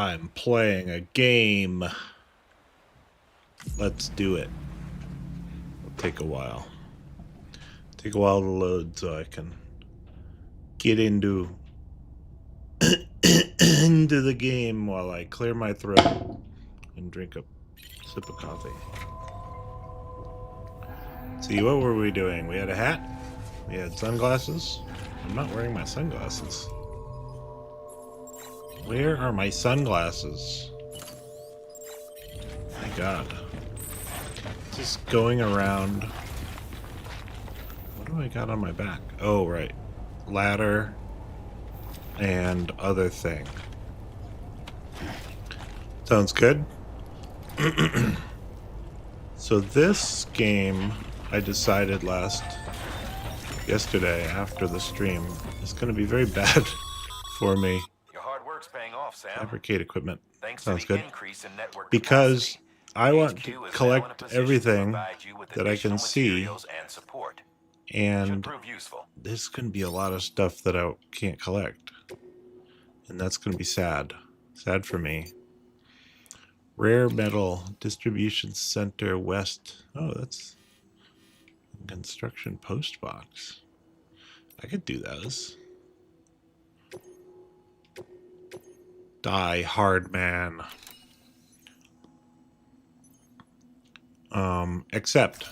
I'm playing a game. Let's do it. It'll take a while. Take a while to load so I can get into into the game while I clear my throat and drink a sip of coffee. See, what were we doing? We had a hat. We had sunglasses. I'm not wearing my sunglasses. Where are my sunglasses? My God. Just going around. What do I got on my back? Oh, right. Ladder and other thing. Sounds good. So this game, I decided yesterday after the stream, is going to be very bad for me. Your hard work's paying off, Sam. Fabricate equipment. Thanks Sounds to the good. increase in network Because capacity, I want HQ to is now in a collect position to everything provide you with that I can additional see, materials and support. Should and prove useful. there's going to be a lot of stuff that I can't collect. And that's going to be sad. Sad for me. Rare metal distribution center west. Oh, that's construction post box. I could do those. Die hard man. Accept.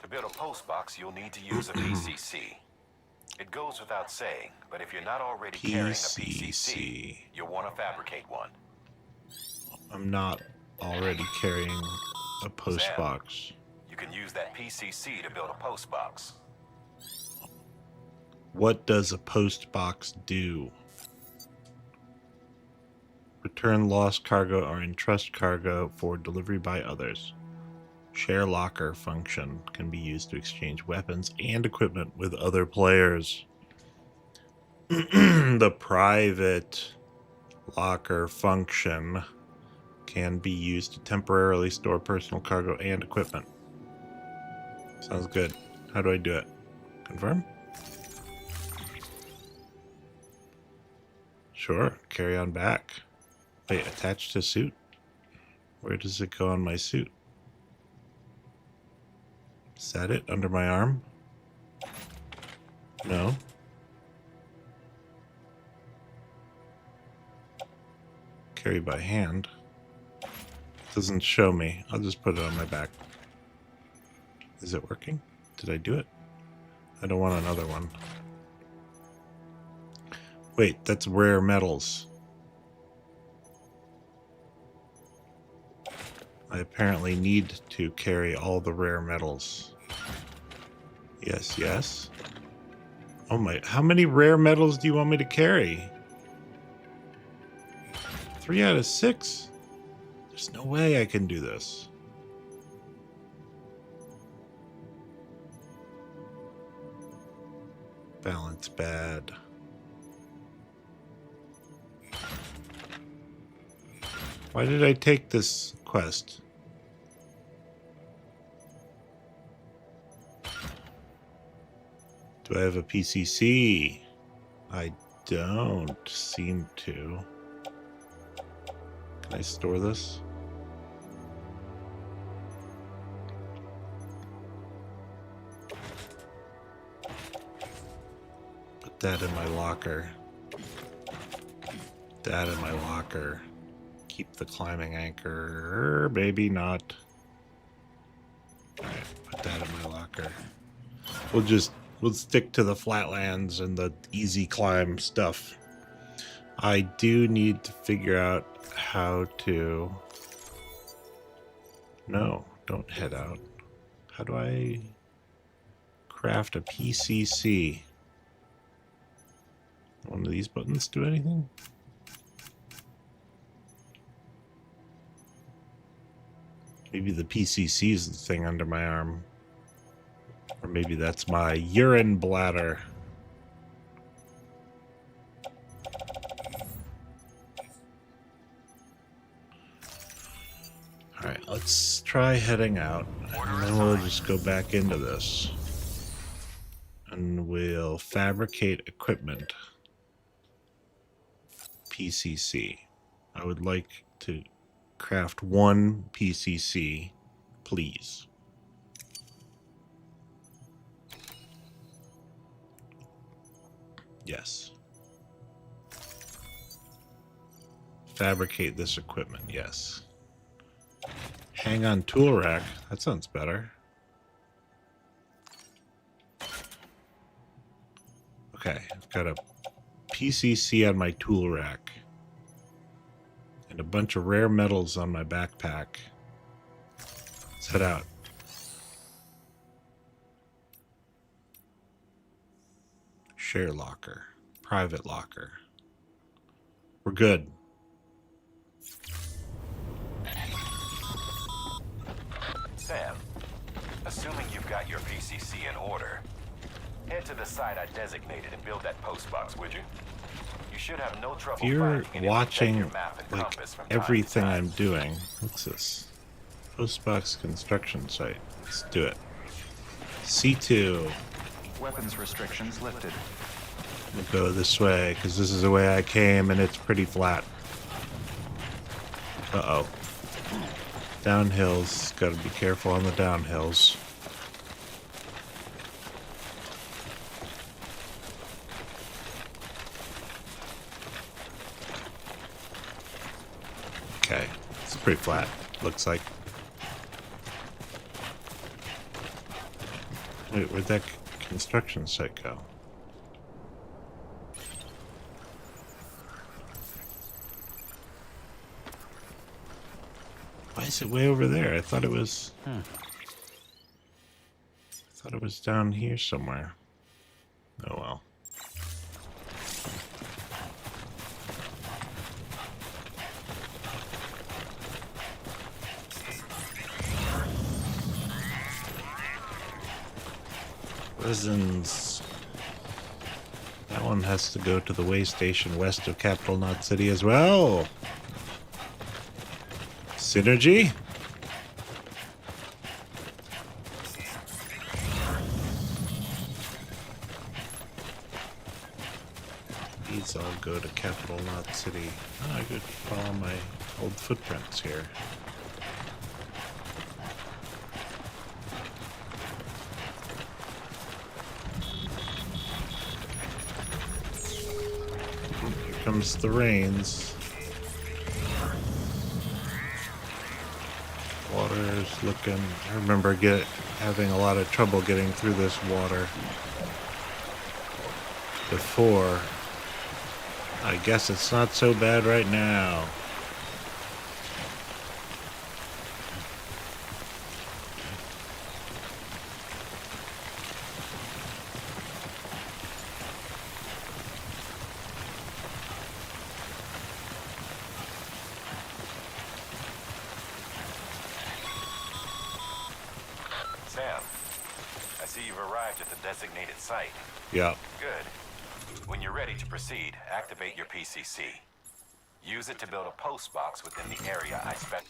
To build a post box, you'll need to use a PCC. It goes without saying, but if you're not already carrying a PCC, you'll want to fabricate one. I'm not already carrying a post Sam, box. You can use that PCC to build a post box. What does a post box do? Return lost cargo or entrust cargo for delivery by others. Share locker function can be used to exchange weapons and equipment with other players. The private locker function can be used to temporarily store personal cargo and equipment. Sounds good. How do I do it? Confirm? Sure. Carry on back. Wait, attached to suit? Where does it go on my suit? Is that it? Under my arm? No. Carry by hand. Doesn't show me. I'll just put it on my back. Is it working? Did I do it? I don't want another one. Wait, that's rare metals. I apparently need to carry all the rare metals. Yes, yes. Oh my, how many rare metals do you want me to carry? 3 out of 6? There's no way I can do this. Balance bad. Why did I take this quest? Do I have a PCC? I don't seem to. Can I store this? Put that in my locker. Put that in my locker. Keep the climbing anchor. Maybe not. Alright, put that in my locker. We'll stick to the flatlands and the easy climb stuff. I do need to figure out how to... No, don't head out. How do I craft a PCC? One of these buttons do anything? Maybe the PCC is the thing under my arm. Or maybe that's my urine bladder. Alright, let's try heading out. And then we'll just go back into this. And we'll fabricate equipment. PCC. I would like to craft 1 PCC, please. Yes. Fabricate this equipment, yes. Hang on tool rack, that sounds better. Okay, I've got a PCC on my tool rack. And a bunch of rare metals on my backpack. Let's head out. Share locker. Private locker. We're good. Sam, assuming you've got your PCC in order, head to the site I designated and build that post box, would you? You should have no trouble If you're finding it if you check watching your map and like compass from time to everything time. I'm doing, what's this? Postbox construction site. Let's do it. C2. Weapons restrictions lifted. We'll go this way because this is the way I came and it's pretty flat. Uh-oh. Downhills. Got to be careful on the downhills. Okay. It's pretty flat, looks like. Wait, where'd that construction site go? Why is it way over there? I thought it was... I thought it was down here somewhere. Oh well. Resins. That one has to go to the way station west of Capital Knot City as well. Synergy? These all go to Capital Knot City. Oh, I could follow my old footprints here. Here comes the rains. Water is looking... I remember having a lot of trouble getting through this water before. I guess it's not so bad right now. Sam, I see you've arrived at the designated site. Yeah. Good. When you're ready to proceed, activate your PCC. Use it to build a post box within the area I specified.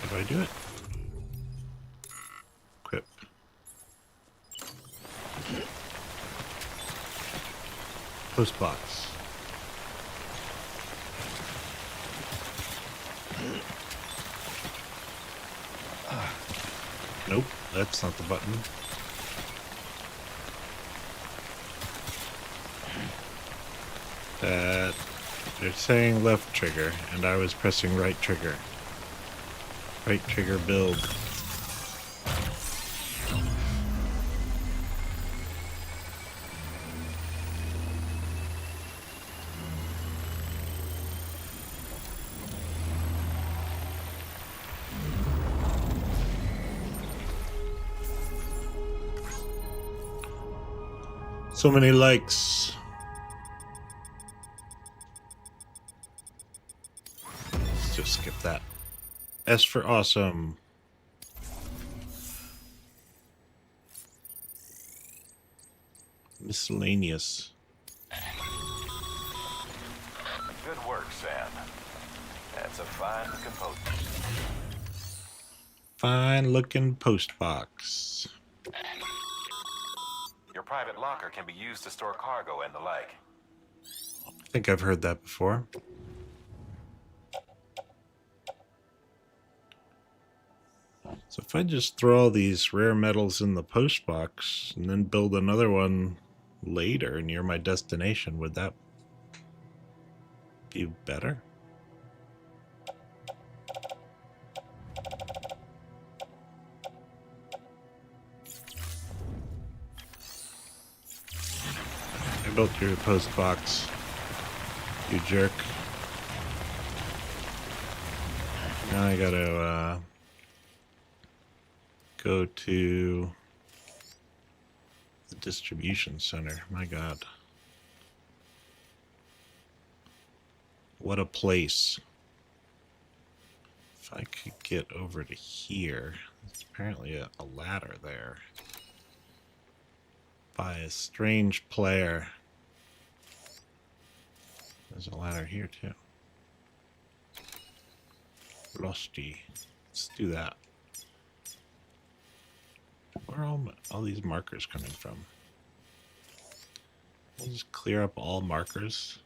How do I do it? Equip. Post box. Nope, that's not the button. They're saying left trigger, and I was pressing right trigger. Right trigger build. So many likes. Let's just skip that. S for awesome. Miscellaneous. Good work, Sam. That's a fine looking post. Fine looking post box. Your private locker can be used to store cargo and the like. I think I've heard that before. So if I just throw all these rare metals in the post box and then build another one later near my destination, would that be better? I built your post box, you jerk. Now I gotta go to the distribution center. My God. What a place. If I could get over to here, there's apparently a ladder there. By a strange player. There's a ladder here too. Losty. Let's do that. Where are all these markers coming from? We'll just clear up all markers.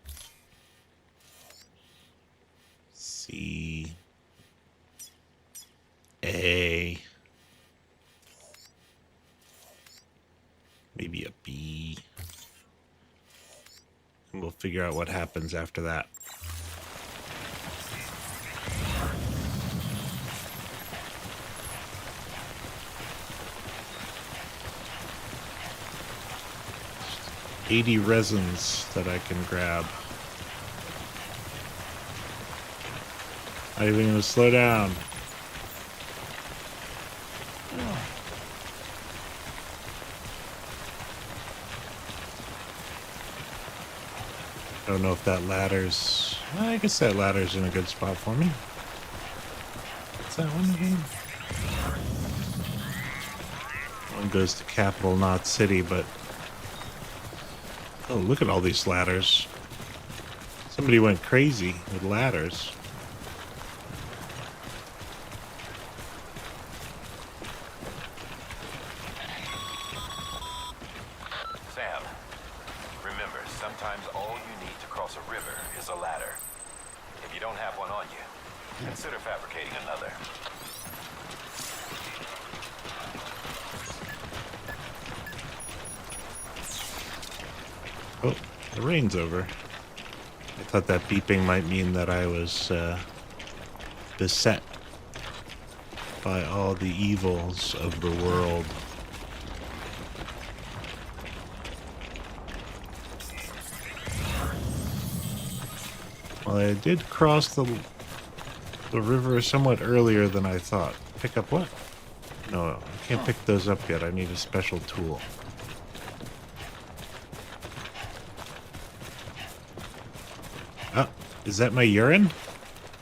C. A. Maybe a B. And we'll figure out what happens after that. Just 80 resins that I can grab. Not even gonna slow down. I don't know if that ladder's... Well, I guess that ladder's in a good spot for me. What's that one again? One goes to Capital, not City, but... Oh, look at all these ladders. Somebody went crazy with ladders. Sam, remember, sometimes all you need to cross a river is a ladder. If you don't have one on you, consider fabricating another. Oh, the rain's over. I thought that beeping might mean that I was beset by all the evils of the world. Well, I did cross the river somewhat earlier than I thought. Pick up what? No, I can't pick those up yet. I need a special tool. Oh, is that my urine?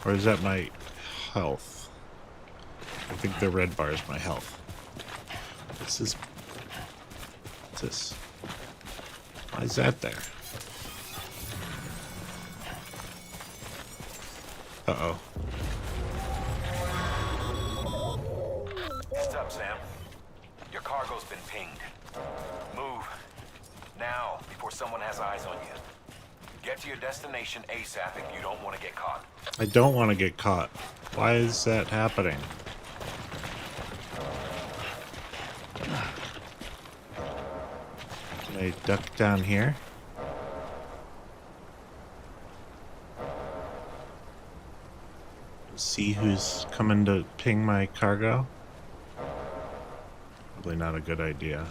Or is that my health? I think the red bar is my health. What's this? What's this? Why is that there? Uh-oh. What's up, Sam? Your cargo's been pinged. Move. Now, before someone has eyes on you. Get to your destination ASAP if you don't want to get caught. I don't want to get caught. Why is that happening? Can I duck down here? See who's coming to ping my cargo? Probably not a good idea.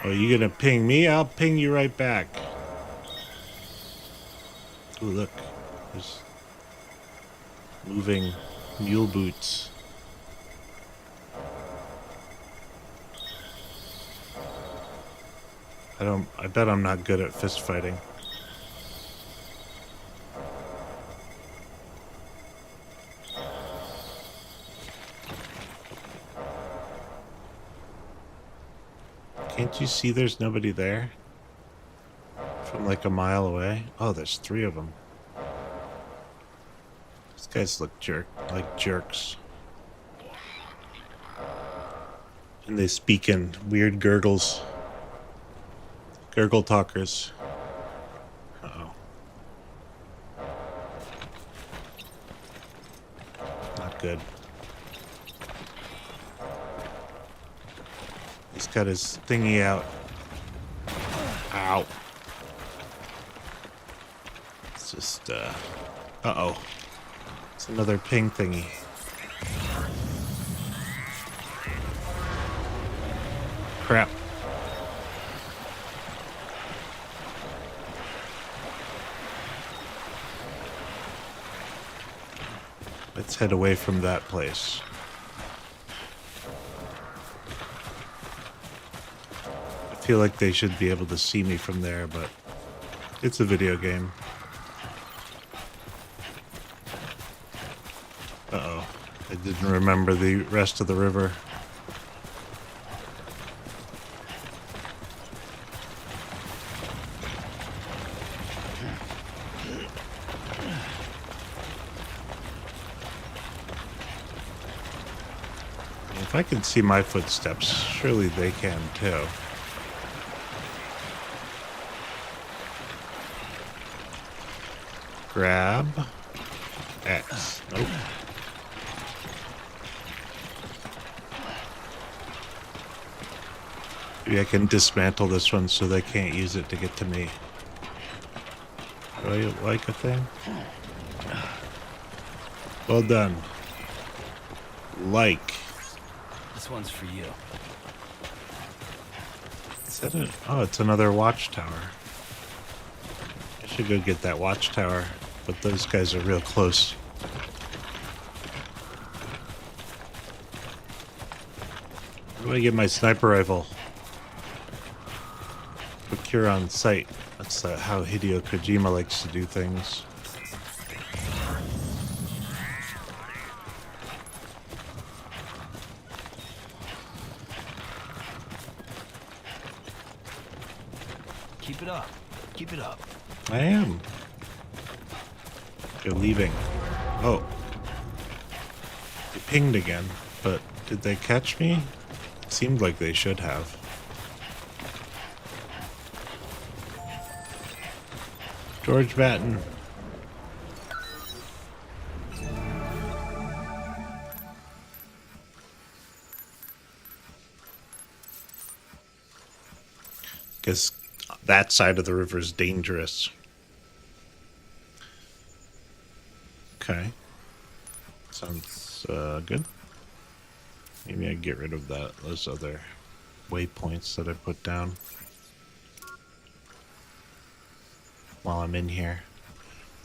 Oh, you gonna ping me? I'll ping you right back. Oh, look. There's moving mule boots. I bet I'm not good at fist fighting. Can't you see there's nobody there? From like a mile away? Oh, there's 3 of them. It's Guys look like jerks. And they speak in weird gurgles. Gurgle talkers. Uh-oh. Not good. He's got his thingy out. Ow. It's just, uh-oh. It's another ping thingy. Crap. Let's head away from that place. I feel like they should be able to see me from there, but it's a video game. Uh-oh. I didn't remember the rest of the river. If I can see my footsteps, surely they can too. Grab. X. Nope. Maybe I can dismantle this one so they can't use it to get to me. Do I like a thing? Well done. Like. This one's for you. Is that it? Oh, it's another watchtower. I should go get that watchtower, but those guys are real close. Where do I get my sniper rifle? Procure on site. That's how Hideo Kojima likes to do things. Keep it up. Keep it up. I am. They're leaving. Oh. They pinged again, but did they catch me? It seemed like they should have. George Batten. Guess that side of the river is dangerous. Okay. Sounds good. Maybe I get rid of those other waypoints that I put down while I'm in here.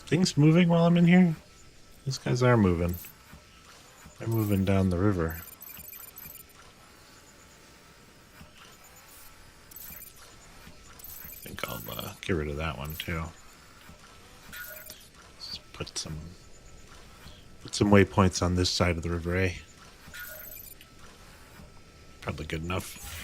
Things moving while I'm in here? These guys are moving. They're moving down the river. I think I'll get rid of that one too. Just put some waypoints on this side of the river, eh? Probably good enough.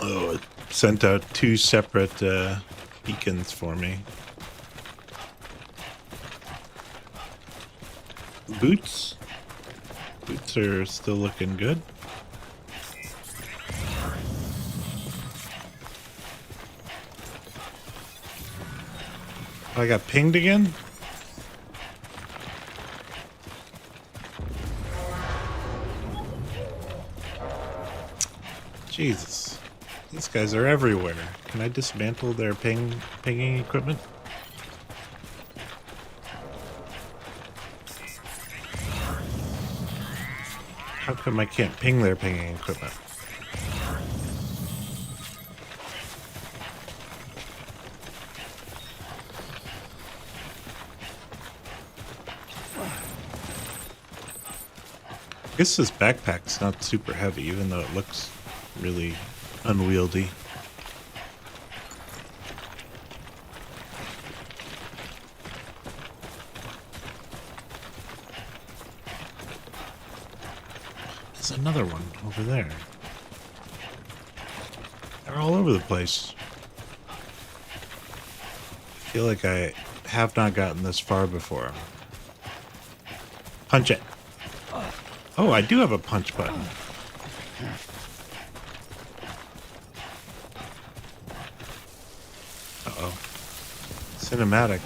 Oh, it sent out 2 separate beacons for me. Boots? Boots are still looking good. I got pinged again? Jesus. These guys are everywhere. Can I dismantle their pinging equipment? How come I can't ping their pinging equipment? I guess this backpack's not super heavy, even though it looks really unwieldy. There's another one over there. They're all over the place. I feel like I have not gotten this far before. Punch it. Oh, I do have a punch button. Uh-oh. Cinematic.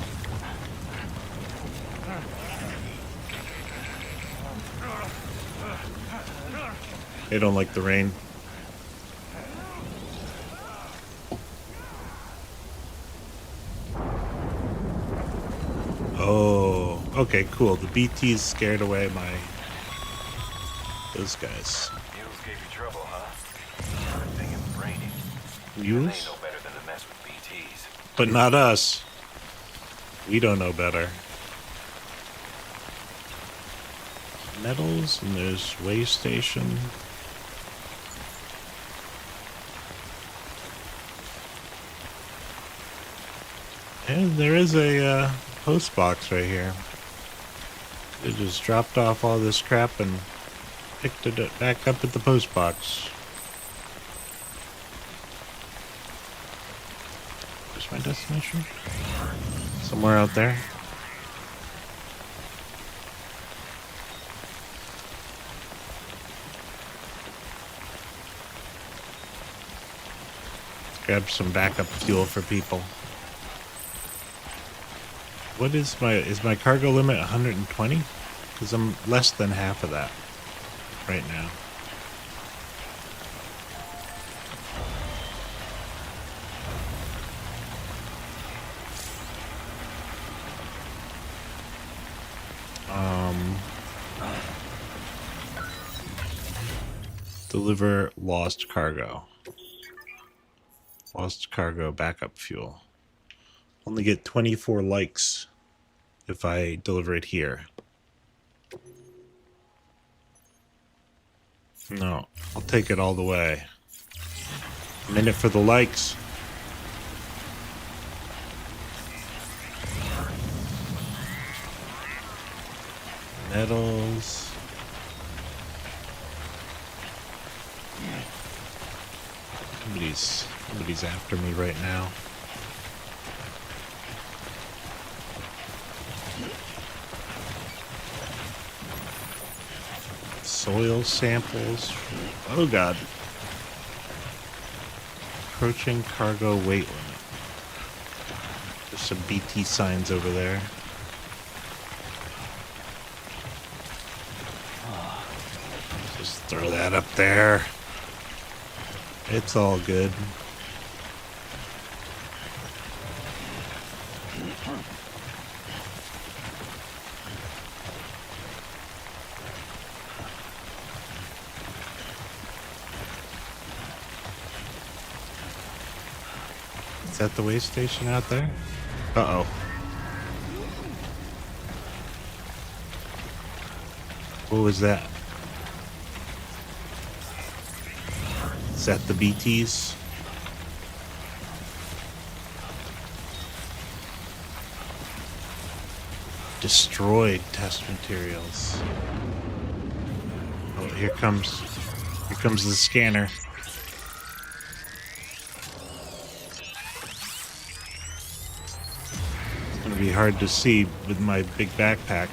They don't like the rain. Oh, okay, cool. The BTs scared away those guys. Mules gave you trouble, huh? Good thing it was raining. They Mules? ain't no better than to mess with BTs. But not us. We don't know better. Metals, and there's way station. And there is a post box right here. They just dropped off all this crap and picked it back up at the post box. Where's my destination? Somewhere out there. Grab some backup fuel for people. What is my cargo limit 120? Because I'm less than half of that right now. Deliver lost cargo. Lost cargo backup fuel. Only get 24 likes if I deliver it here. No, I'll take it all the way. I'm in it for the likes. Metals. Somebody's after me right now. Soil samples. Oh god. Approaching cargo weight limit. There's some BT signs over there. Just throw that up there. It's all good. Is that the way station out there? Uh-oh. What was that? Is that the BTs? Destroyed test materials. Oh, here comes the scanner. It's gonna be hard to see with my big backpack.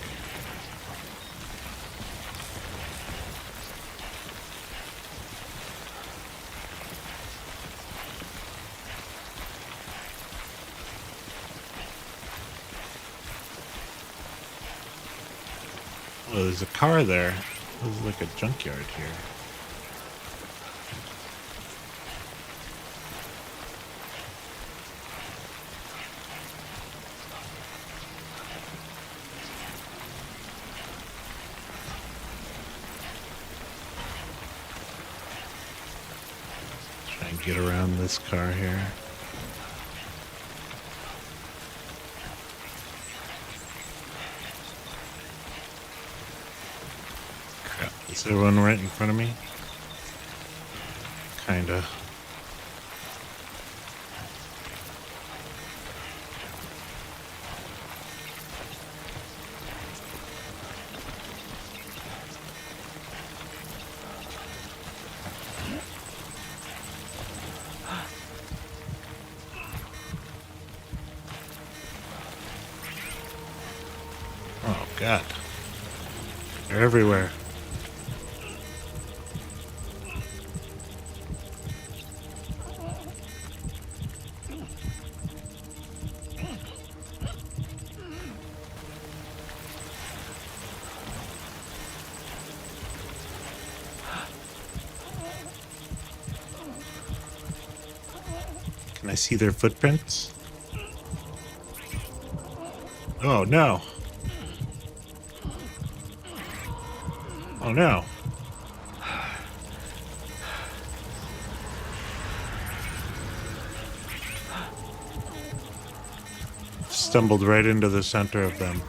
Oh, there's a car there. This is like a junkyard here. Try and get around this car here. Is there one right in front of me? Kinda. God. They're everywhere. Can I see their footprints? Oh no. Oh no. Stumbled right into the center of them.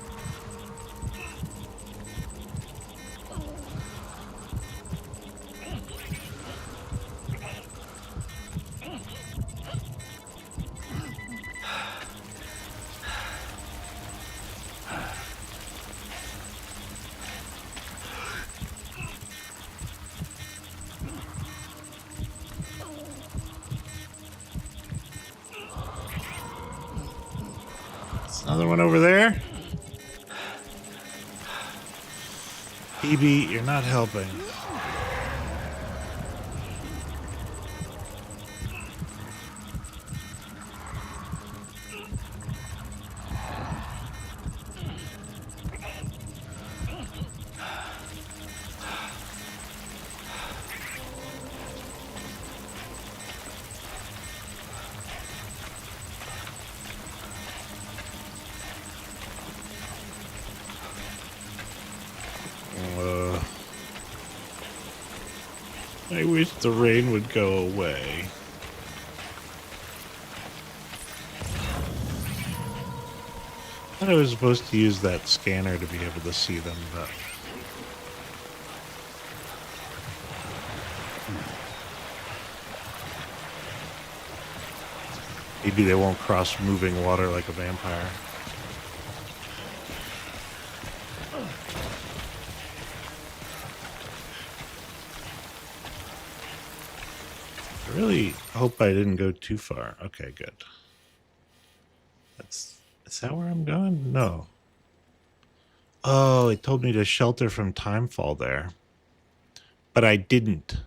There's another one over there. BB, you're not helping. I wish the rain would go away. I thought I was supposed to use that scanner to be able to see them, but... maybe they won't cross moving water like a vampire. I really hope I didn't go too far. Okay, good. Is that where I'm going? No. Oh, it told me to shelter from timefall there. But I didn't.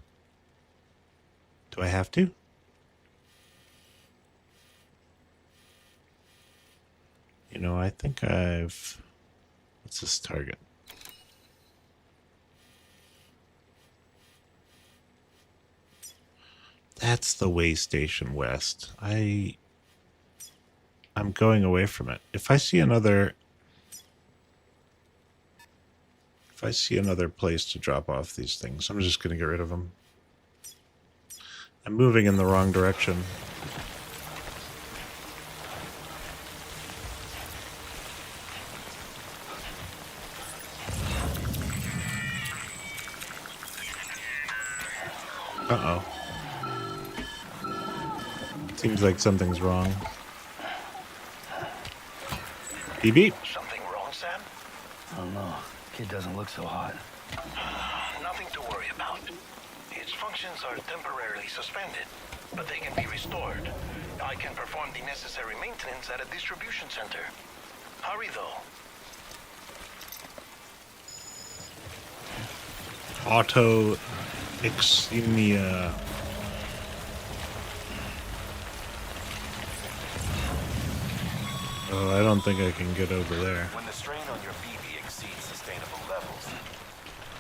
Do I have to? You know, I think I've... what's this target? That's the way station west. I'm going away from it. If I see another place to drop off these things, I'm just going to get rid of them. I'm moving in the wrong direction. Uh-oh. Seems like something's wrong. Beep beep. Something wrong, Sam? Oh no, kid doesn't look so hot. Nothing to worry about. Its functions are temporarily suspended, but they can be restored. I can perform the necessary maintenance at a distribution center. Hurry, though. Auto Eximia. Oh, I don't think I can get over there. When the strain on your BB exceeds sustainable levels,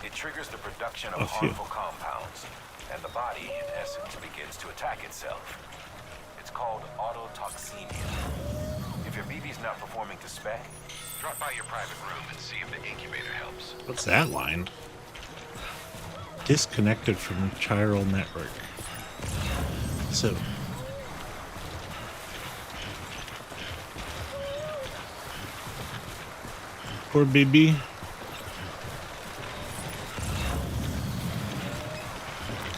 it triggers the production of Oh, phew. harmful compounds, and the body, in essence, begins to attack itself. It's called autotoxemia. If your BB's not performing to spec, drop by your private room and see if the incubator helps. What's that line? Disconnected from chiral network. So... poor BB.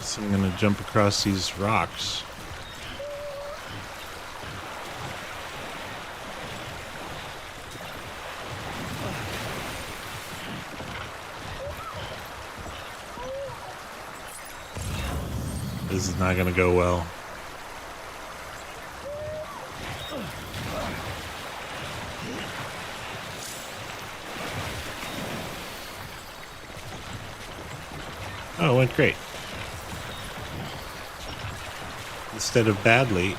So I'm gonna jump across these rocks. This is not gonna go well. Oh, it went great. Instead of badly,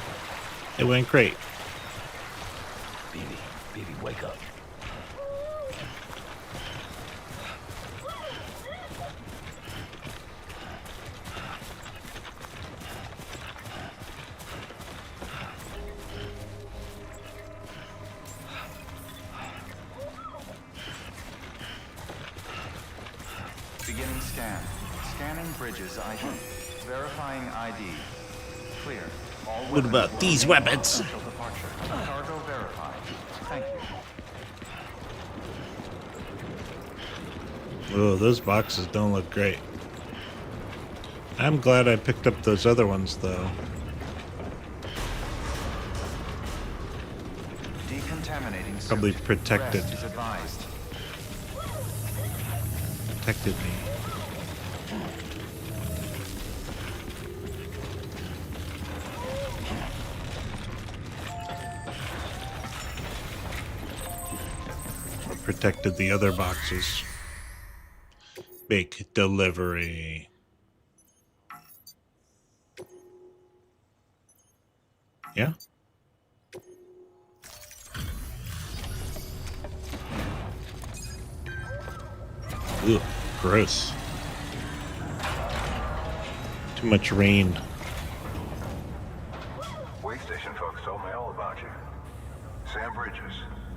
it went great. Baby, wake up. Beginning scan. Scanning bridges ID. Verifying ID. Clear. All What weapons about will these remain weapons? until departure. Cargo verified. Thank you. Oh, those boxes don't look great. I'm glad I picked up those other ones, though. Decontaminating suit. Probably protected. Rest is advised. Protected me. Protected the other boxes. Make delivery. Yeah? Ugh, gross. Too much rain. Way station folks told me all about you. Sam Bridges,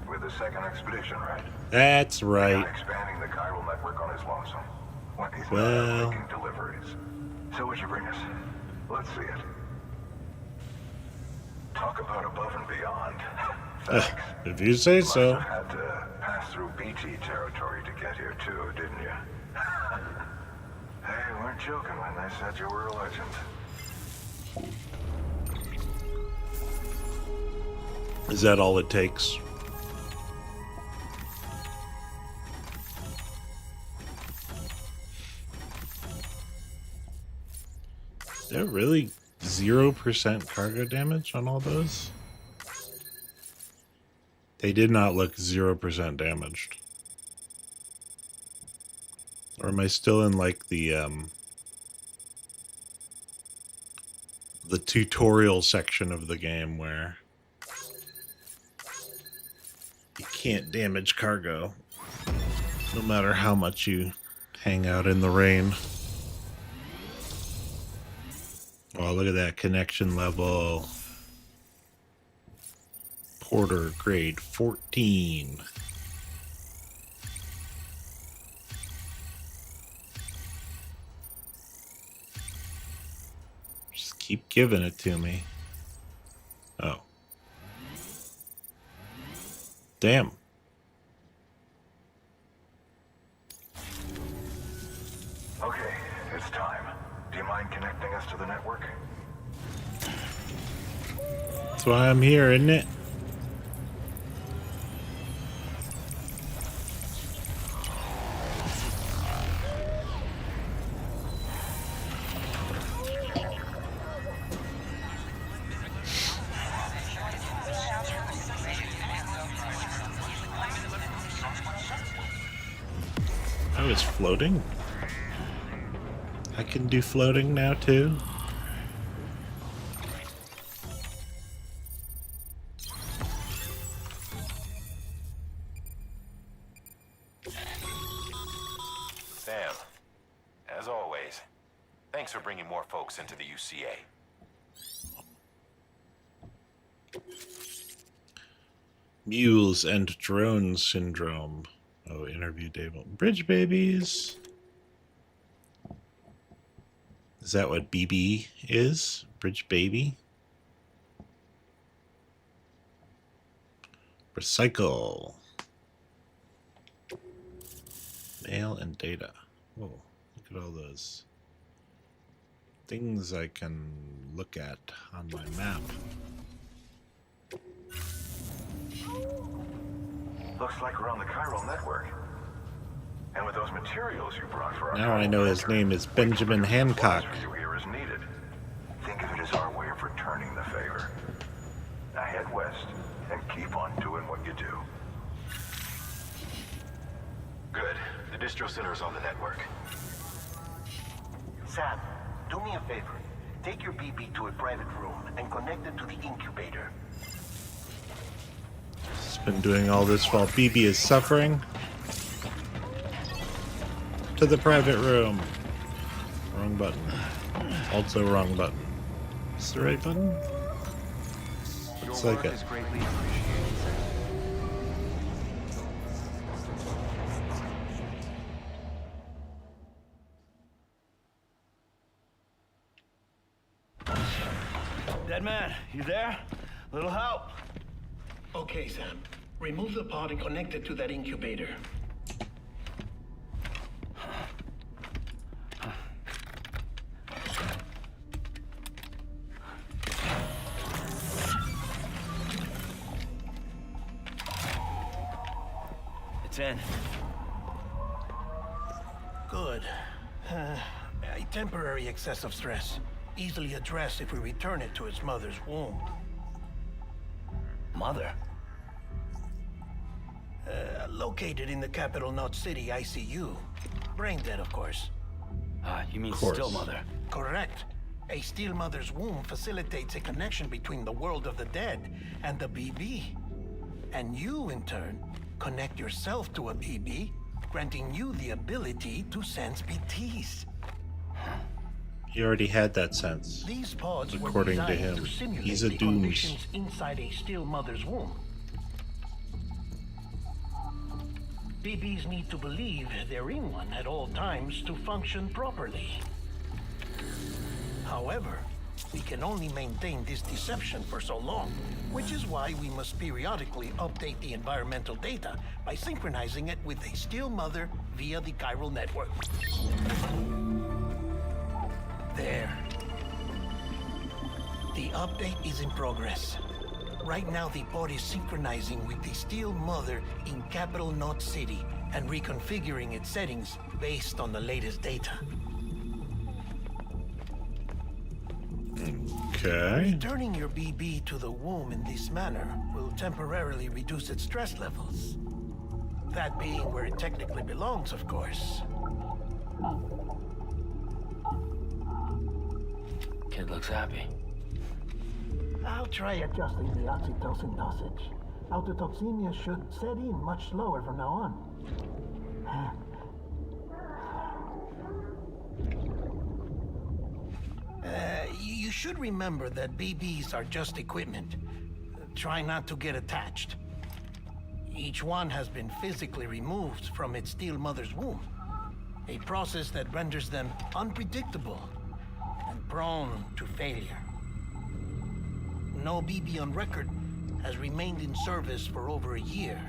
with the second expedition, right? That's right. Expanding the chiral network on his lonesome. When he's Well. not making deliveries. So what'd you bring us? Let's see it. Talk about above and beyond. Thanks. If you say Must so. have had to pass through BT territory to get here too, didn't you? Hey, weren't joking when they said you were a legend. Is that all it takes? Is there really 0% cargo damage on all those? They did not look 0% damaged. Or am I still in like the tutorial section of the game where you can't damage cargo no matter how much you hang out in the rain? Oh, look at that connection level. Porter grade 14. Just keep giving it to me. Oh. Damn. Okay, it's time. Do you mind connecting us to the network? That's why I'm here, isn't it? I was floating. I can do floating now too. Sam, as always, thanks for bringing more folks into the UCA. Mules and drone syndrome. Oh, interview table. Bridge babies. Is that what BB is? Bridge baby? Recycle. Mail and data. Whoa, look at all those things I can look at on my map. Looks like we're on the chiral network. And with those materials you brought for our Now I know his name is Benjamin Hancock. you here is needed. Think of it as our way of returning the favor. Now head west and keep on doing what you do. Good. The distro center is on the network. Sam, do me a favor. Take your BB to a private room and connect it to the incubator. He's been doing all this while BB is suffering. To the private room. Wrong button. Also wrong button. Is the right button? It's Your like work it. is greatly appreciated, Sam. Dead man, you there? Little help. Okay, Sam. Remove the pod and connect it to that incubator. It's in. Good. A temporary excess of stress. Easily addressed if we return it to its mother's womb. Mother? Located in the capital Knot City ICU. Brain dead, of course. You mean course. still mother? Correct. A steel mother's womb facilitates a connection between the world of the dead and the BB. And you, in turn, connect yourself to a BB, granting you the ability to sense BTs. He already had that sense. These pods were According to designed him. to simulate He's a the Dooms. conditions inside a steel mother's womb. BBs need to believe they're in one at all times to function properly. However, we can only maintain this deception for so long, which is why we must periodically update the environmental data by synchronizing it with a steel mother via the chiral network. There. The update is in progress. Right now, the pod is synchronizing with the steel mother in capital Knot City and reconfiguring its settings based on the latest data. Okay. Returning your BB to the womb in this manner will temporarily reduce its stress levels. That being where it technically belongs, of course. Kid looks happy. I'll try adjusting the oxytocin dosage. Autotoxemia should set in much slower from now on. You should remember that BBs are just equipment. Try not to get attached. Each one has been physically removed from its steel mother's womb. A process that renders them unpredictable and prone to failure. No BB on record has remained in service for over a year.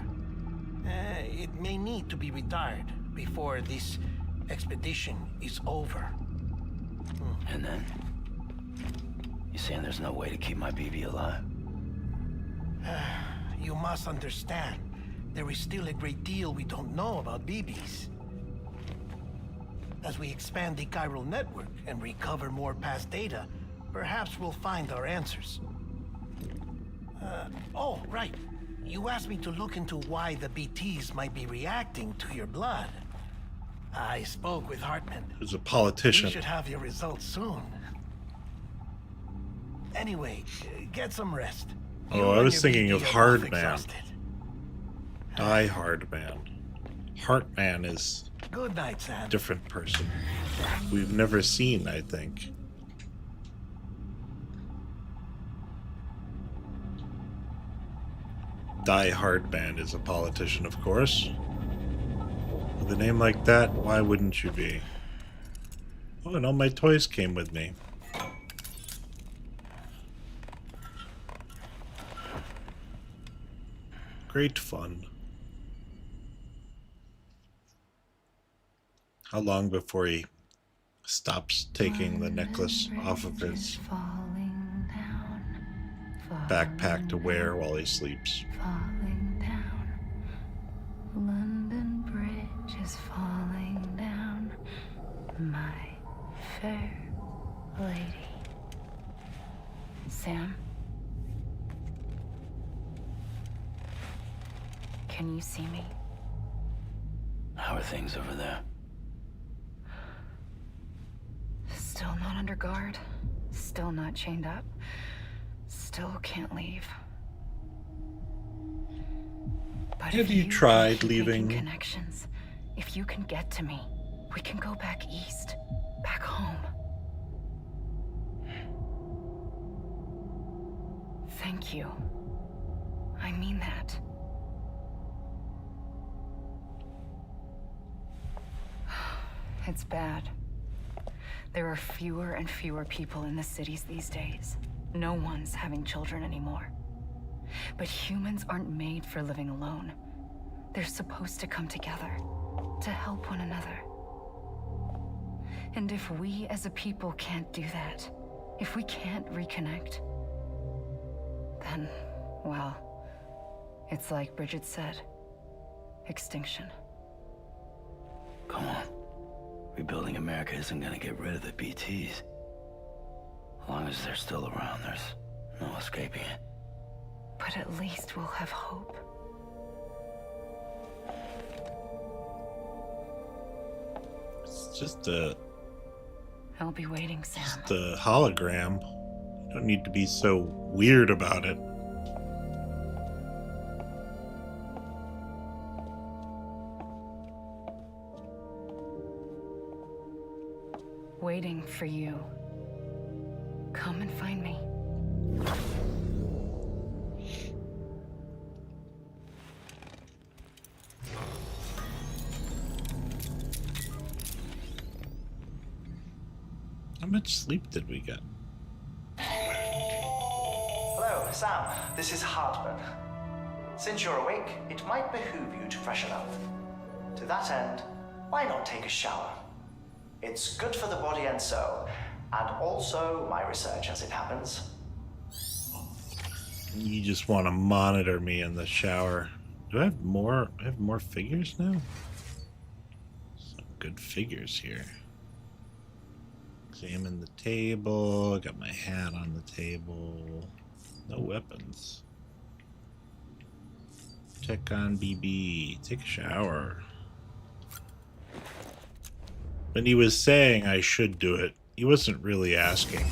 It may need to be retired before this expedition is over. And then? You saying there's no way to keep my BB alive? You must understand, there is still a great deal we don't know about BBs. As we expand the chiral network and recover more past data, perhaps we'll find our answers. Oh, right. You asked me to look into why the BTs might be reacting to your blood. I spoke with Hartman. Who's a We politician. should have your results soon. Anyway, get some rest. Oh, You I and was your thinking BB of are Hard both Man. exhausted. Die Hard Man. Heartman is Good night, Sam. a different person. We've never seen, I think. Die Hard Man is a politician, of course. With a name like that, why wouldn't you be? Oh, and all my toys came with me. Great fun. How long before he stops taking the necklace off of his backpack to wear while he sleeps? Falling down. London Bridge is falling down. My fair lady. Sam? Can you see me? How are things over there? Still not under guard. Still not chained up. Still can't leave. But Have if you can tried keep making leaving? connections, if you can get to me, we can go back east, back home. Thank you. I mean that. It's bad. There are fewer and fewer people in the cities these days. No one's having children anymore. But humans aren't made for living alone. They're supposed to come together, to help one another. And if we as a people can't do that, if we can't reconnect, then, well, it's like Bridget said, extinction. Come on. Rebuilding America isn't gonna get rid of the BTs. As long as they're still around, there's no escaping it. But at least we'll have hope. It's just a I'll be waiting, Sam. Just a hologram. You don't need to be so weird about it. Waiting for you. Come and find me. How much sleep did we get? Hello, Sam. This is Hartman. Since you're awake, it might behoove you to freshen up. To that end, why not take a shower? It's good for the body and soul, and also my research as it happens. You just want to monitor me in the shower. Do I have more? I have more figures now? Some good figures here. Examine the table. I got my hat on the table. No weapons. Check on BB. Take a shower. When he was saying I should do it, he wasn't really asking.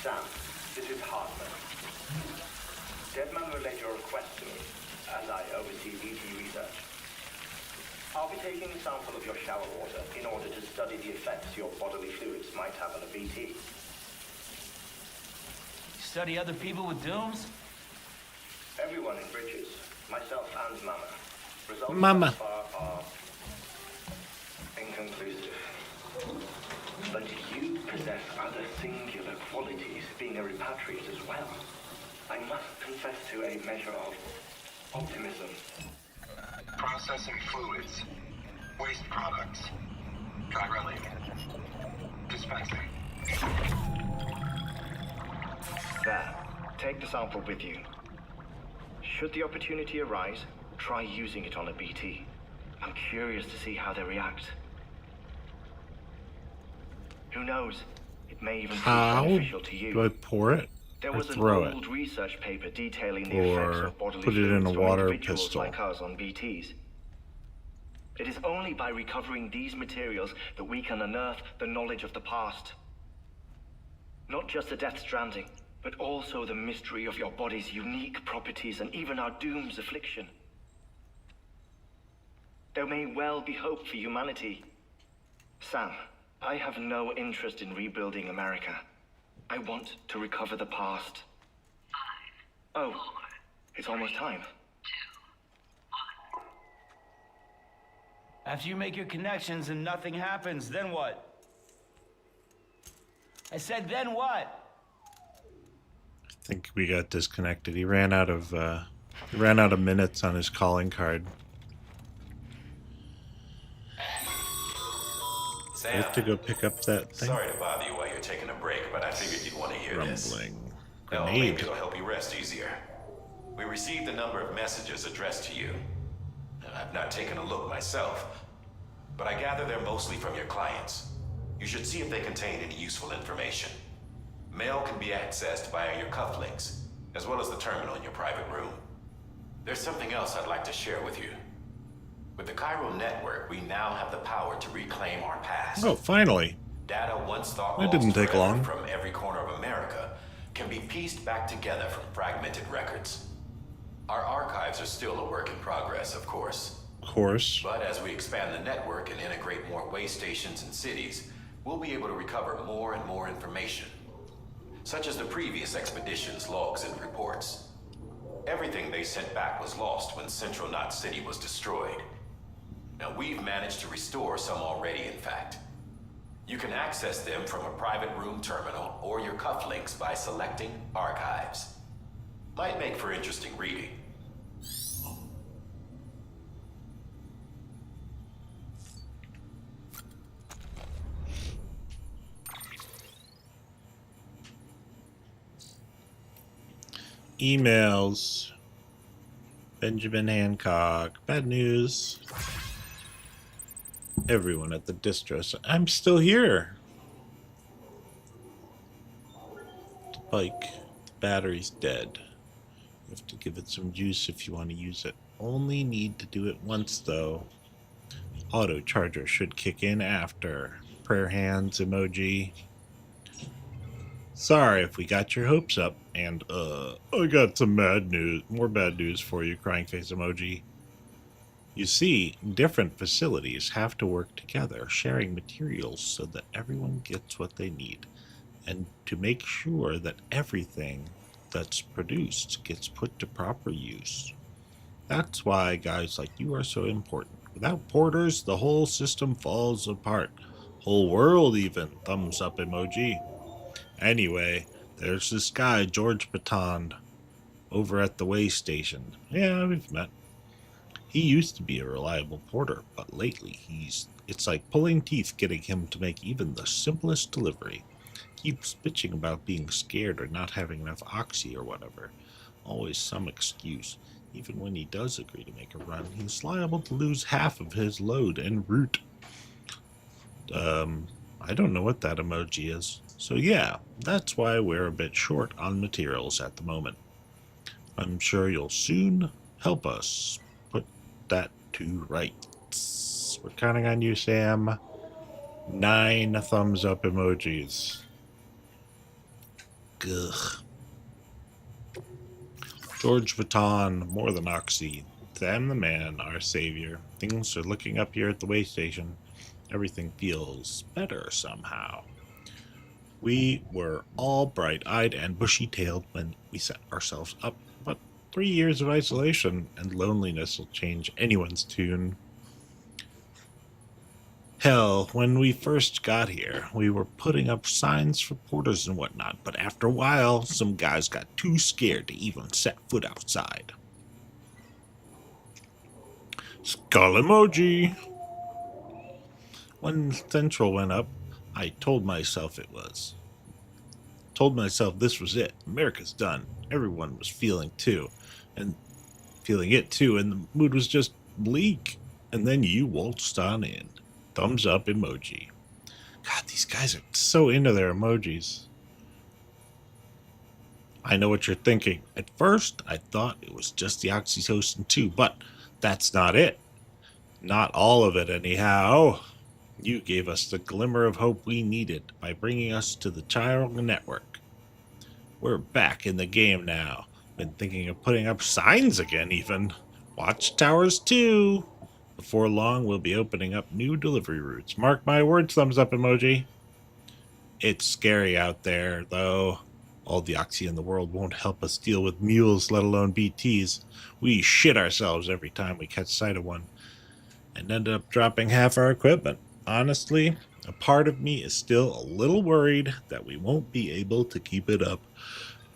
Sam, this is Hartman. Deadman relayed your request to me, as I oversee BT research. I'll be taking a sample of your shower water in order to study the effects your bodily fluids might have on a BT. Study other people with dooms? Everyone in Bridges, myself and Mama. Results Mama. so far are inconclusive. But you possess other singular qualities, being a repatriate as well. I must confess to a measure of optimism. Processing fluids. Waste products. Dry relic. Dispensing. There. Take the sample with you. Should the opportunity arise, try using it on a BT. I'm curious to see how they react. Who knows? It may even How be beneficial to you. do I pour it? There Or was an throw it? old research paper detailing the Or effects of bodily put it in fluids a from water individuals pistol? like us on BTs. It is only by recovering these materials that we can unearth the knowledge of the past. Not just the Death Stranding, but also the mystery of your body's unique properties and even our doom's affliction. There may well be hope for humanity. Sam, I have no interest in rebuilding America. I want to recover the past. Oh, it's almost time. After you make your connections and nothing happens, then what? I said, then what? I think we got disconnected. He ran out of minutes on his calling card. I have to go pick up that thing. Sorry to bother you while you're taking a break, but I figured you'd want to hear this. Rumbling. No, maybe Grenade. it'll help you rest easier. We received a number of messages addressed to you. I've not taken a look myself, but I gather they're mostly from your clients. You should see if they contain any useful information. Mail can be accessed via your cufflinks, as well as the terminal in your private room. There's something else I'd like to share with you. With the Chiral network, we now have the power to reclaim our past. Oh, finally. Data once thought That lost didn't take forever long. from every corner of America can be pieced back together from fragmented records. Our archives are still a work in progress, of course. Of course. But as we expand the network and integrate more way stations and cities, we'll be able to recover more and more information, such as the previous expedition's logs and reports. Everything they sent back was lost when Central Knot City was destroyed. Now we've managed to restore some already, in fact. You can access them from a private room terminal or your cufflinks by selecting Archives. Might make for interesting reading. Emails. Benjamin Hancock. Bad news. Everyone at the distro. I'm still here. The bike. The battery's dead. You have to give it some juice if you want to use it. Only need to do it once though. Auto charger should kick in after. Prayer hands emoji. Sorry if we got your hopes up. And I got some bad news. More bad news for you, crying face emoji. You see, different facilities have to work together, sharing materials so that everyone gets what they need, and to make sure that everything that's produced gets put to proper use. That's why guys like you are so important. Without porters, the whole system falls apart. Whole world even. Thumbs up emoji. Anyway, there's this guy, George Batond, over at the way station. Yeah, we've met. He used to be a reliable porter, but lately it's like pulling teeth getting him to make even the simplest delivery. Keeps bitching about being scared or not having enough oxy or whatever. Always some excuse. Even when he does agree to make a run, he's liable to lose half of his load en route. I don't know what that emoji is. So yeah, that's why we're a bit short on materials at the moment. I'm sure you'll soon help us put that to rights. We're counting on you, Sam. 9 thumbs up emojis. Ugh. George Vuitton, more than Oxy. Sam the man, our savior. Things are looking up here at the way station. Everything feels better somehow. We were all bright-eyed and bushy-tailed when we set ourselves up, but 3 years of isolation and loneliness will change anyone's tune. Hell, when we first got here, we were putting up signs for porters and whatnot, but after a while, some guys got too scared to even set foot outside. Skull emoji! When Central went up, I told myself this was it. America's done. Everyone was feeling it too, and the mood was just bleak. And then you waltzed on in. Thumbs up emoji. God, these guys are so into their emojis. I know what you're thinking. At first, I thought it was just the oxytocin too, but that's not it. Not all of it, anyhow. You gave us the glimmer of hope we needed by bringing us to the chiral network. We're back in the game now. Been thinking of putting up signs again, even. Watchtowers too. Before long, we'll be opening up new delivery routes. Mark my words, thumbs up emoji. It's scary out there, though. All the oxy in the world won't help us deal with mules, let alone BTs. We shit ourselves every time we catch sight of one, and end up dropping half our equipment. Honestly, a part of me is still a little worried that we won't be able to keep it up.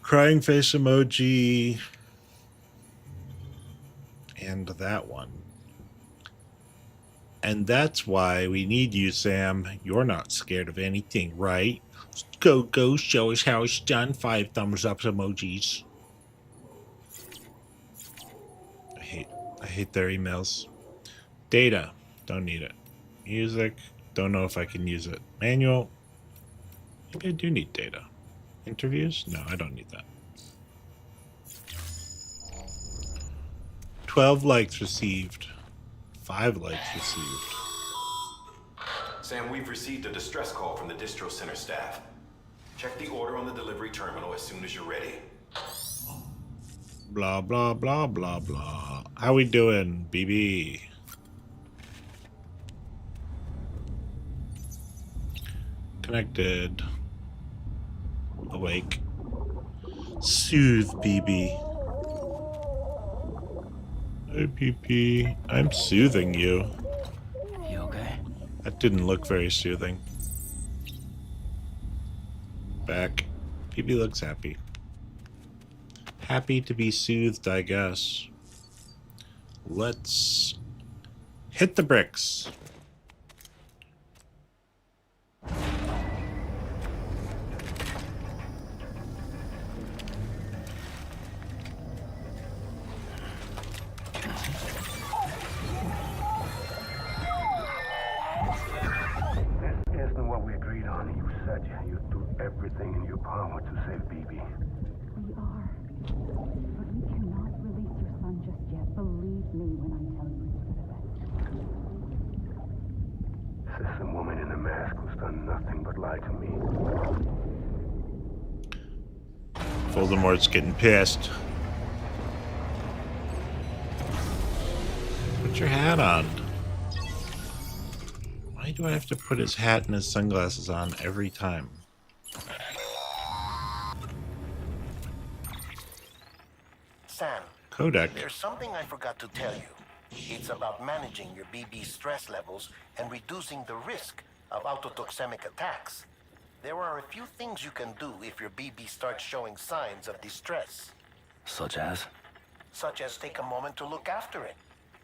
Crying face emoji. And that one. And that's why we need you, Sam. You're not scared of anything, right? Go, show us how it's done. 5 thumbs up emojis. I hate their emails. Data, don't need it. Music, don't know if I can use it. Manual, maybe I do need data. Interviews? No, I don't need that. 12 likes received. 5 likes received. Sam, we've received a distress call from the distro center staff. Check the order on the delivery terminal as soon as you're ready. Blah, blah, blah, blah, blah. How we doing, BB? Connected. Awake. Soothe, BB. Hey, PP. I'm soothing you. You okay? That didn't look very soothing. Back. PP looks happy. Happy to be soothed, I guess. Let's hit the bricks. This isn't what we agreed on. You said you'd do everything in your power to save BB. We are. But we cannot release your son just yet. Believe me when I tell you it's for the best. This is a woman in a mask who's done nothing but lie to me. Voldemort's getting pissed. Put your hat on. Why do I have to put his hat and his sunglasses on every time? Sam, Kodak. there's something I forgot to tell you. It's about managing your BB stress levels and reducing the risk of autotoxemic attacks. There are a few things you can do if your BB starts showing signs of distress. Such as? Such as take a moment to look after it.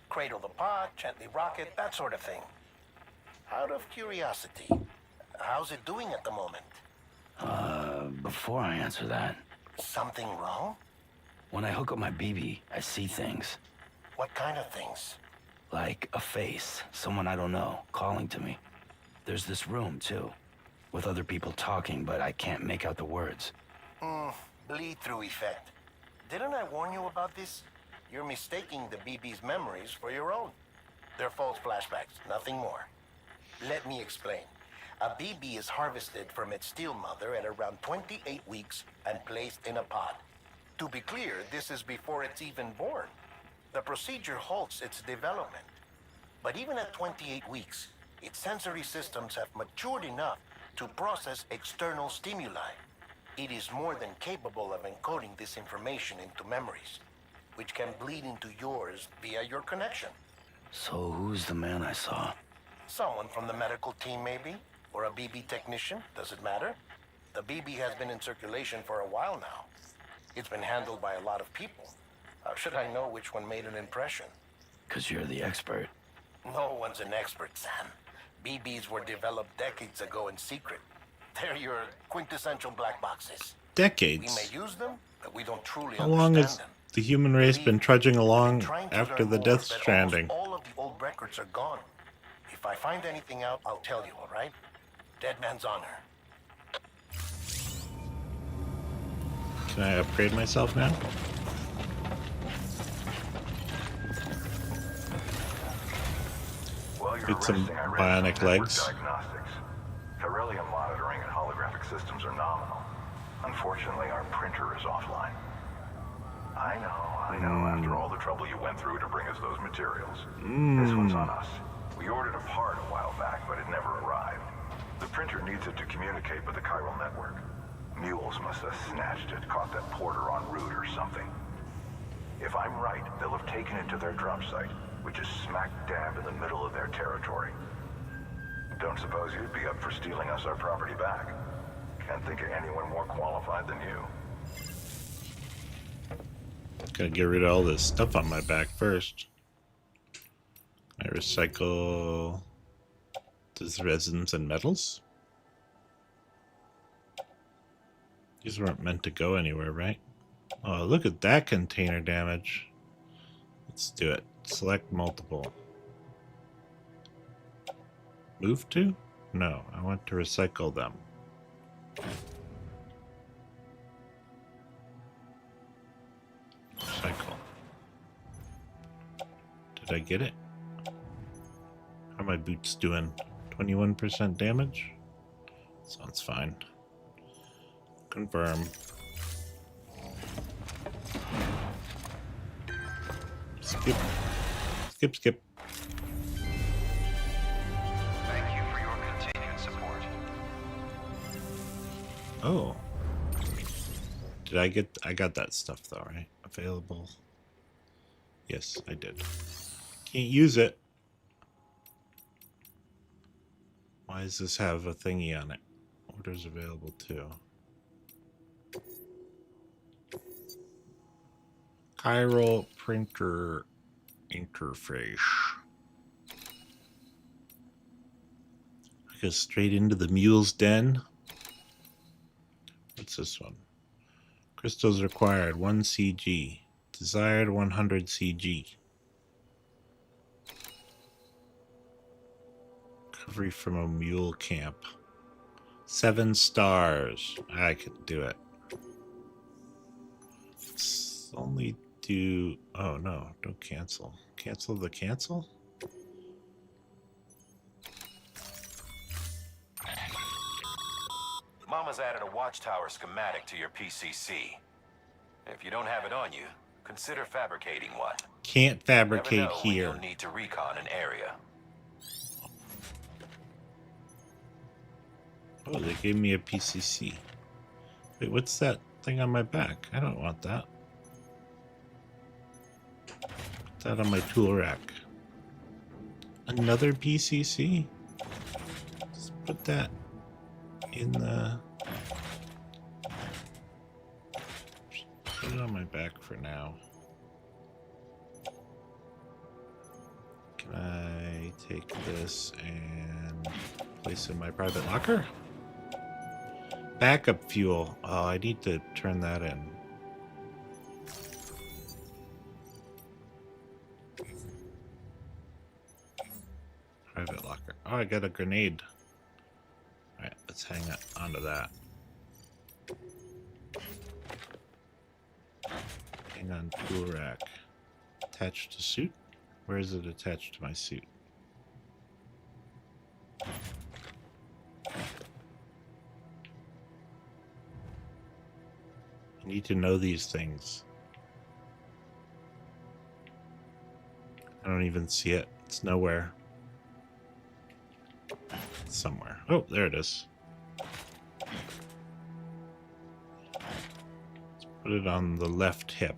Cradle the pot, gently rock it, that sort of thing. Out of curiosity, how's it doing at the moment? Before I answer that, Something wrong? when I hook up my BB, I see things. What kind of things? Like a face, someone I don't know, calling to me. There's this room, too, with other people talking, but I can't make out the words. Bleed-through effect. Didn't I warn you about this? You're mistaking the BB's memories for your own. They're false flashbacks, nothing more. Let me explain. A BB is harvested from its steel mother at around 28 weeks and placed in a pod. To be clear, this is before it's even born. The procedure halts its development. But even at 28 weeks, its sensory systems have matured enough to process external stimuli. It is more than capable of encoding this information into memories, which can bleed into yours via your connection. So who's the man I saw? Someone from the medical team, maybe? Or a BB technician? Does it matter? The BB has been in circulation for a while now. It's been handled by a lot of people. How should I know which one made an impression? 'Cause you're the expert. No one's an expert, Sam. BBs were developed decades ago in secret. They're your quintessential black boxes. Decades. We may use them, but we don't truly How long understand has them. the human race been trudging along Trying to after learn the more, Death but Stranding? almost all of the old records are gone. If I find anything out, I'll tell you, all right? Dead man's honor. Can I upgrade myself now? While you're Get some resting, I read bionic some network legs. Diagnostics. Beryllium monitoring and holographic systems are nominal. Unfortunately, our printer is offline. I know. After all the trouble you went through to bring us those materials. This one's on us. We ordered a part a while back, but it never arrived. The printer needs it to communicate with the chiral network. Mules must have snatched it, caught that porter en route or something. If I'm right, they'll have taken it to their drop site, which is smack dab in the middle of their territory. Don't suppose you'd be up for stealing us our property back? Can't think of anyone more qualified than you. Gotta get rid of all this stuff on my back first. I recycle these resins and metals. These weren't meant to go anywhere, right? Oh, look at that container damage. Let's do it. Select multiple. Move to? No, I want to recycle them. Recycle. Did I get it? How are my boots doing? 21% damage? Sounds fine. Confirm. Skip. Skip, skip. Thank you for your continued support. Oh. I got that stuff though, right? Available. Yes, I did. Can't use it. Why does this have a thingy on it? Orders available too. Chiral printer interface. I go straight into the mule's den. What's this one? Crystals required 1 CG. Desired 100 CG. Recovery from a mule camp. 7 stars. I could do it. Let's only do... Oh no, don't cancel. Cancel the cancel? Mama's added a watchtower schematic to your PCC. If you don't have it on you, consider fabricating one. Can't fabricate Never know when here. you'll need to recon an area. Oh, they gave me a PCC. Wait, what's that thing on my back? I don't want that. Put that on my tool rack. Another PCC? Just put that in the... Put it on my back for now. Can I take this and place it in my private locker? Backup fuel. Oh, I need to turn that in. Private locker. Oh, I got a grenade. Alright, let's hang it onto that. Hang on, tool rack. Attached to suit? Where is it attached to my suit? I need to know these things. I don't even see it. It's nowhere. It's somewhere. Oh, there it is. Let's put it on the left hip.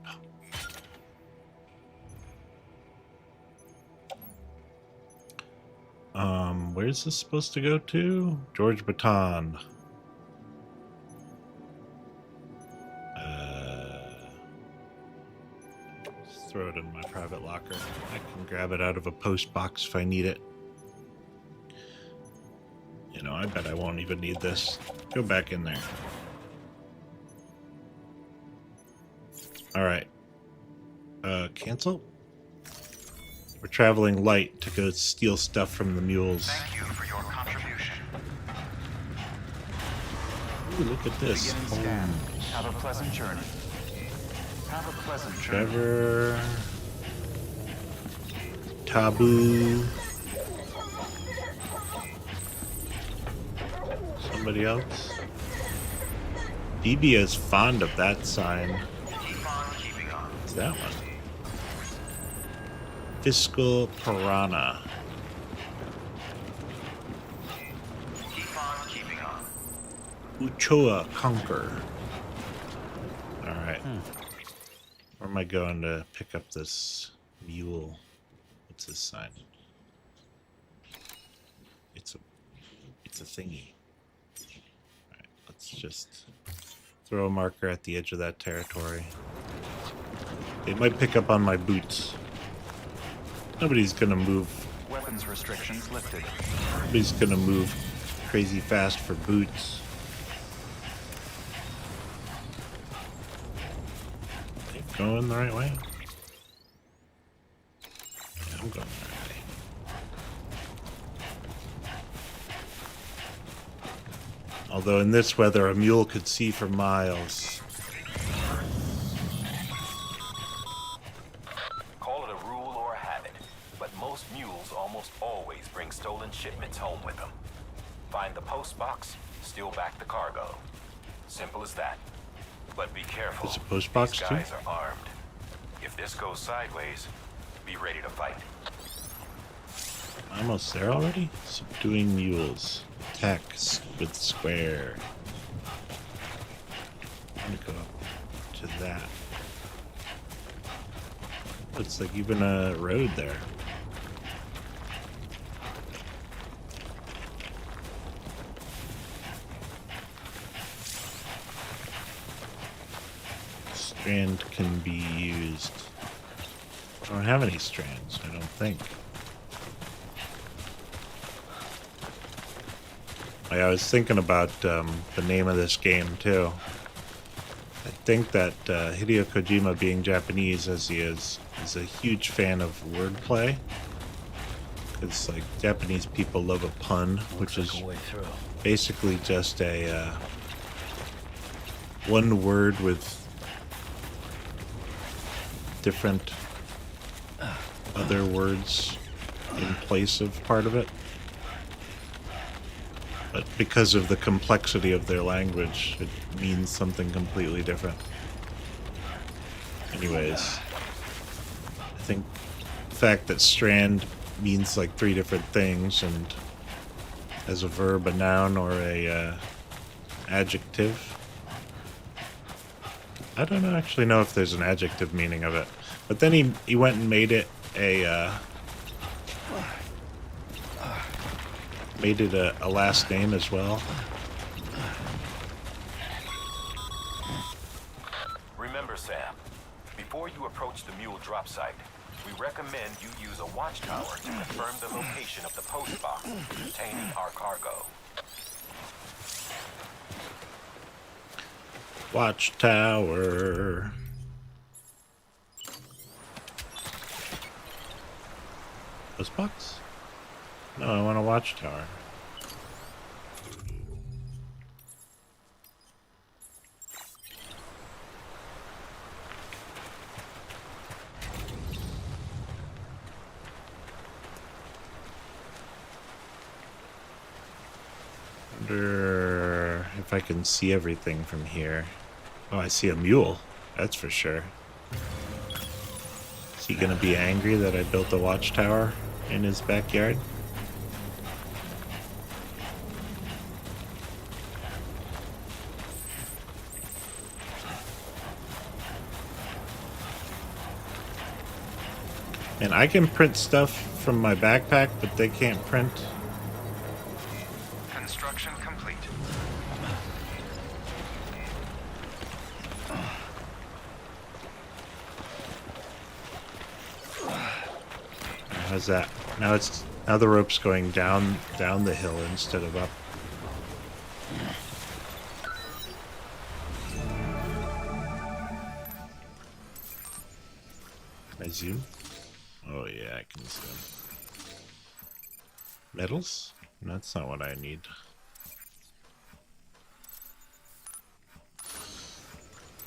Where's this supposed to go to? George Baton. Just throw it in my private locker. I can grab it out of a post box if I need it. You know, I bet I won't even need this. Go back in there. Alright. Cancel? We're traveling light to go steal stuff from the mules. Thank you for your contribution. Ooh, look at this. Beginning scan. Have a pleasant journey. Have a pleasant journey. Trevor. Taboo. Somebody else? BB is fond of that sign. Keep on keeping on. What's that one? Fiscal Piranha. Keep on keeping on. Uchoa Conquer. Alright. Where am I going to pick up this mule? What's this sign? It's a thingy. Alright, let's just throw a marker at the edge of that territory. It might pick up on my boots. Nobody's gonna move. Weapons restrictions lifted. Nobody's gonna move crazy fast for boots. Keep going the right way? Yeah, I'm going the right way. Although in this weather, a mule could see for miles. Call it a rule or a habit. bring stolen shipments home with them. Find the post box, steal back the cargo. Simple as that. But be careful. There's a post box These too? guys are armed. If this goes sideways, be ready to fight. Almost there already? Subduing mules. Attack with square. I'm gonna go up to that. Looks like even a road there. Strand can be used. I don't have any strands, I don't think. I was thinking about the name of this game too. I think that Hideo Kojima, being Japanese as he is a huge fan of wordplay. It's like Japanese people love a pun, which is basically just a one word with different other words in place of part of it. But because of the complexity of their language, it means something completely different. Anyways, I think the fact that strand means like 3 different things, and as a verb, a noun, or a adjective. I don't actually know if there's an adjective meaning of it. But then he went and made it a last name as well. Remember, Sam, before you approach the mule drop site, we recommend you use a watchtower to confirm the location of the post box containing our cargo. Watchtower. Post box? No, I want a watchtower. Wonder if I can see everything from here. Oh, I see a mule. That's for sure. Is he gonna be angry that I built a watchtower in his backyard? And I can print stuff from my backpack, but they can't print. Construction complete. How's that? Now the rope's going down the hill instead of up. Can I zoom? Oh yeah, I can zoom. Metals? No, that's not what I need.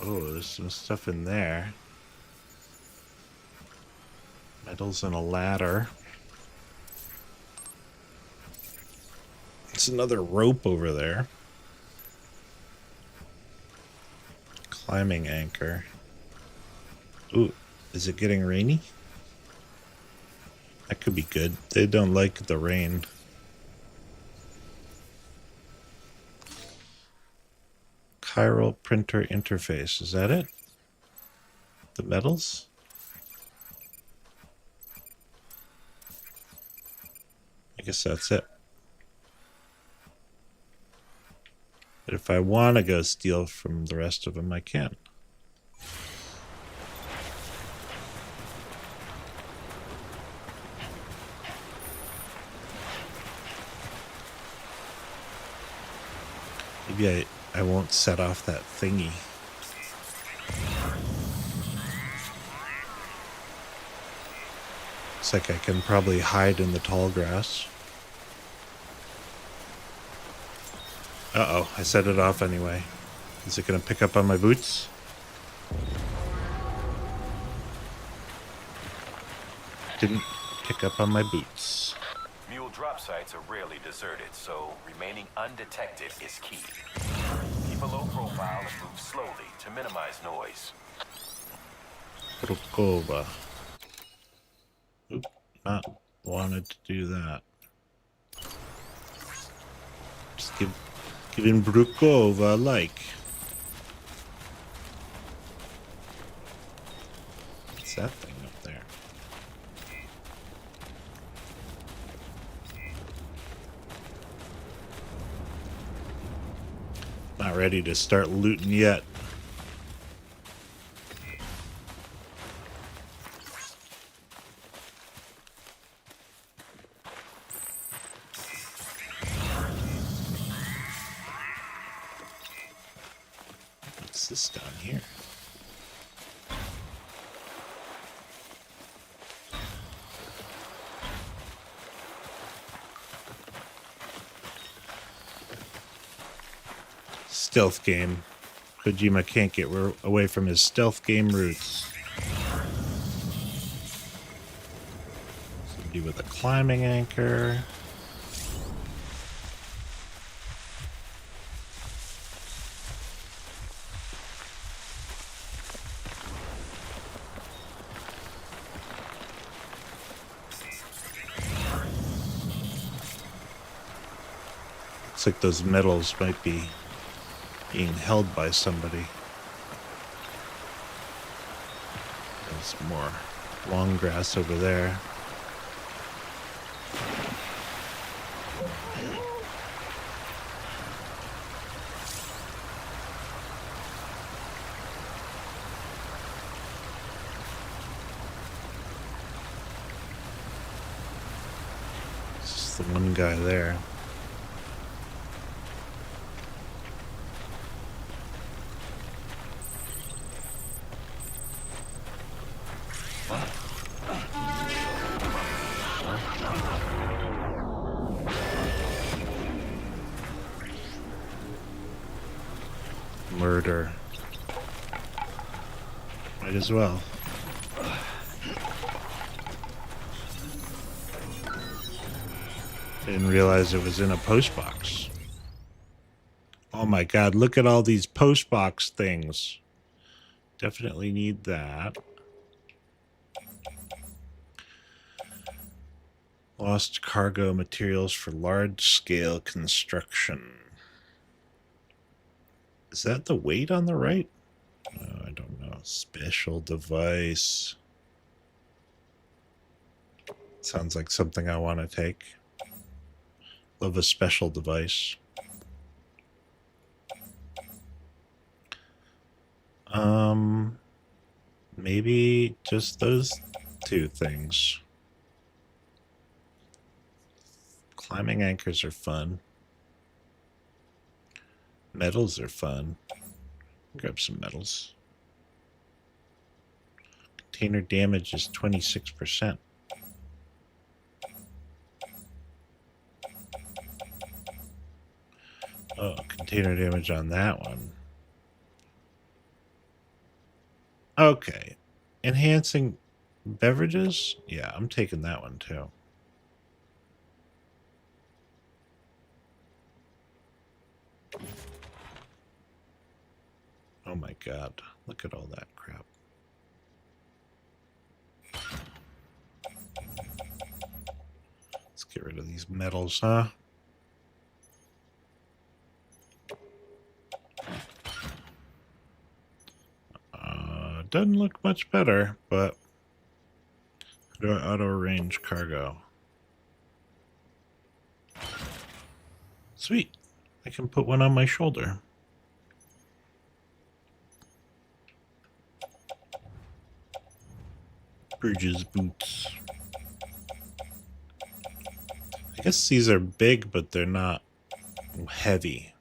Oh, there's some stuff in there. Metals and a ladder. It's another rope over there. Climbing anchor. Ooh, is it getting rainy? That could be good. They don't like the rain. Chiral printer interface. Is that it? The metals? I guess that's it. But if I want to go steal from the rest of them, I can. Maybe I won't set off that thingy. Looks like I can probably hide in the tall grass. Uh-oh, I set it off anyway. Is it going to pick up on my boots? Didn't pick up on my boots. Mule drop sites are rarely deserted, so remaining undetected is key. Keep a low profile and move slowly to minimize noise. Brukova. Oop, not wanted to do that. Just giving Brukova a like. What's that thing up there? Not ready to start looting yet. What's this down here? Stealth game. Kojima can't get away from his stealth game roots. Somebody with a climbing anchor. Looks like those metals might be being held by somebody. There's more long grass over there. It's just the one guy there. Murder. Might as well. Didn't realize it was in a post box. Oh my god, look at all these post box things. Definitely need that. Lost cargo materials for large-scale construction. Is that the weight on the right? I don't know. Special device. Sounds like something I want to take. Love a special device. Maybe just those two things. Climbing anchors are fun. Metals are fun. Grab some metals. Container damage is 26%. Oh, container damage on that one. Okay. Enhancing beverages? Yeah, I'm taking that one too. Oh my god, look at all that crap. Let's get rid of these metals, huh? Doesn't look much better, but auto range cargo. Sweet. I can put one on my shoulder. Bridges boots. I guess these are big, but they're not heavy,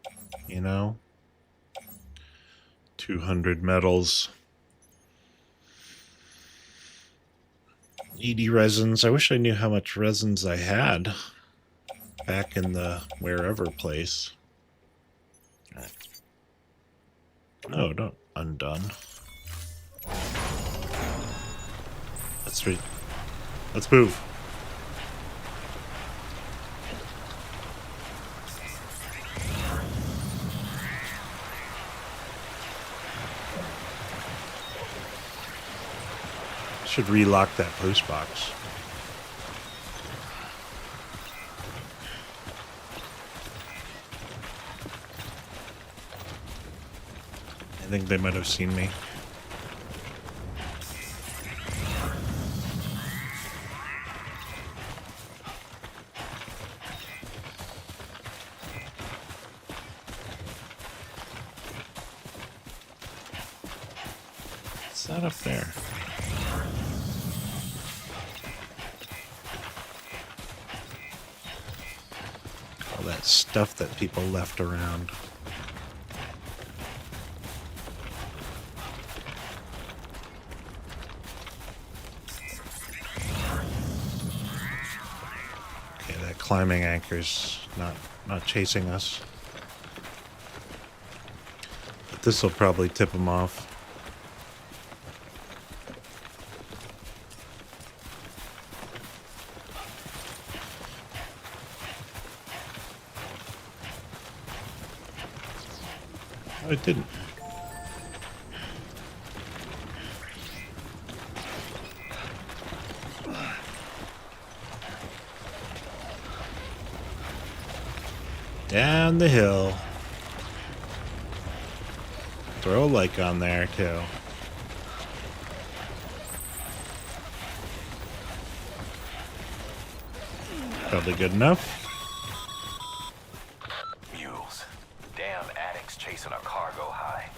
you know? 200 metals. 80 resins. I wish I knew how much resins I had back in the wherever place. No, don't undone. Let's move. Should relock that post box. I think they might have seen me. It's not up there. All that stuff that people left around. Okay, that climbing anchor's not chasing us. But this will probably tip them off. Oh, it didn't. Down the hill. Throw a like on there, too. Probably good enough. Mules. Damn addicts chasing a cargo high.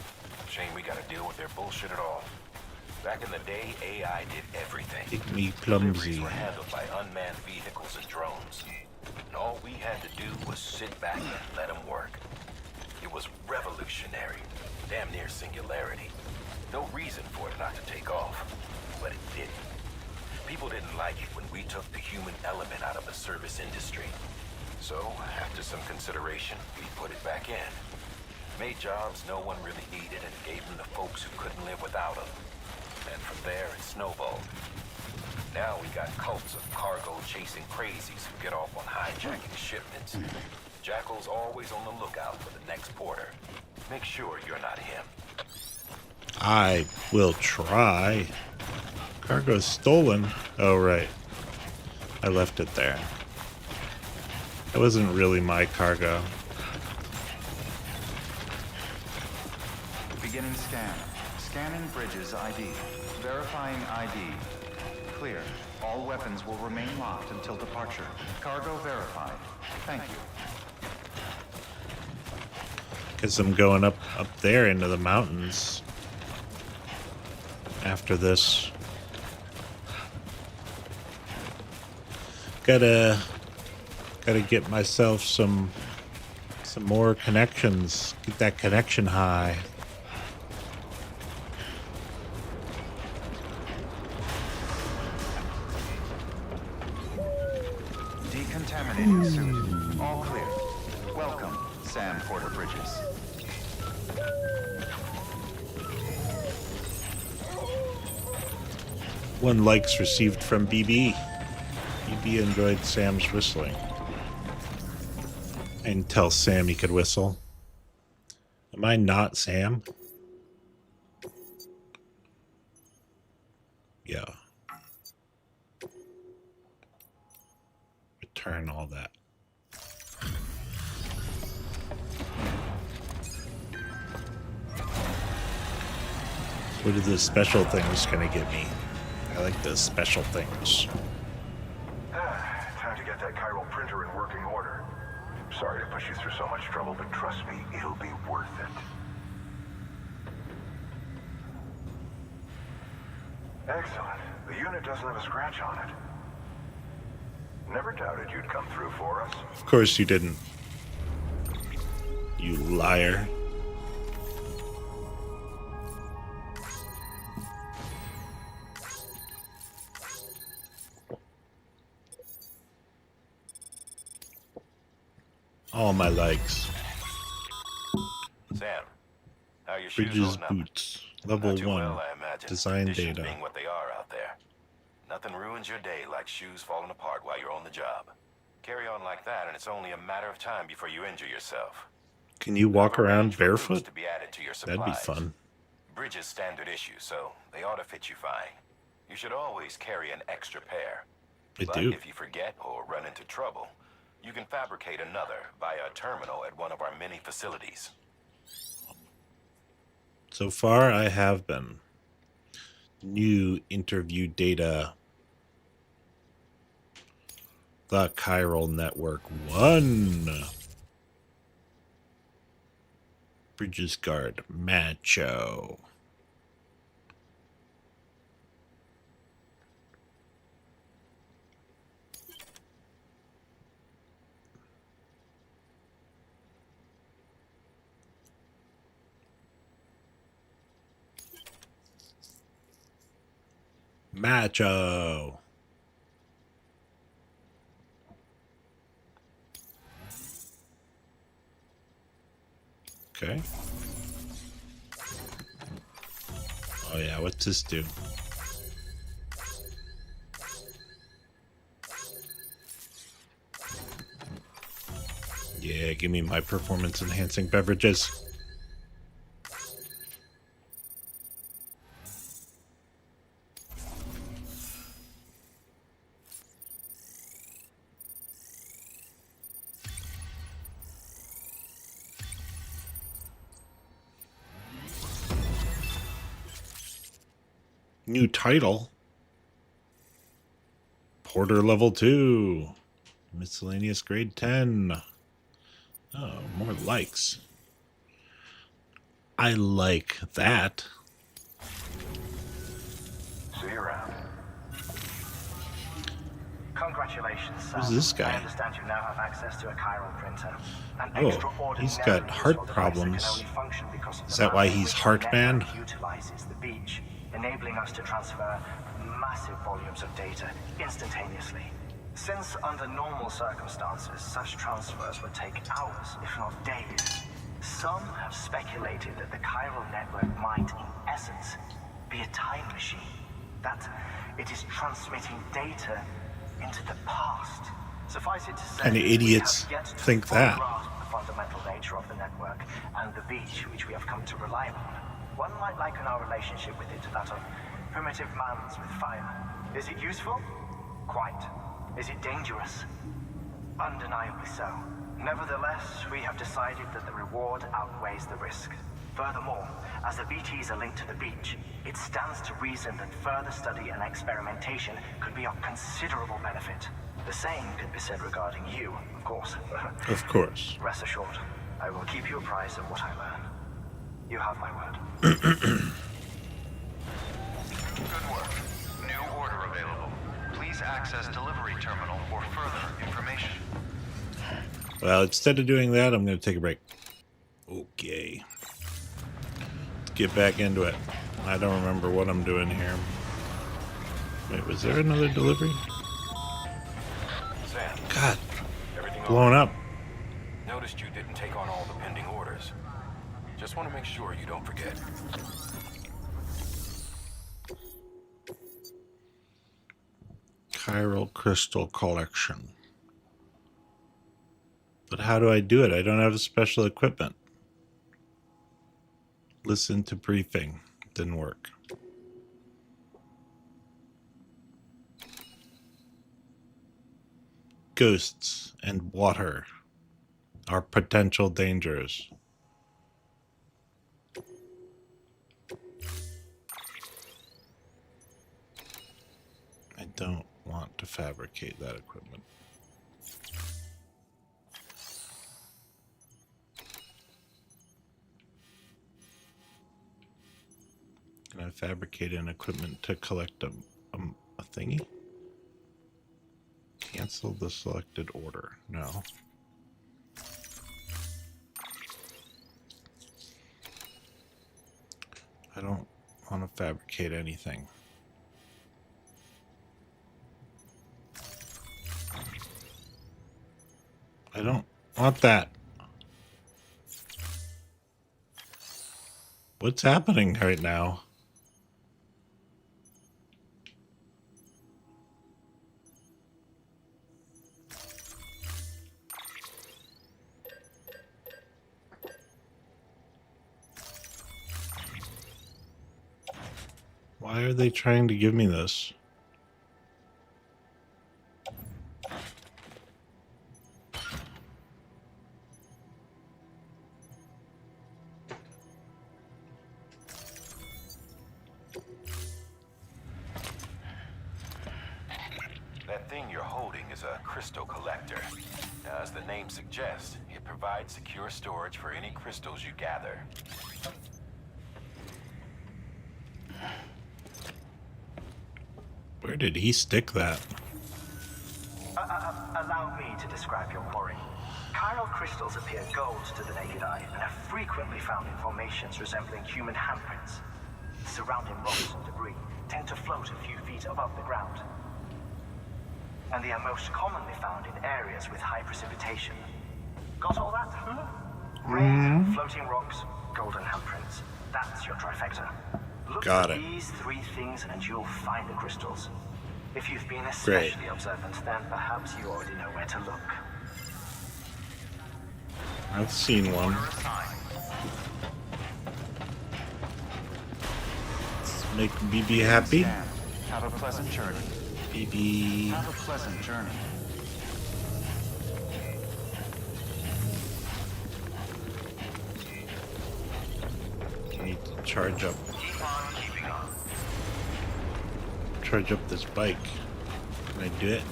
Shame we gotta deal with their bullshit at all. Back in the day, AI did everything. Make me Deliveries clumsy. were handled by unmanned vehicles and drones. And all we had to do was sit back and let them work. It was revolutionary. Damn near singularity. No reason for it not to take off. But it didn't. People didn't like it when we took the human element out of the service industry. So, after some consideration, we put it back in. Made jobs no one really needed and gave them to folks who couldn't live without them. And from there, it snowballed. Now we got cults of cargo-chasing crazies who get off on hijacking shipments. Jackal's always on the lookout for the next porter. Make sure you're not him. I will try. Cargo's stolen. Oh, right. I left it there. It wasn't really my cargo. Beginning scan. Scanning bridges ID. Verifying ID. Clear. All weapons will remain locked until departure. Cargo verified. Thank you. Guess I'm going up there into the mountains. After this. Gotta get myself some more connections. Get that connection high. Decontaminating suit. All clear. Welcome, Sam Porter Bridges. One likes received from BB. BB enjoyed Sam's whistling. I didn't tell Sam he could whistle. Am I not Sam? Yeah. Return all that. What are the special things gonna get me? I like the special things. Time to get that chiral printer in working order. Sorry to push you through so much trouble, but trust me, it'll be worth it. Excellent. The unit doesn't have a scratch on it. Never doubted you'd come through for us. Of course you didn't. You liar. All my likes. Sam, how are your shoes Bridges, holding up? boots. Level Not too 1. well, I imagine. Design Conditions data. being what they are out there. Nothing ruins your day like shoes falling apart while you're on the job. Carry on like that, and it's only a matter of time before you injure yourself. Can you walk I've around arranged for boots barefoot? to be added to your That'd be supplies. fun. Bridges standard issue, so they ought to fit you fine. You should always carry an extra pair. I But do. if you forget or run into trouble, you can fabricate another via a terminal at one of our many facilities. So far, I have been. New interview data. The Chiral Network 1. Bridges Guard Macho. Macho. Okay. Oh yeah, what's this do? Yeah, give me my performance enhancing beverages. New title. Porter level 2. Miscellaneous grade 10. Oh, more likes. I like that. See you around. Congratulations, sir. Who's this guy? I understand you now have access to a chiral printer. An Oh, extraordinarily he's got heart useful device problems. that can only function because of Is the that why manner in he's which the Heartman? network utilizes the beach, enabling us to transfer massive volumes of data instantaneously. Since under normal circumstances, such transfers would take hours, if not days, some have speculated that the chiral network might, in essence, be a time machine. That it is transmitting data into the past. Suffice it to say, And idiots we have yet to think fully that. grasp the fundamental nature of the network and the beach which we have come to rely upon. One might liken our relationship with it to that of primitive mans with fire. Is it useful? Quite. Is it dangerous? Undeniably so. Nevertheless, we have decided that the reward outweighs the risk. Furthermore, as the BTs are linked to the beach, it stands to reason that further study and experimentation could be of considerable benefit. The same could be said regarding you, of course. Of course. Rest assured, I will keep you apprised of what I learn. You have my word. Good work. New order available. Please access delivery terminal for further information. Well, instead of doing that, I'm going to take a break. Okay. Let's get back into it. I don't remember what I'm doing here. Wait, was there another delivery? Sam, God, everything all blown right? up. Noticed you didn't take on all the pending orders. Just want to make sure you don't forget. Chiral Crystal Collection. But how do I do it? I don't have special equipment. Listen to briefing. Didn't work. Ghosts and water are potential dangers. I don't want to fabricate that equipment. Can I fabricate an equipment to collect a thingy? Cancel the selected order. No. I don't want to fabricate anything. I don't want that. What's happening right now? Why are they trying to give me this? That thing you're holding is a crystal collector. Now, as the name suggests, it provides secure storage for any crystals you gather. Where did he stick that? Allow me to describe your quarry. Chiral crystals appear gold to the naked eye and are frequently found in formations resembling human handprints. Surrounding rocks and debris tend to float a few feet above the ground. And they are most commonly found in areas with high precipitation. Got all that? Rain, floating rocks, golden handprints. That's your trifecta. Look Got for it. these three things and you'll find the crystals. If you've been especially observant, then perhaps you already know where to look. I've seen one. Let's make BB happy. Have a pleasant journey. BB. Have a pleasant journey. I need to charge up. Keep on keeping on. Charge up this bike. Can I do it?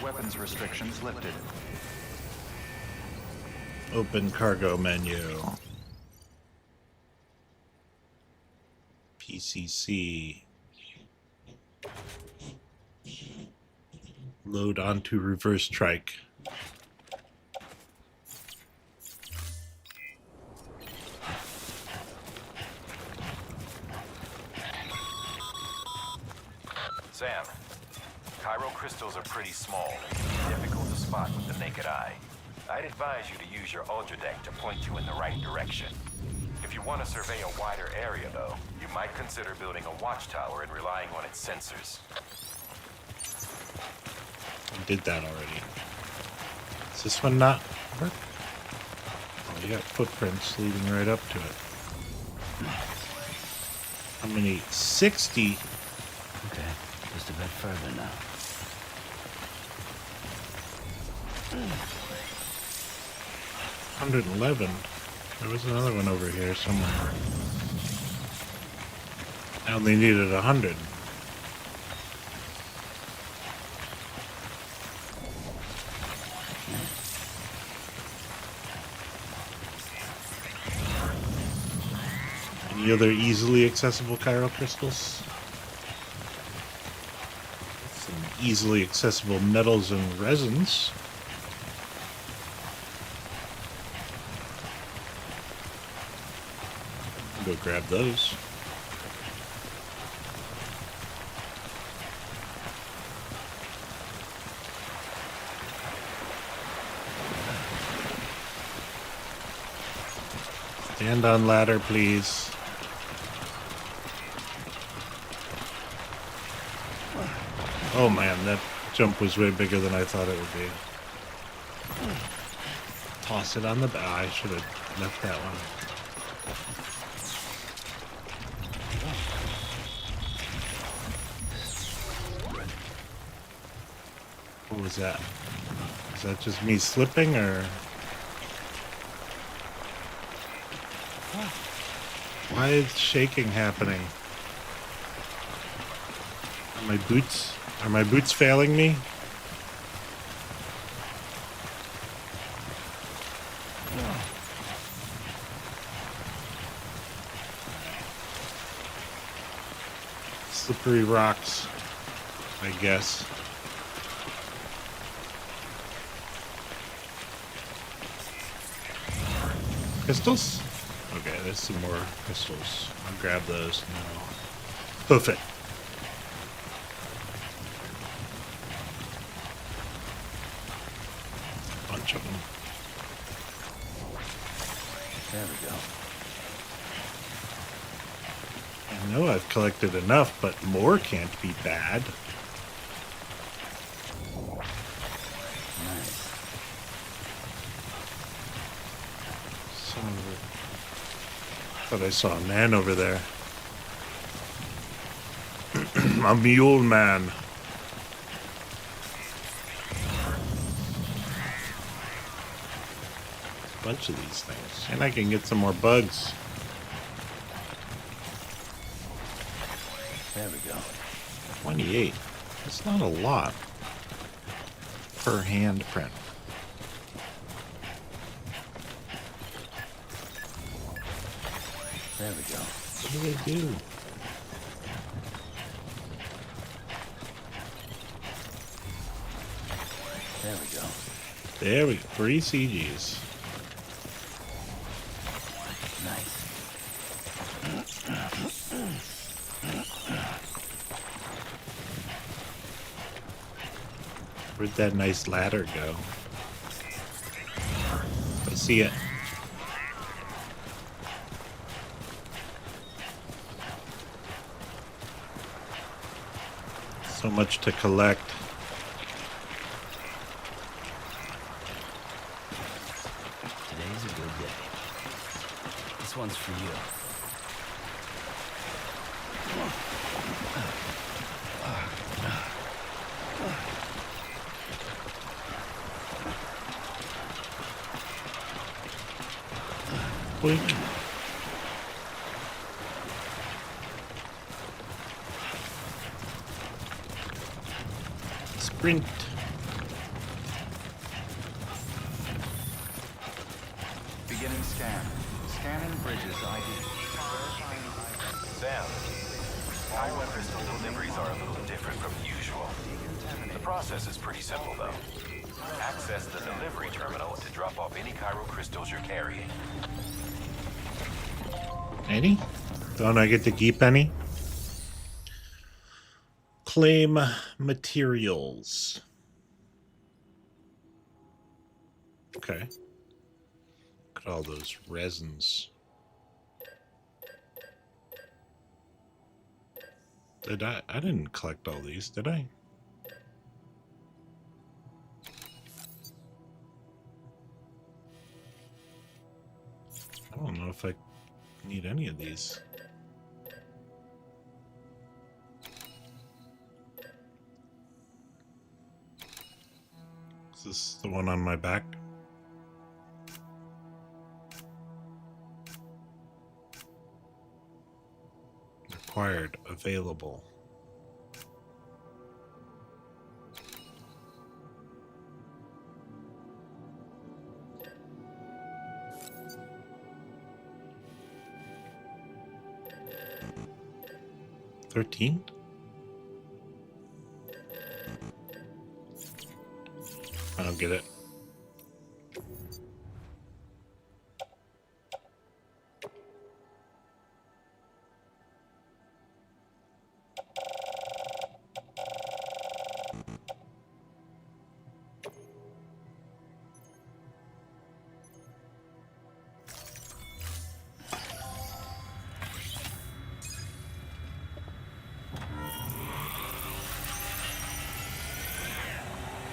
Weapons restrictions lifted. Open cargo menu. PCC. Load onto reverse trike. Sam, chiral crystals are pretty small and difficult to spot with the naked eye. I'd advise you to use your ultra deck to point you in the right direction. If you want to survey a wider area, though, you might consider building a watchtower and relying on its sensors. I did that already. Does this one not work? Oh, you got footprints leading right up to it. How many? 60? Okay, just a bit further now. 111. There was another one over here somewhere. I only needed 100. Any other easily accessible chiral crystals? Some easily accessible metals and resins. Go grab those. Stand on ladder, please. Oh man, that jump was way bigger than I thought it would be. Toss it on the back. I should have left that one. What was that? Is that just me slipping, or? Why is shaking happening? Are my boots failing me? Slippery rocks, I guess. Pistols? Okay, there's some more pistols. I'll grab those now. Hoof it. Bunch of them. There we go. I know I've collected enough, but more can't be bad. Nice. Thought I saw a man over there. I'm a mule man. Bunch of these things. And I can get some more bugs. There we go. 28. That's not a lot per handprint. There we go. What do they do? There we go. There we go. 3 CGs. Nice. Where'd that nice ladder go? I see it. So much to collect. Today's a good day. This one's for you. Boink. Sprint. Beginning scan. Scanning bridges ID. Sam, Cairo crystal deliveries are a little different from usual. The process is pretty simple, though. Access the delivery terminal to drop off any Cairo crystals you're carrying. Any? Don't I get to keep any? Claim materials. Okay. Look at all those resins. Did I didn't collect all these, did I? I don't know if I need any of these. Is this the one on my back? Required, available. $13? I don't get it.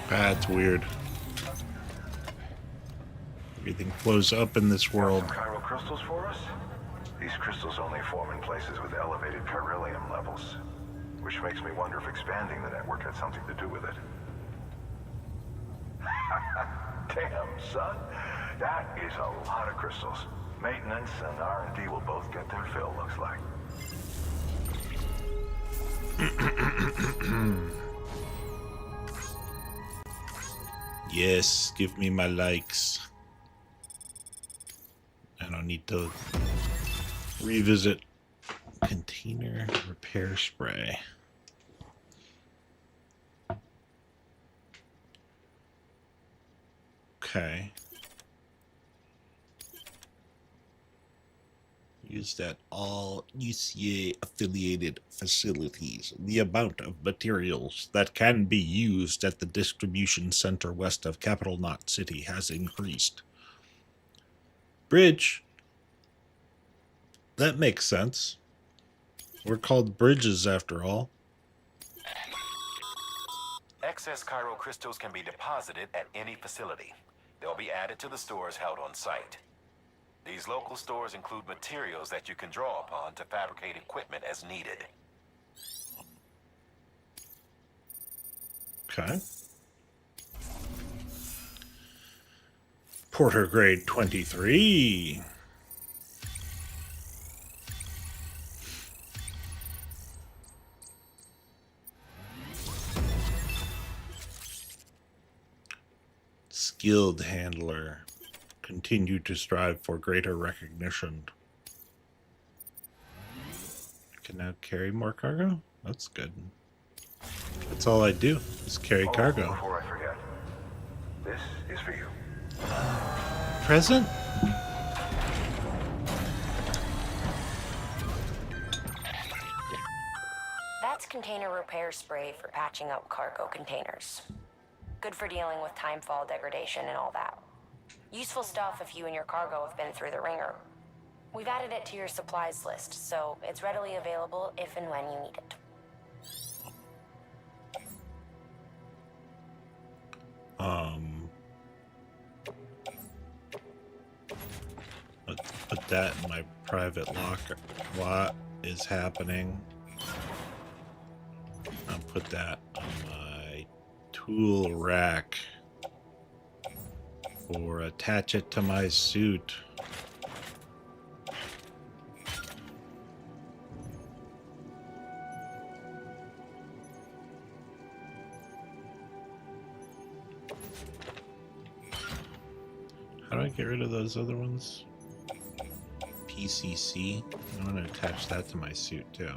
That's weird. Everything flows up in this world. Some chiral crystals for us? These crystals only form in places with elevated beryllium levels, which makes me wonder if expanding the network had something to do with it. Damn, son. That is a lot of crystals. Maintenance and R&D will both get their fill, looks like. Yes, give me my likes. I don't need to revisit container repair spray. Okay. Used at all UCA affiliated facilities. The amount of materials that can be used at the distribution center west of Capital Knot City has increased. Bridge. That makes sense. We're called bridges after all. Excess Cairo crystals can be deposited at any facility. They'll be added to the stores held on site. These local stores include materials that you can draw upon to fabricate equipment as needed. Okay. Porter grade 23. Skilled handler. Continue to strive for greater recognition. Can now carry more cargo? That's good. That's all I do, is carry cargo. Before I forget, this is for you. Present? That's container repair spray for patching up cargo containers. Good for dealing with timefall degradation and all that. Useful stuff if you and your cargo have been through the ringer. We've added it to your supplies list, so it's readily available if and when you need it. Put that in my private locker. What is happening? I'll put that on my tool rack. Or attach it to my suit. How do I get rid of those other ones? PCC. I want to attach that to my suit too.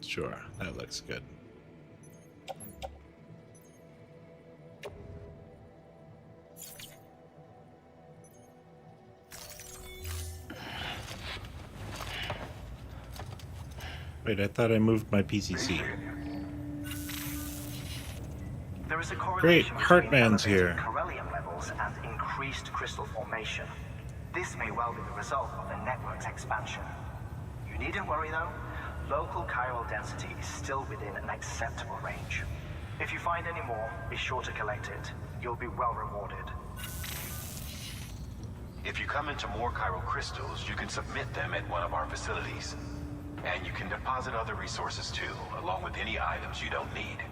Sure, that looks good. Wait, I thought I moved my PCC. There is a Great, correlation Heartman's between here. elevated corellium levels and increased crystal formation. This may well be the result of the network's expansion. You needn't worry though. Local chiral density is still within an acceptable range. If you find any more, be sure to collect it. You'll be well rewarded. If you come into more chiral crystals, you can submit them at one of our facilities. And you can deposit other resources too, along with any items you don't need.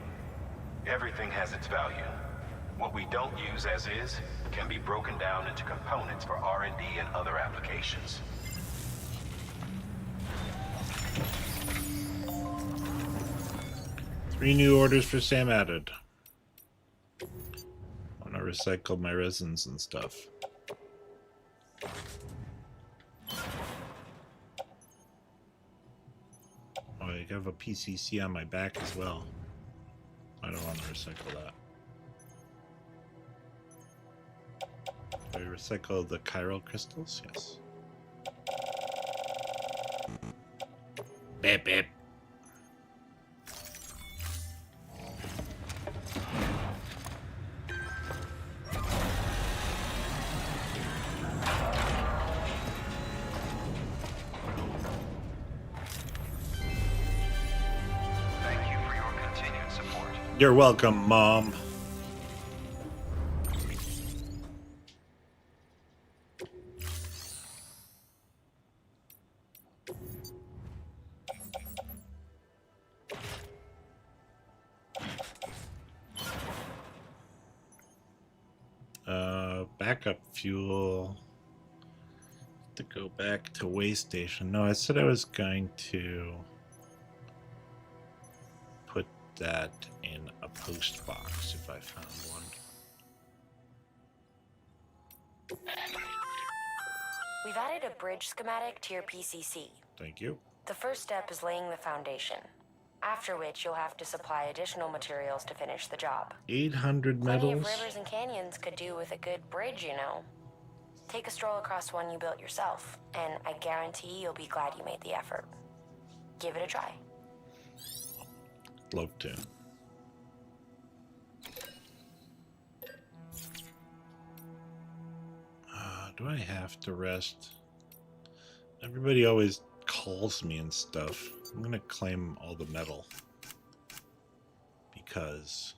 Everything has its value. What we don't use as is can be broken down into components for R&D and other applications. Three new orders for Sam added. I want to recycle my resins and stuff. Oh, I have a PCC on my back as well. I don't want to recycle that. Do I recycle the chiral crystals? Yes. Beep, beep. Thank you for your continued support. You're welcome, Mom. Backup fuel. To go back to way station. No, I said I was going to put that in a post box if I found one. We've added a bridge schematic to your PCC. Thank you. The first step is laying the foundation, after which you'll have to supply additional materials to finish the job. 800 Plenty of metals. rivers and canyons could do with a good bridge, you know. Take a stroll across one you built yourself, and I guarantee you'll be glad you made the effort. Give it a try. Love to. Do I have to rest? Everybody always calls me and stuff. I'm gonna claim all the metal because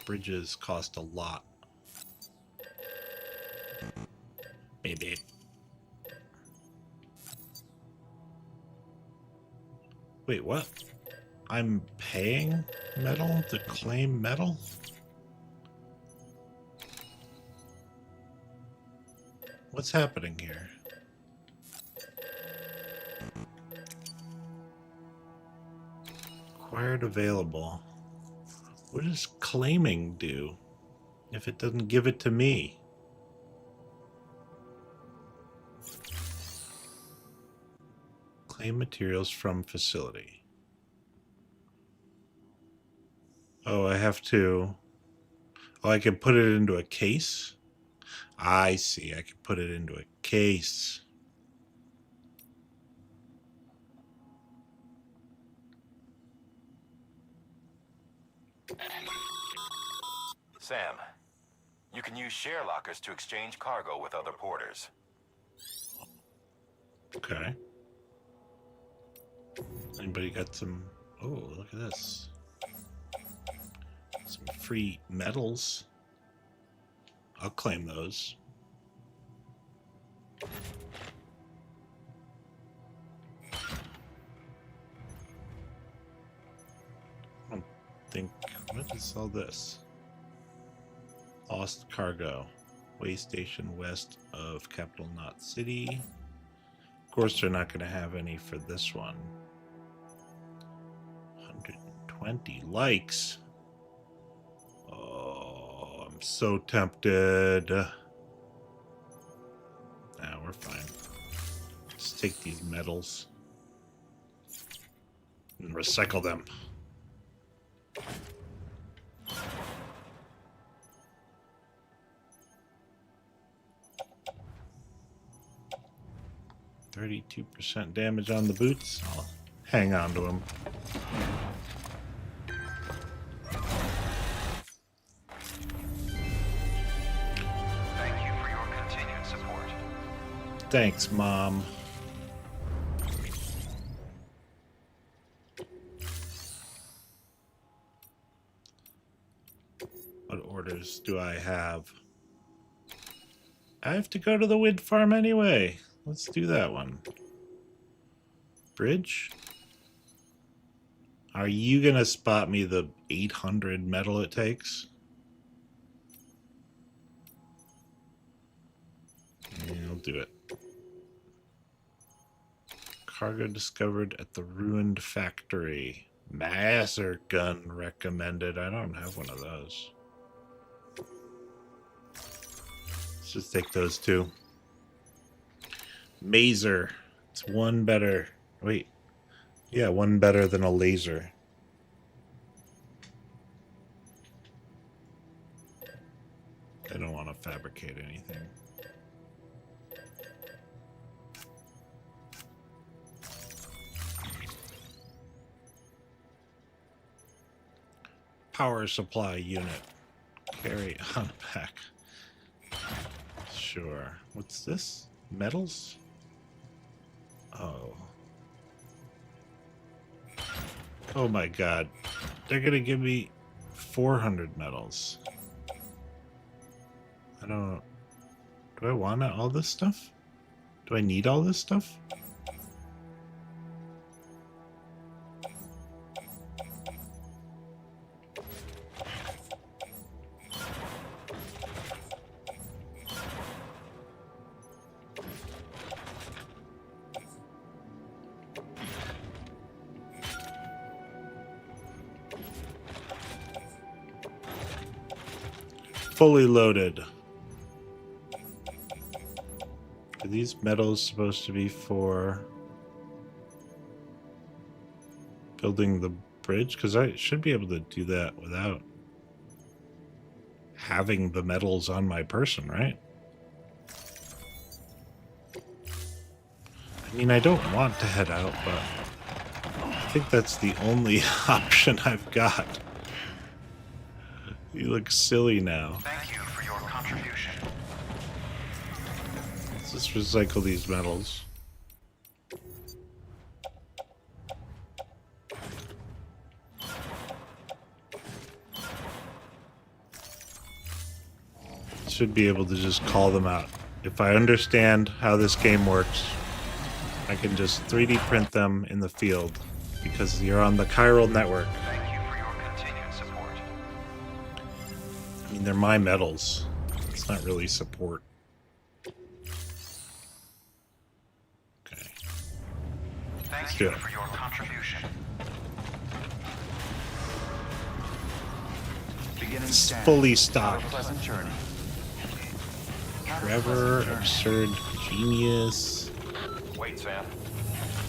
bridges cost a lot. Baby. Wait, what? I'm paying metal to claim metal? What's happening here? Acquired available. What does claiming do if it doesn't give it to me? Claim materials from facility. Oh, I have to... Oh, I can put it into a case? I see. I can put it into a case. Sam, you can use share lockers to exchange cargo with other porters. Okay. Anybody got some... Oh, look at this. Some free metals. I'll claim those. I don't think... What is all this? Lost cargo. Way station west of Capital Knot City. Of course, they're not going to have any for this one. 120 likes. Oh, I'm so tempted. Nah, we're fine. Just take these metals and recycle them. %, damage on the boots. I'll hang on to them. Thank you for your continued support. Thanks, Mom. What orders do I have? I have to go to the wind farm anyway. Let's do that one. Bridge? Are you gonna spot me the 800 metal it takes? Yeah, I'll do it. Cargo discovered at the ruined factory. Maser gun recommended. I don't have one of those. Let's just take those two. Maser. It's one better. Wait. Yeah, one better than a laser. I don't want to fabricate anything. Power supply unit. Carry on back. Sure. What's this? Metals? Oh. Oh my god. They're gonna give me 400 metals. I don't... Do I want all this stuff? Do I need all this stuff? Fully loaded. Are these metals supposed to be for building the bridge? Because I should be able to do that without having the metals on my person, right? I mean, I don't want to head out, but I think that's the only option I've got. You look silly now. Thank you for your contribution. Let's just recycle these metals. Should be able to just call them out. If I understand how this game works, I can just 3D print them in the field because you're on the chiral network. Thank you for your continued support. I mean, they're my medals. It's not really support. Okay. Thank do you it. for your contribution. Beginning It's scan. fully Have stocked. a pleasant journey. Have a Trevor, pleasant journey. absurd genius. Wait, Sam.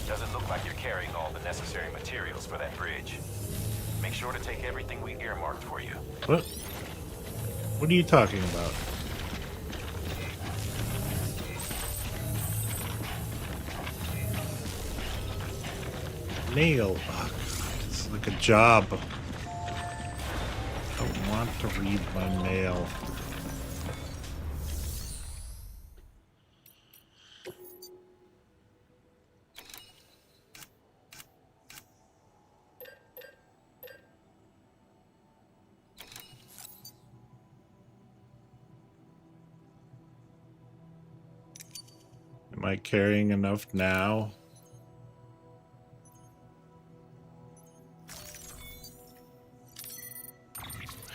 Doesn't look like you're carrying all the necessary materials for that bridge. Make sure to take everything we earmarked for you. What? What are you talking about? Mail. Oh, God, it's like a job. I don't want to read my mail. Am I carrying enough now?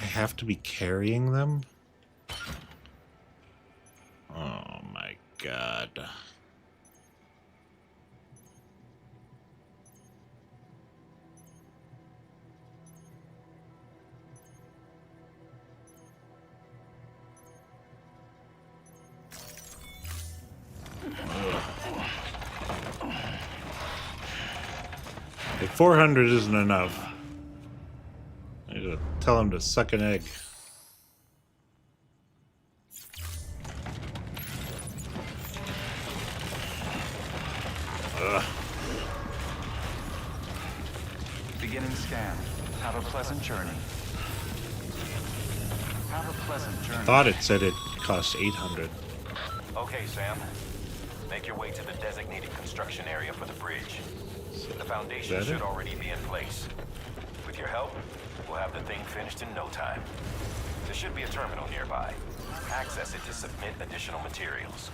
I have to be carrying them? Oh my God. Like 400 isn't enough. I need to tell him to suck an egg. Ugh. Beginning scan. Have a pleasant journey. Have a pleasant journey. Thought it said it cost 800. Okay, Sam. Make your way to the designated construction area for the bridge. The foundation Is that should it? already be in place. With your help, we'll have the thing finished in no time. There should be a terminal nearby. Access it to submit additional materials.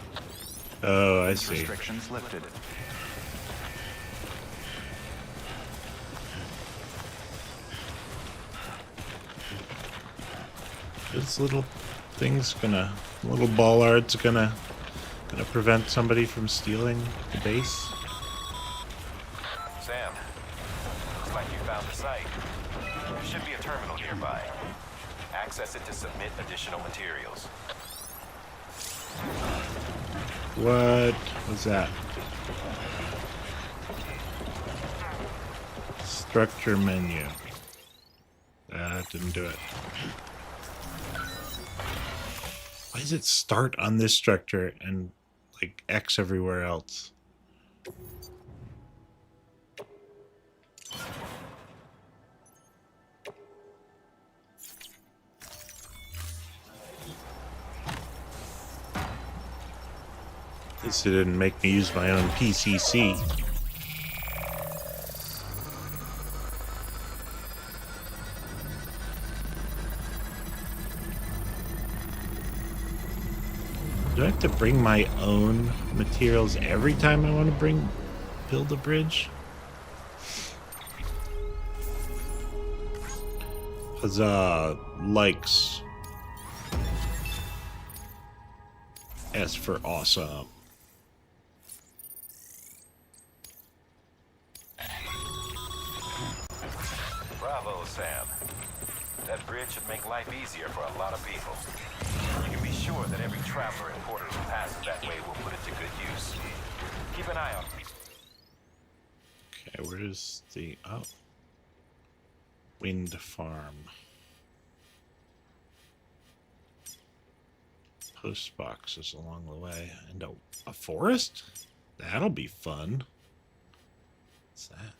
Oh, I see. Restrictions lifted. This little thing's gonna, little bollard's gonna prevent somebody from stealing the base. Sam, looks like you found the site. There should be a terminal nearby. Access it to submit additional materials. What was that? Structure menu. That didn't do it. Why does it start on this structure and like X everywhere else? At least it didn't make me use my own PCC. Do I have to bring my own materials every time I want to build a bridge? Huzzah, likes. S for awesome. Bravo, Sam. That bridge should make life easier for a lot of people. You can be sure that every traveler and porter who passes that way will put it to good use. Keep an eye on me. Okay, where's the... Oh. Wind farm. Post boxes along the way. And a forest? That'll be fun. What's that?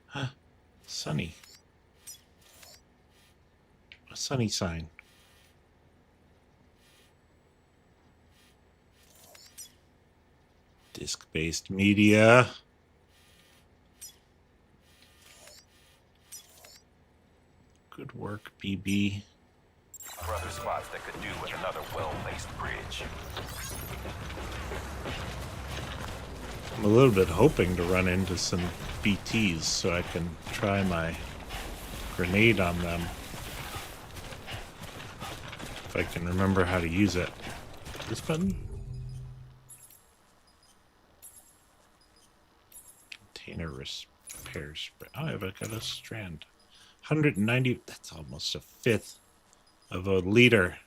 Huh. Sunny. A sunny sign. Disc-based media. Good work, BB. For other spots that could do with another well-placed bridge. I'm a little bit hoping to run into some BTs so I can try my grenade on them. If I can remember how to use it. This button? Container repair spray. Oh, I've got a strand. 190. That's almost a fifth of a liter.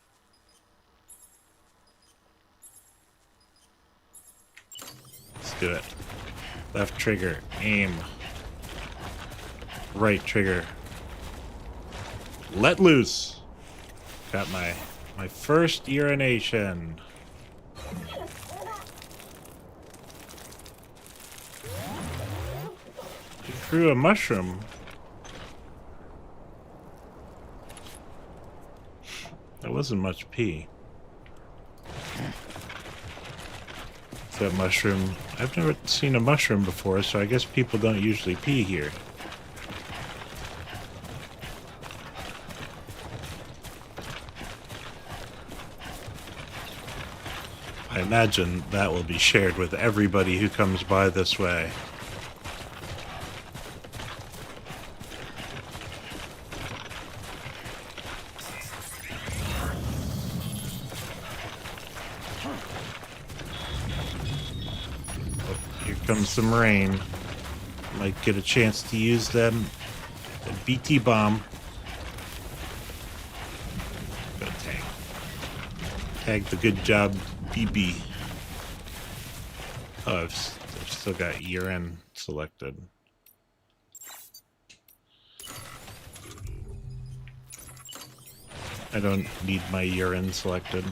Let's do it. Left trigger, aim. Right trigger. Let loose. Got my first urination. He threw a mushroom. That wasn't much pee. That mushroom. I've never seen a mushroom before, so I guess people don't usually pee here. I imagine that will be shared with everybody who comes by this way. Comes some rain. Might get a chance to use them. The BT bomb. Gotta tag. Tag the good job BB. Oh, I've still got urine selected. I don't need my urine selected.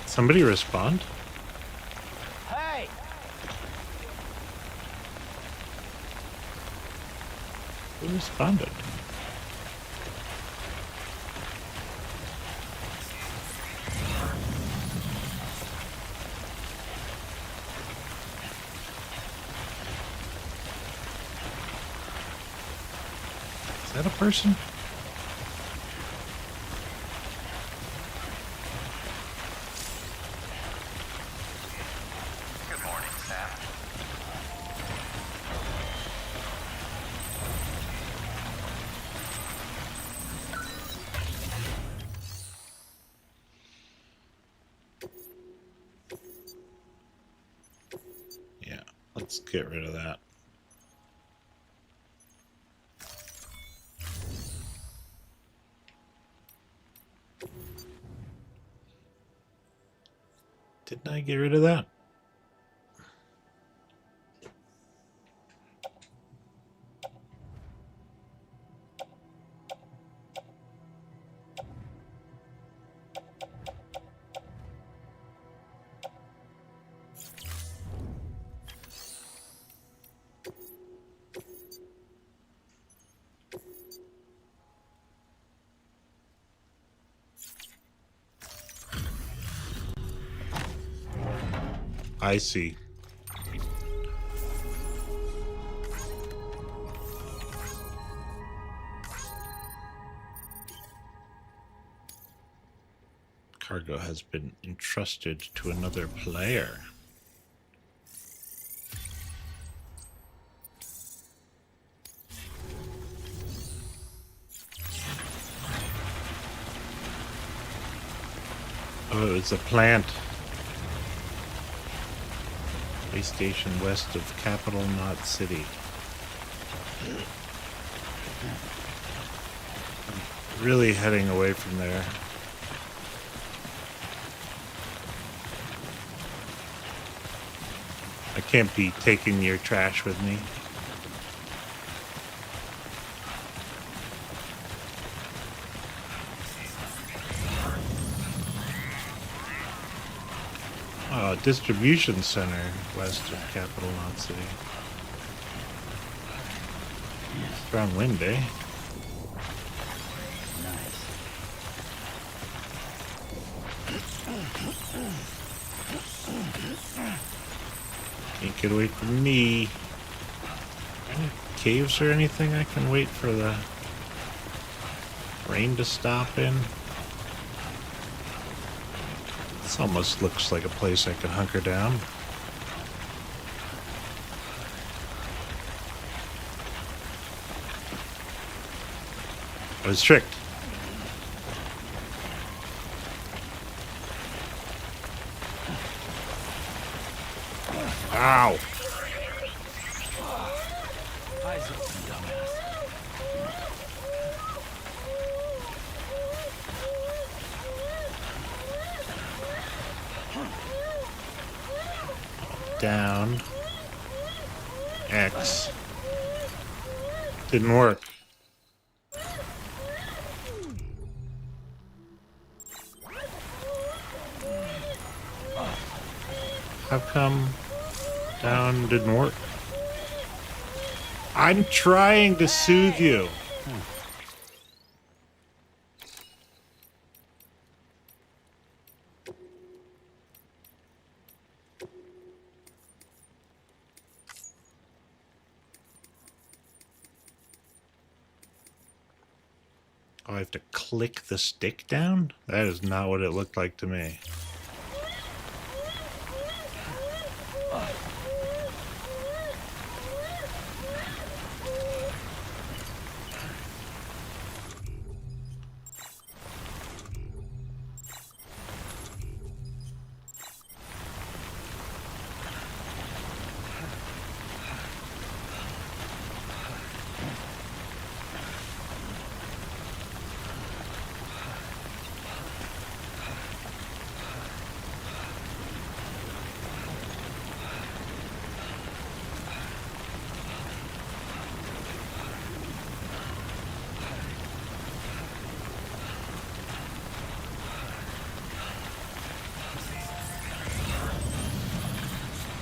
Somebody respond? Hey! Who responded? Is that a person? Let's get rid of that. Didn't I get rid of that? I see. Cargo has been entrusted to another player. Oh, it's a plant. Space station west of Capital Knot City. I'm really heading away from there. I can't be taking your trash with me. Distribution center west of Capital Knot City. Strong wind, eh? Nice. Can't get away from me. Any caves or anything I can wait for the rain to stop in? This almost looks like a place I could hunker down. I was tricked. Ow! Eyes open, dumbass. Down. X. Didn't work. How come down didn't work? I'm trying to soothe you. Oh, I have to click the stick down? That is not what it looked like to me.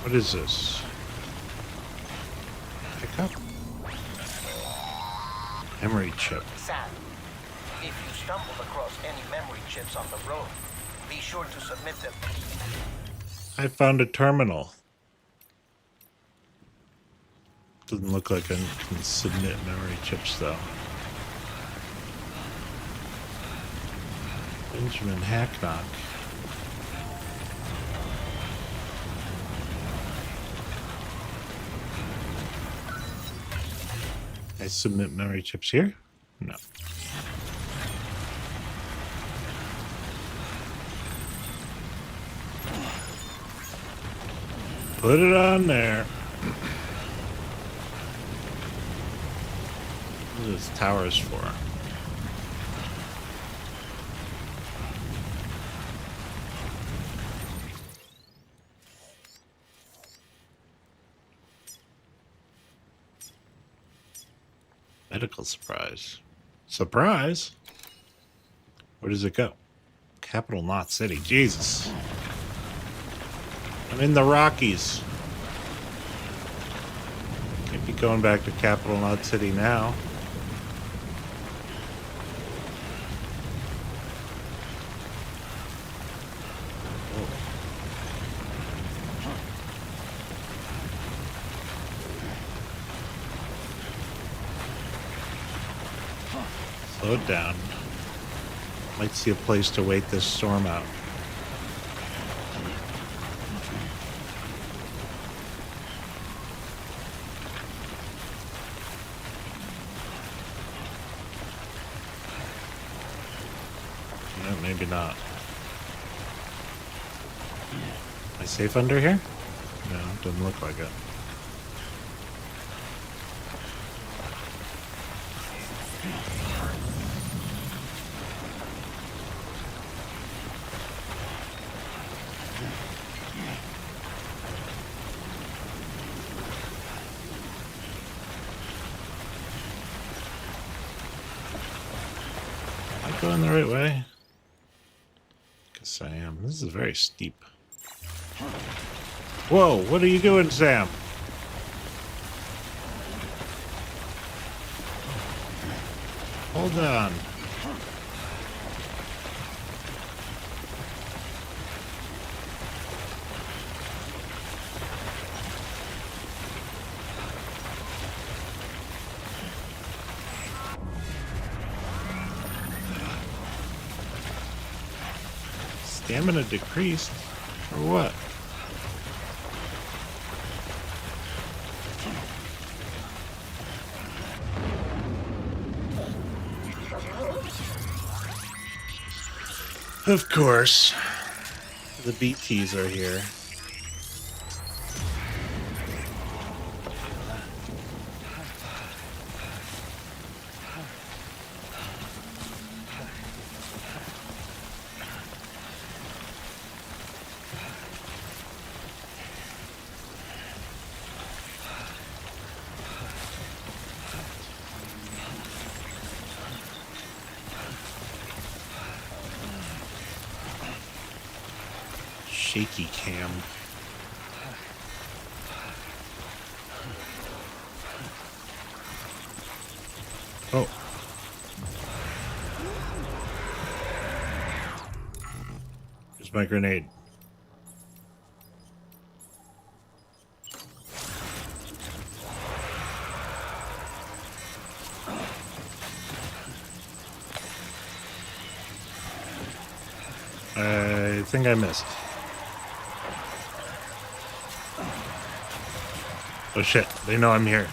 What is this? Pick up? Memory chip. Sam, if you stumble across any memory chips on the road, be sure to submit them. I found a terminal. Doesn't look like I can submit memory chips though. Benjamin Hacknock. I submit memory chips here? No. Put it on there. What are those towers for? Medical surprise. Surprise? Where does it go? Capital Knot City. Jesus. I'm in the Rockies. Can't be going back to Capital Knot City now. Slow it down. Might see a place to wait this storm out. No, maybe not. Am I safe under here? No, doesn't look like it. Am I going the right way? Guess I am. This is very steep. Whoa, what are you doing, Sam? Hold on. Stamina decreased? Or what? Of course. The BTs are here. Shaky cam. Oh. Here's my grenade. I think I missed. Oh shit, they know I'm here.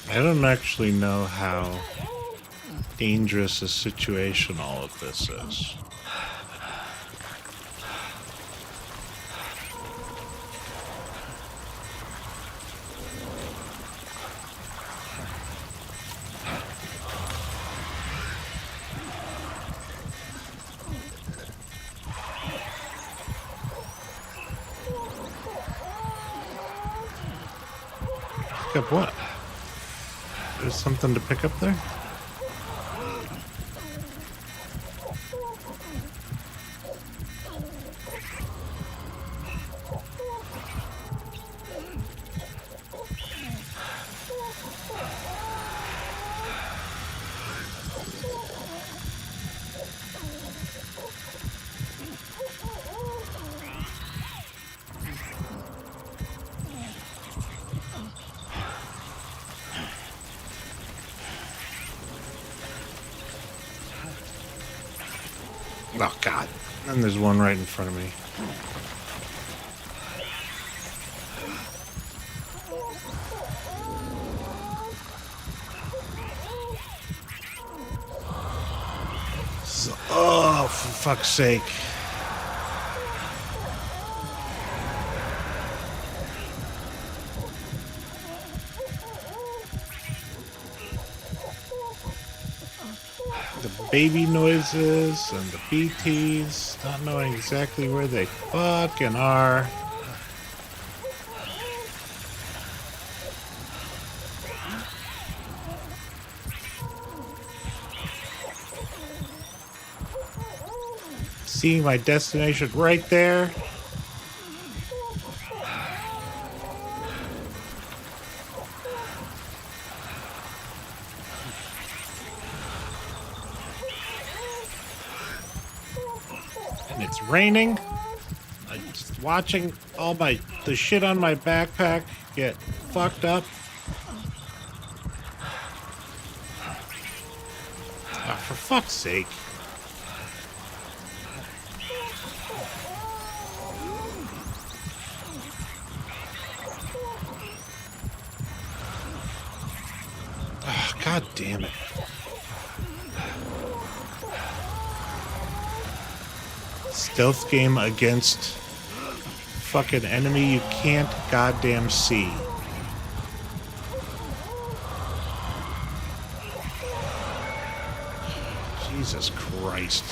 I don't actually know how dangerous a situation all of this is. Pick up what? There's something to pick up there? Oh, God. And there's one right in front of me. Oh, for fuck's sake. The baby noises and the BTs, not knowing exactly where they fucking are. Seeing my destination right there. And it's raining. I'm just watching all the shit on my backpack get fucked up. Ah, for fuck's sake. Oh, God damn it. Stealth game against fucking enemy you can't goddamn see. Jesus Christ.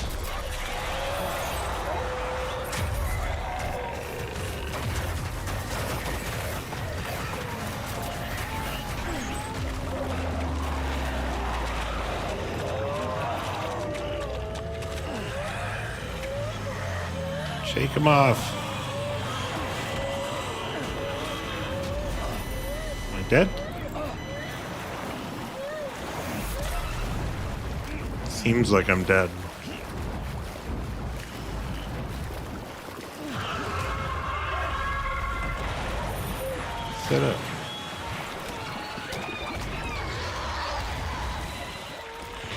Shake him off. Am I dead? Seems like I'm dead. Set up.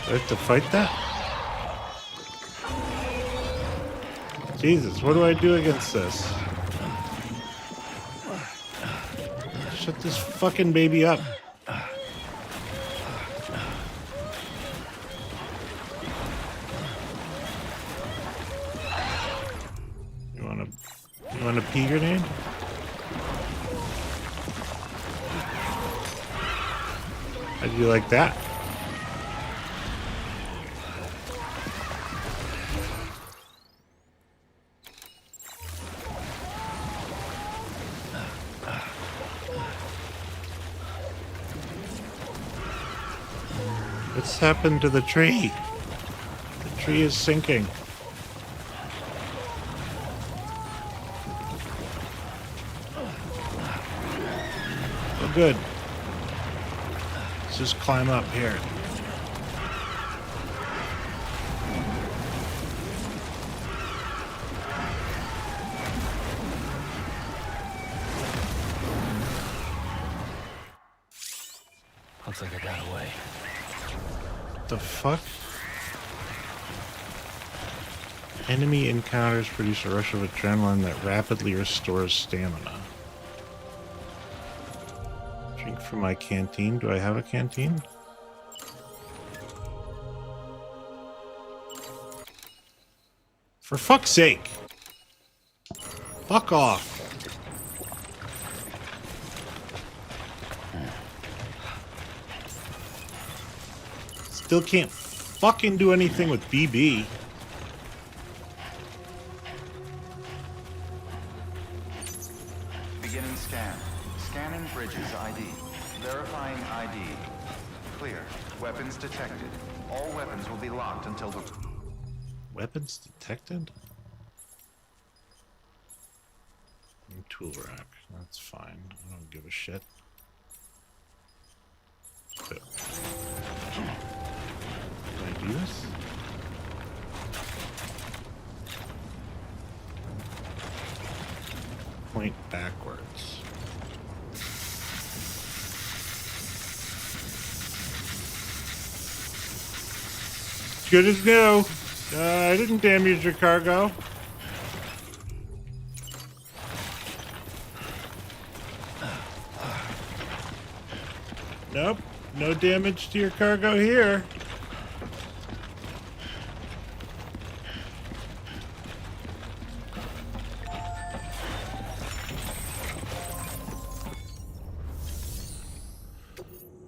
Do I have to fight that? Jesus, what do I do against this? Shut this fucking baby up. You want a pea grenade? How do you like that? What's happened to the tree? The tree is sinking. Oh, good. Let's just climb up here. Looks like I got away. What the fuck? Enemy encounters produce a rush of adrenaline that rapidly restores stamina. Drink from my canteen. Do I have a canteen? For fuck's sake! Fuck off! Still can't fucking do anything with BB. Beginning scan. Scanning bridges ID. Verifying ID. Clear. Weapons detected. All weapons will be locked until the... Weapons detected? Tool rack. That's fine. I don't give a shit. But... Can I do this? Point backwards. Good as new. I didn't damage your cargo. Nope. No damage to your cargo here.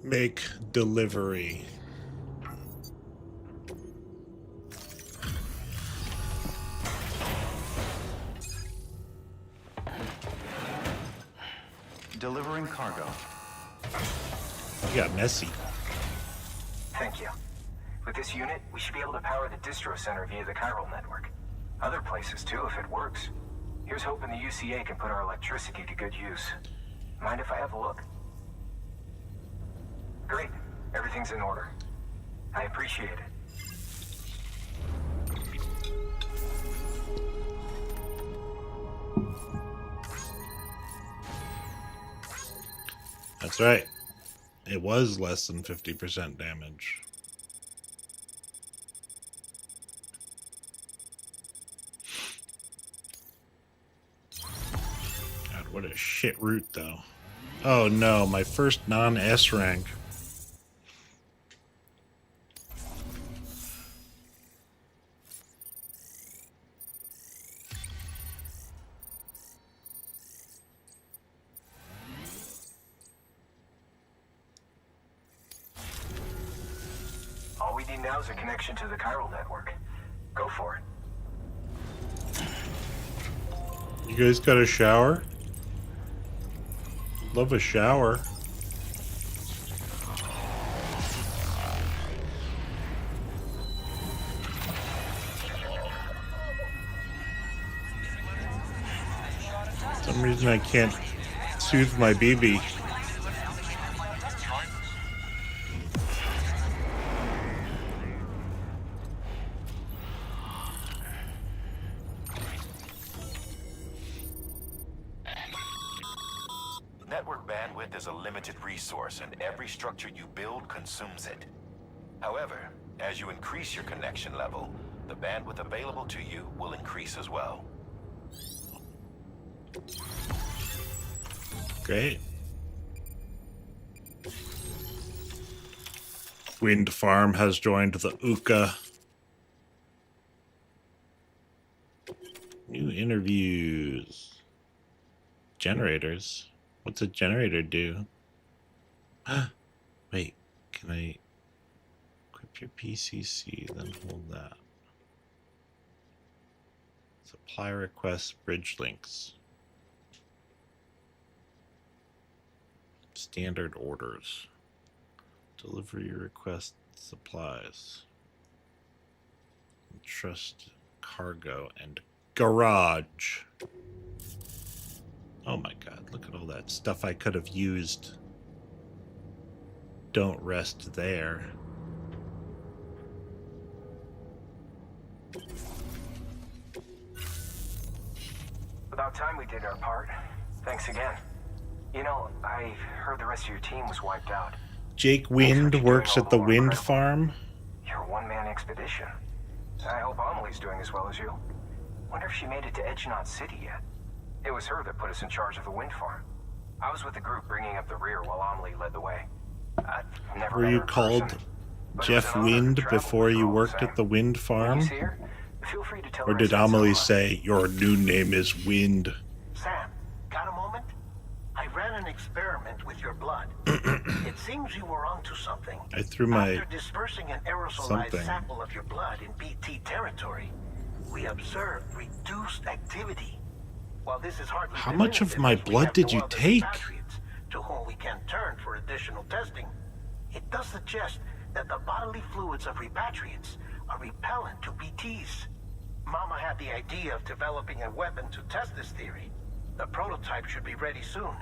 Make delivery. Delivering cargo. You got messy. Thank you. With this unit, we should be able to power the distro center via the chiral network. Other places too, if it works. Here's hoping the UCA can put our electricity to good use. Mind if I have a look? Great. Everything's in order. I appreciate it. That's right. It was less than 50% damage. God, what a shit route, though. Oh no, my first non-S rank. now is a connection to the chiral network. Go for it. You guys got a shower? Love a shower. For some reason I can't soothe my BB. Network bandwidth is a limited resource, and every structure you build consumes it. However, as you increase your connection level, the bandwidth available to you will increase as well. Great. Wind farm has joined the Uka. New interviews. Generators. What's a generator do? Wait, can I equip your PCC, then hold that. Supply requests, bridge links. Standard orders. Delivery request supplies. Trust cargo and garage. Oh my god, look at all that stuff I could have used. Don't rest there. About time we did our part. Thanks again. You know, I heard the rest of your team was wiped out. Jake Wind works at the wind farm. You're a one-man expedition. I hope Amelie's doing as well as you. Wonder if she made it to Edgenot City yet. It was her that put us in charge of the wind farm. I was with the group bringing up the rear while Amelie led the way. I've never Were met you her in called person, but it was Jeff an honor to Wind travel before with you all worked the at the same. wind When farm? you see her, feel free to tell Or her I did said Amelie so. say, your new name is Wind? Sam, got a moment? I ran an experiment with your blood. It seems you were onto something. I threw my After dispersing an aerosolized something. sample of your blood in BT territory, we observed reduced activity. While this is hardly How much of definitive, my as we blood have did no you other take? repatriates to whom we can turn for additional testing, it does suggest that the bodily fluids of repatriates are repellent to BTs. Mama had the idea of developing a weapon to test this theory. The prototype should be ready soon,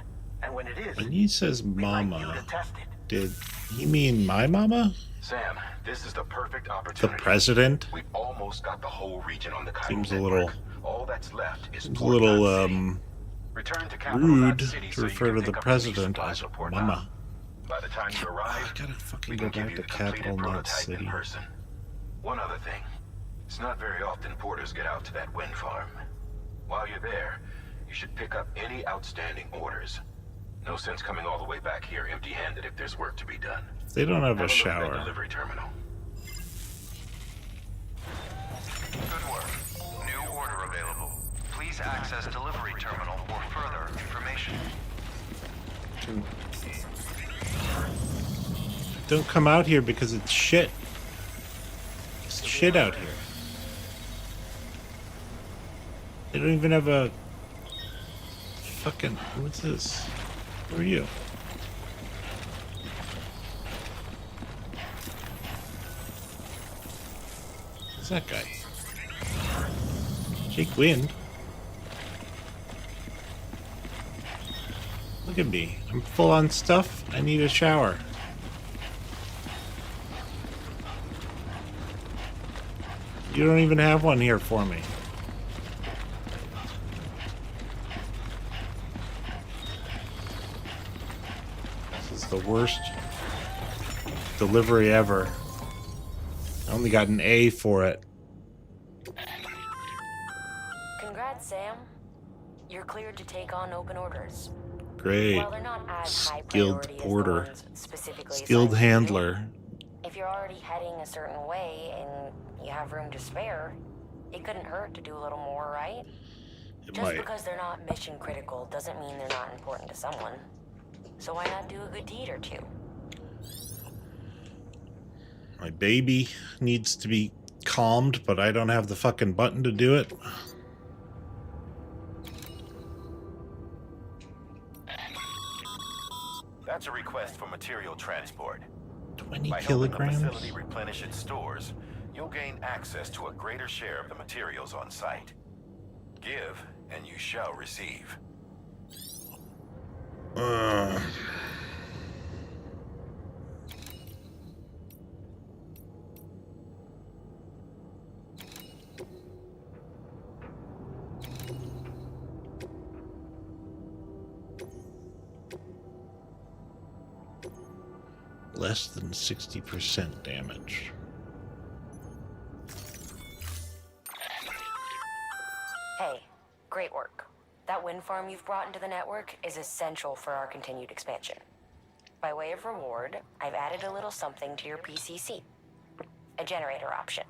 and when it is, When he says we'd like you mama, to test it. did he mean my mama? Sam, this is the perfect The opportunity. president? We've almost got the whole region on the chiral Seems a network. little All that's left is Seems a Port little Knot City. Return to Capital rude Knot City to so you refer can to the pick up your president supplies as for Port mama. Knot. By the time you I arrive, gotta fucking we go can give back you to the completed Capital Knot prototype City. in person. One other thing. It's not very often porters get out to that wind farm. While you're there, you should pick up any outstanding orders. No sense coming all the way back here empty-handed if there's work to be done. They don't have a look at that shower. delivery terminal. Good work. New order available. Please access delivery terminal for further information. Don't come out here because it's shit. It's shit out here. They don't even have a fucking... What's this? Who are you? Who's that guy? Jake Wind? Look at me. I'm full on stuff. I need a shower. You don't even have one here for me. This is the worst delivery ever. I only got an A for it. Congrats, Sam. You're cleared to take on open orders. Great. While they're not as high Skilled priority as the porter. ones specifically Skilled assigned to you, handler. if you're already heading a certain way and you have room to spare, it couldn't hurt to do a little more, right? It Just might. because they're not mission critical doesn't mean they're not important to someone. So why not do a good deed or two? My baby needs to be calmed, but I don't have the fucking button to do it. That's a request for material transport. 20 By kilograms? helping a facility replenish its stores, you'll gain access to a greater share of the materials on site. Give, and you shall receive. Less than 60% damage. Hey, great work. That wind farm you've brought into the network is essential for our continued expansion. By way of reward, I've added a little something to your PCC. A generator option.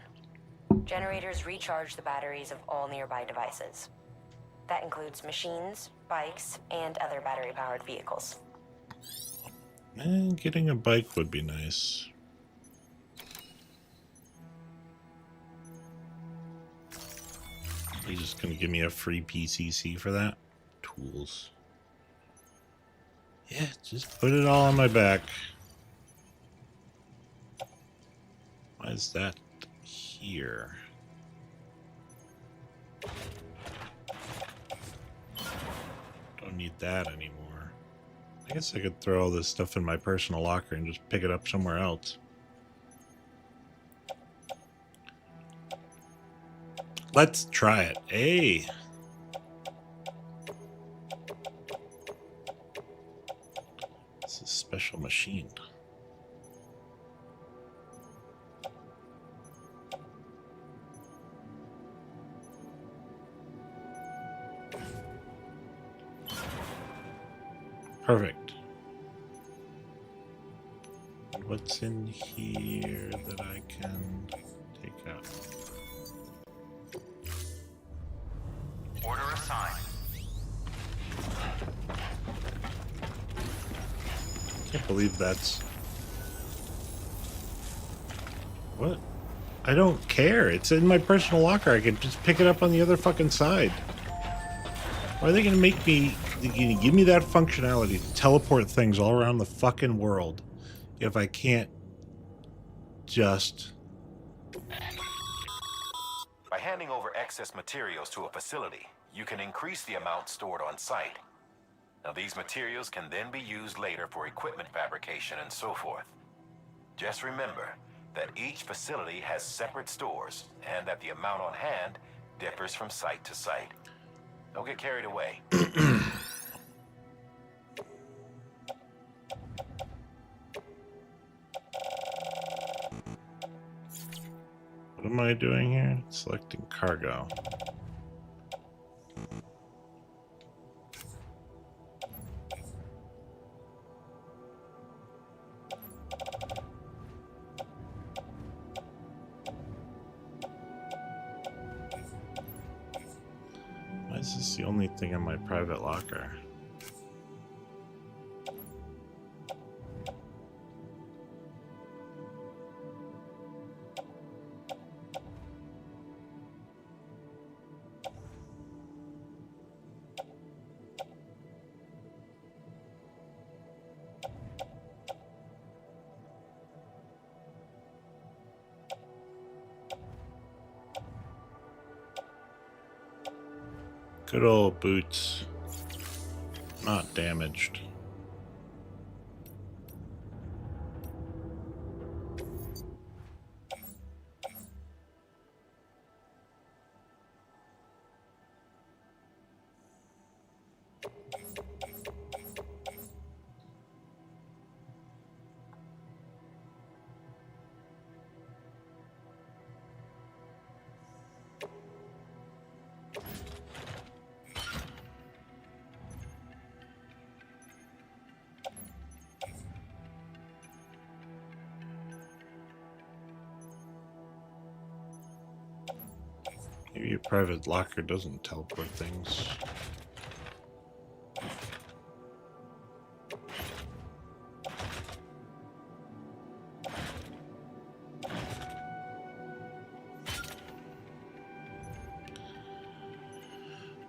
Generators recharge the batteries of all nearby devices. That includes machines, bikes, and other battery-powered vehicles. Getting a bike would be nice. He's just gonna give me a free PCC for that? Tools. Yeah, just put it all on my back. Why is that here? Don't need that anymore. I guess I could throw all this stuff in my personal locker and just pick it up somewhere else. Let's try it. Hey! It's a special machine. Perfect. What's in here that I can take out? Order assigned. Can't believe that's... What? I don't care. It's in my personal locker. I can just pick it up on the other fucking side. Why are they gonna make me... give me that functionality to teleport things all around the fucking world if I can't just... By handing over excess materials to a facility, you can increase the amount stored on site. Now, these materials can then be used later for equipment fabrication and so forth. Just remember that each facility has separate stores and that the amount on hand differs from site to site. Don't get carried away. What am I doing here? Selecting cargo. Why is this the only thing in my private locker? Good old boots. Not damaged. Maybe your private locker doesn't teleport things.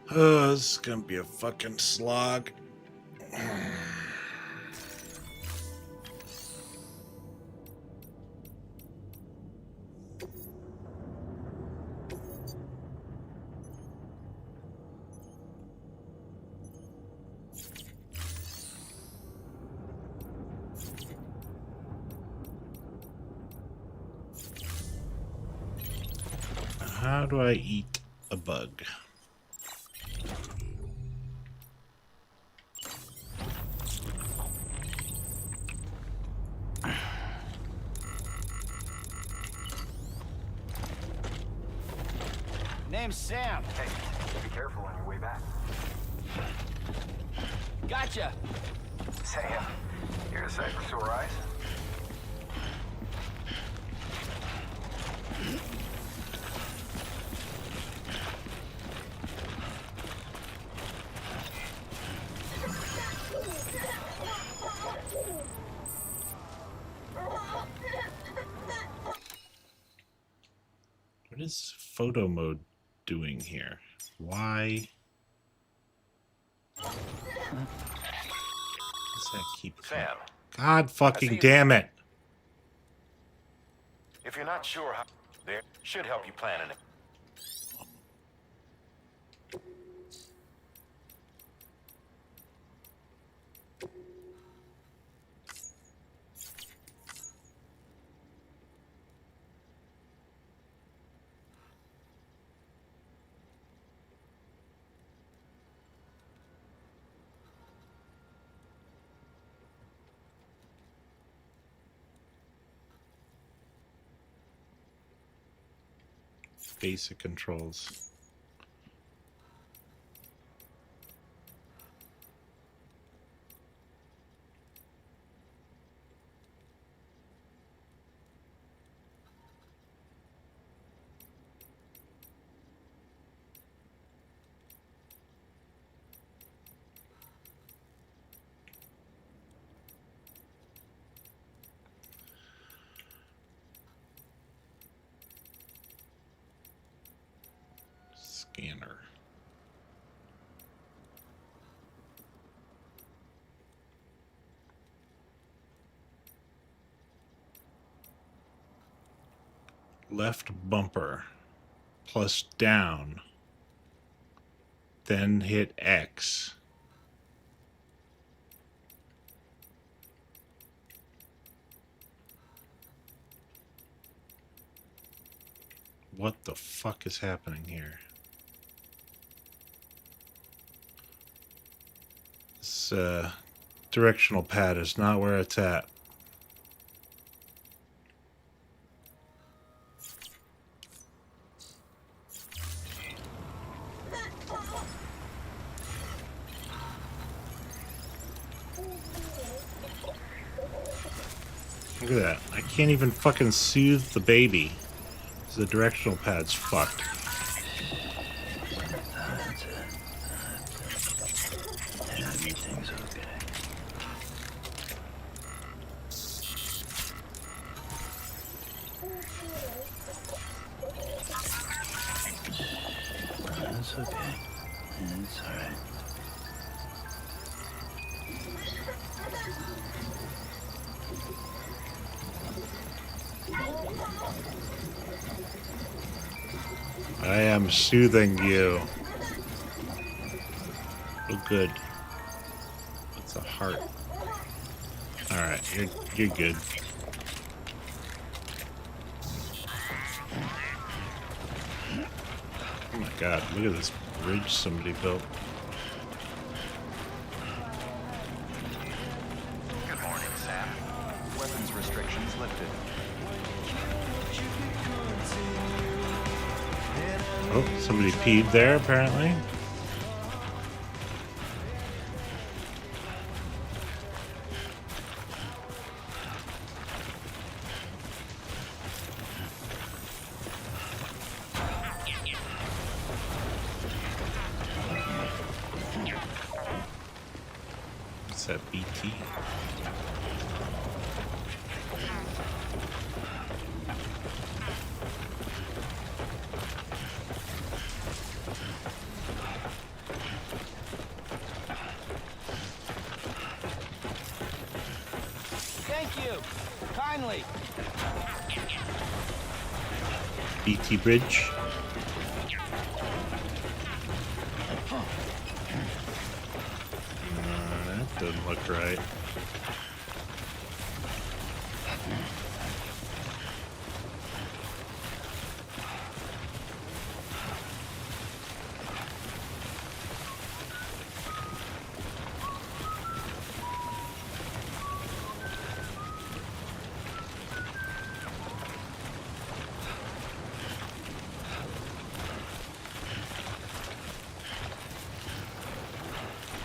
Oh, this is gonna be a fucking slog. How do I eat a bug? Name's Sam. Hey, be careful on your way back. Gotcha. Sam, here to say for sore eyes? What is photo mode doing here? Why does that keep Sam. God fucking damn it. If you're not sure how, there should help you plan it. Basic controls. Scanner. Left bumper plus down, then hit X. What the fuck is happening here? This directional pad is not where it's at. Look at that. I can't even fucking soothe the baby. The directional pad's fucked. That's it. Everything's okay. That's okay. It's alright. I am soothing you. Oh, good. It's a heart. All right, you're good. Oh my God! Look at this bridge somebody built. Good morning, Sam. Weapons restrictions lifted. Oh, somebody peed there, apparently. What's that, BT? Thank you. Kindly. BT bridge. That doesn't look right.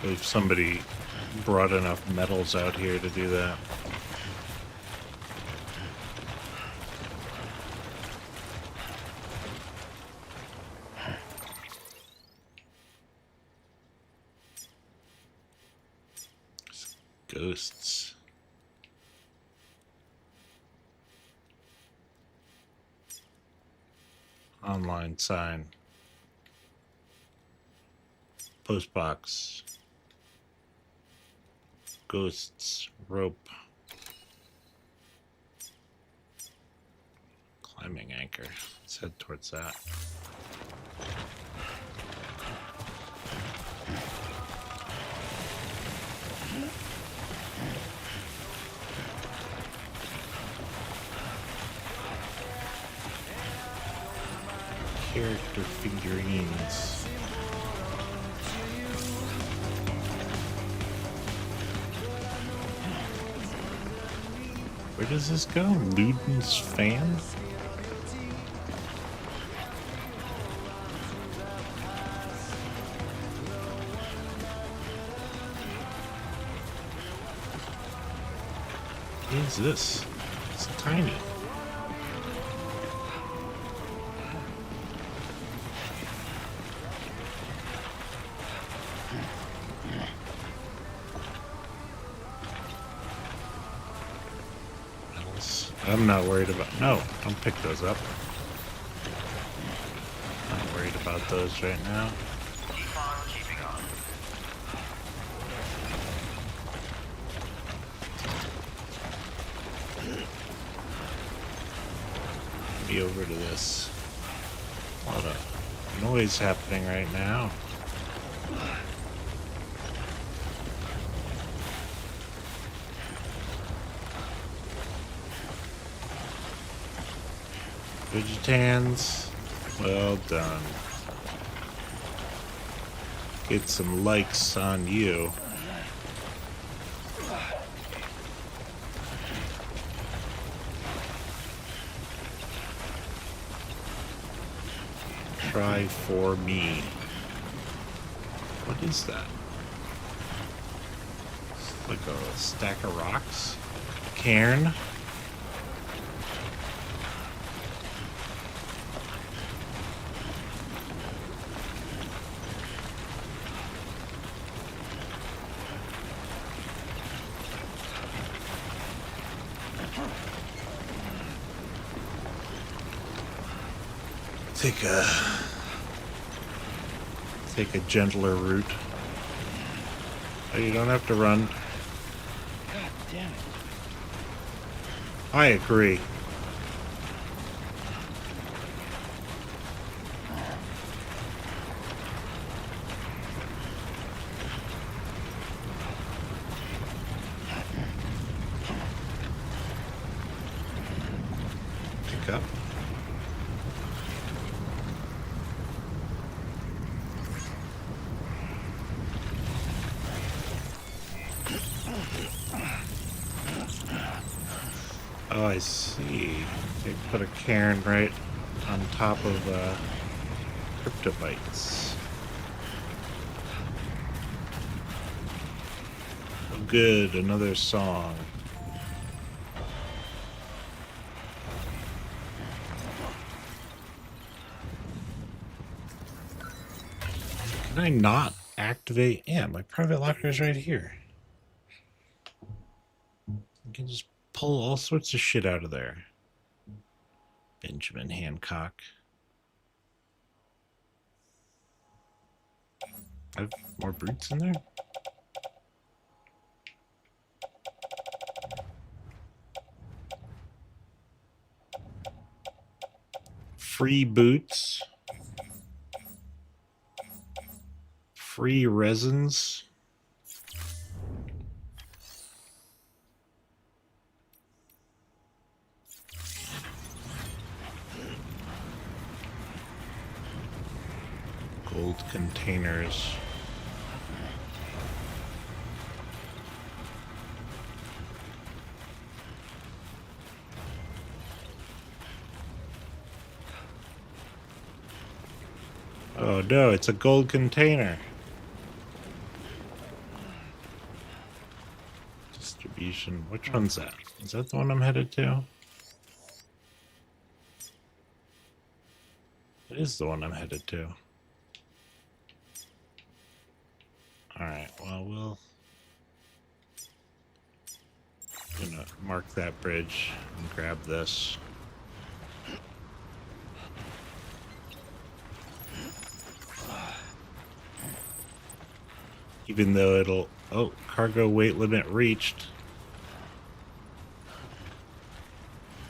If somebody brought enough metals out here to do that. Ghosts. Online sign. Postbox. Ghosts. Rope. Climbing anchor. Let's head towards that. Character figurines. Where does this go? Luden's fan? What is this? It's tiny. I'm not worried about... No, don't pick those up. Not worried about those right now. Keep on keeping on. Be over to this. A lot of noise happening right now. Vegetans, well done. Get some likes on you. Try for me. What is that? It's like a stack of rocks? Cairn? Take a gentler route. Oh, you don't have to run. God damn it. I agree. Pick up. Oh, I see. They put a cairn right on top of cryptobites. Oh, good, another song. Can I not activate? Yeah, my private locker is right here. I can just pull all sorts of shit out of there. Benjamin Hancock. I have more brutes in there? free boots, free resins. Gold containers. Oh no, it's a gold container. Distribution. Which one's that? Is that the one I'm headed to? It is the one I'm headed to. Alright, well, I'm gonna mark that bridge and grab this. Even though it'll... Oh, cargo weight limit reached.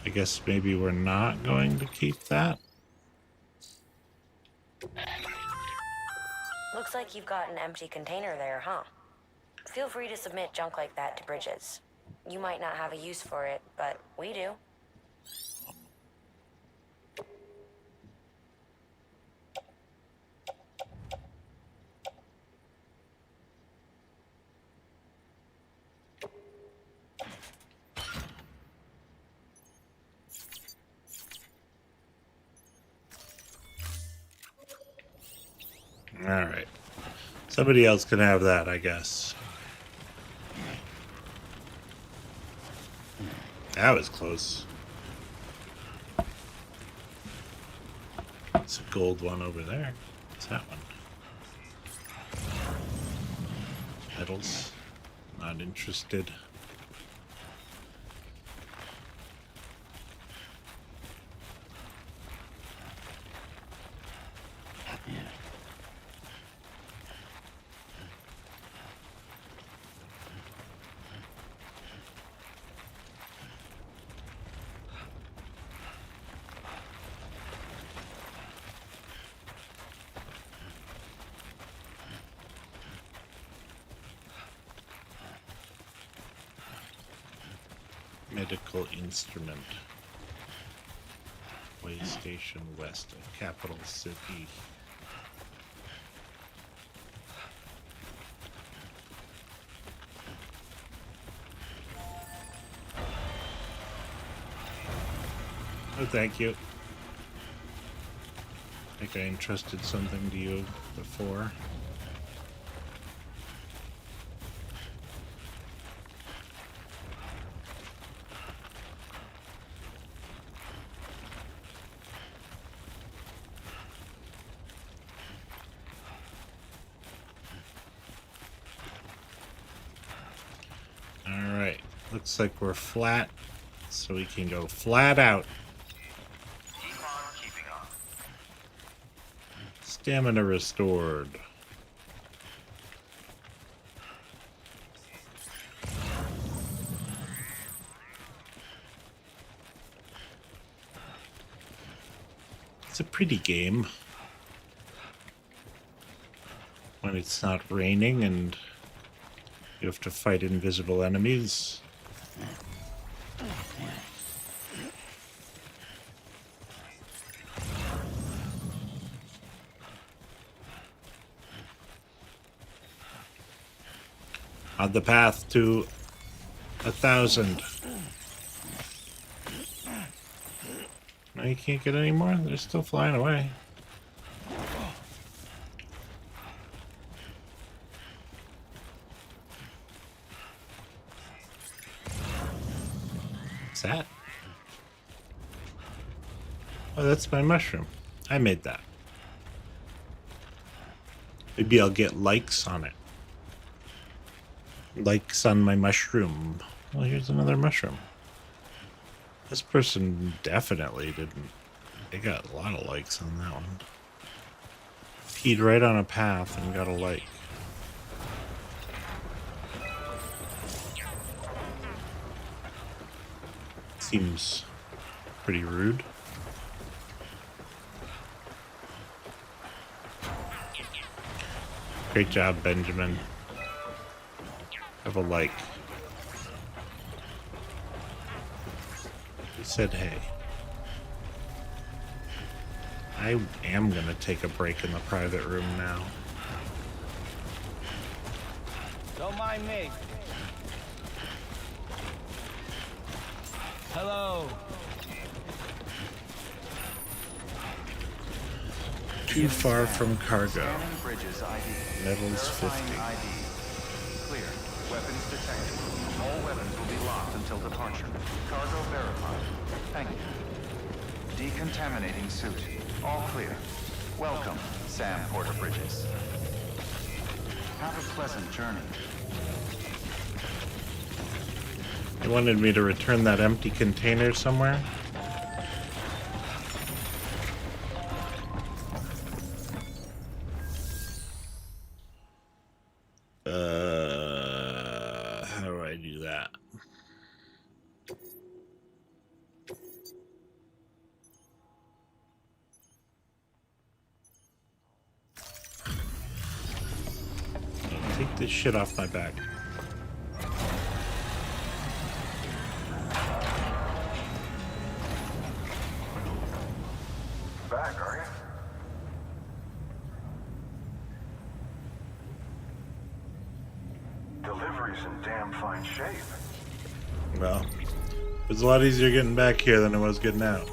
I guess maybe we're not going to keep that. Looks like you've got an empty container there, huh? Feel free to submit junk like that to Bridges. You might not have a use for it, but we do. Alright. Somebody else can have that, I guess. That was close. It's a gold one over there. What's that one? Metals. Not interested. Medical instrument. Way station west of capital city. Oh, thank you. I think I entrusted something to you before. Alright, looks like we're flat, so we can go flat out. Keep on keeping on. Stamina restored. It's a pretty game when it's not raining and you have to fight invisible enemies. On the path to 1,000. No, you can't get any more? They're still flying away. What's that? Oh, that's my mushroom. I made that. Maybe I'll get likes on it. Likes on my mushroom. Well, here's another mushroom. This person definitely didn't. They got a lot of likes on that one. Peed right on a path and got a like. Seems pretty rude. Great job, Benjamin. Have a like. He said hey. I am gonna take a break in the private room now. Don't mind me. Hello. Too far from cargo. Scanning bridges ID. Metals Verifying 50. ID. Clear. Weapons detected. All weapons will be locked until departure. Cargo verified. Thank you. Decontaminating suit. All clear. Welcome, Sam Porter Bridges. Have a pleasant journey. They wanted me to return that empty container somewhere. How do I do that? Take this shit off my back. Back, are you? Delivery's in damn fine shape. Well, it was a lot easier getting back here than it was getting out.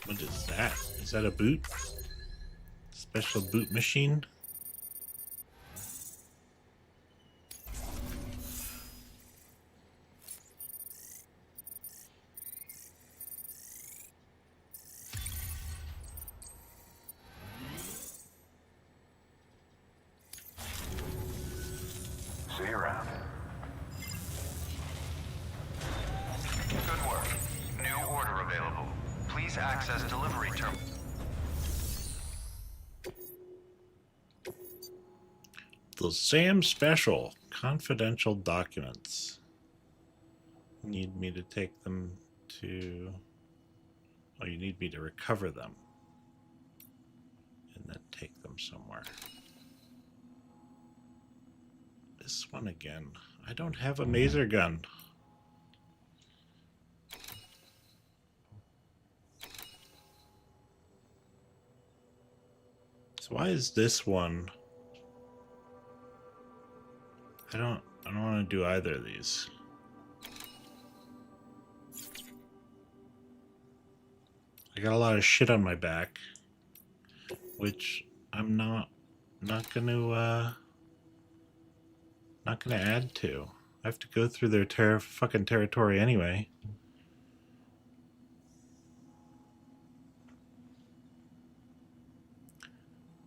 What is that? Is that a boot? Special boot machine? See you around. Good work. New order available. Please access delivery terminal. The Sam Special. Confidential documents. Need me to take them to... Oh, you need me to recover them. And then take them somewhere. This one again. I don't have a maser gun. So why is this one? I don't want to do either of these. I got a lot of shit on my back, which I'm not gonna add to. I have to go through their fucking territory anyway.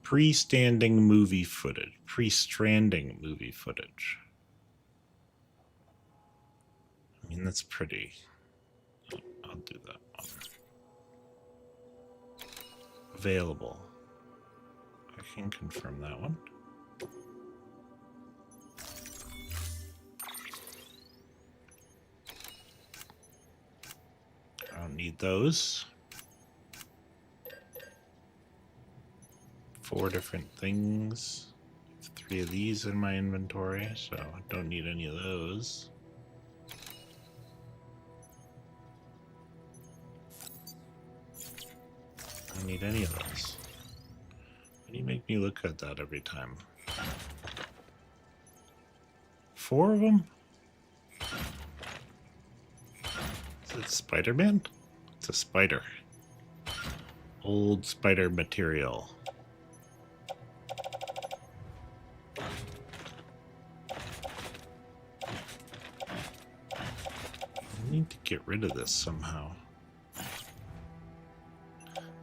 Pre-Stranding movie footage. Pre-Stranding movie footage. I mean, that's pretty. I'll do that one. Available. I can confirm that one. I don't need those. 4 different things. 3 of these in my inventory, so I don't need any of those. I don't need any of those. Why do you make me look at that every time? 4 of them? Is it Spider-Man? It's a spider. Old spider material. I need to get rid of this somehow.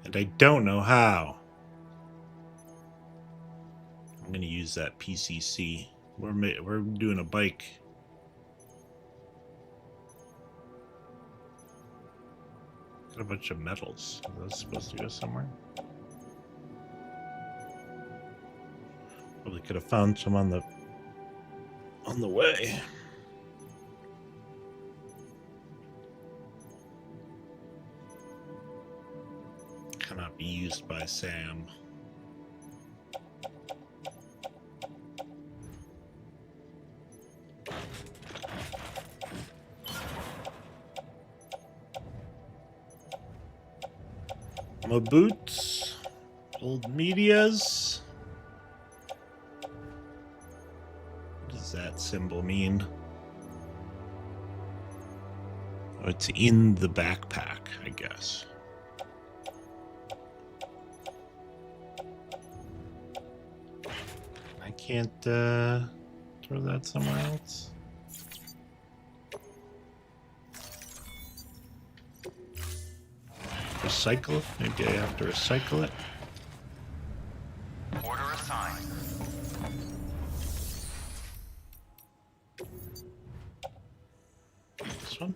And I don't know how. I'm going to use that PCC. We're doing a bike. Got a bunch of metals. Are those supposed to go somewhere? Probably could have found some on the way. Cannot be used by Sam. My boots, old medias. What does that symbol mean? Oh, it's in the backpack, I guess. I can't throw that somewhere else. Recycle it? Maybe I have to recycle it. Order assigned. This one?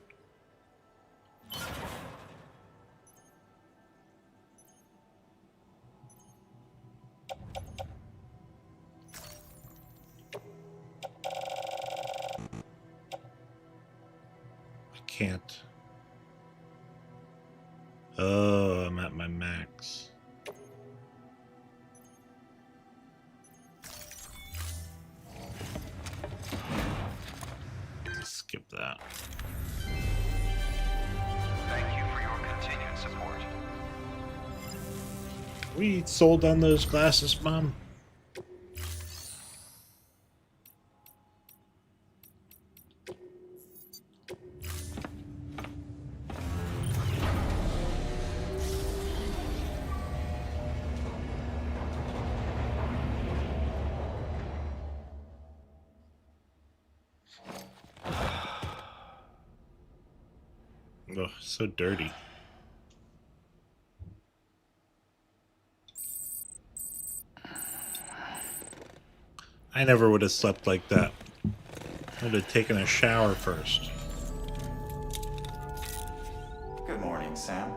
I can't. Oh, I'm at my max. Skip that. Thank you for your continued support. We sold on those glasses, Mom. Oh, so dirty. I never would have slept like that. I would have taken a shower first. Good morning, Sam.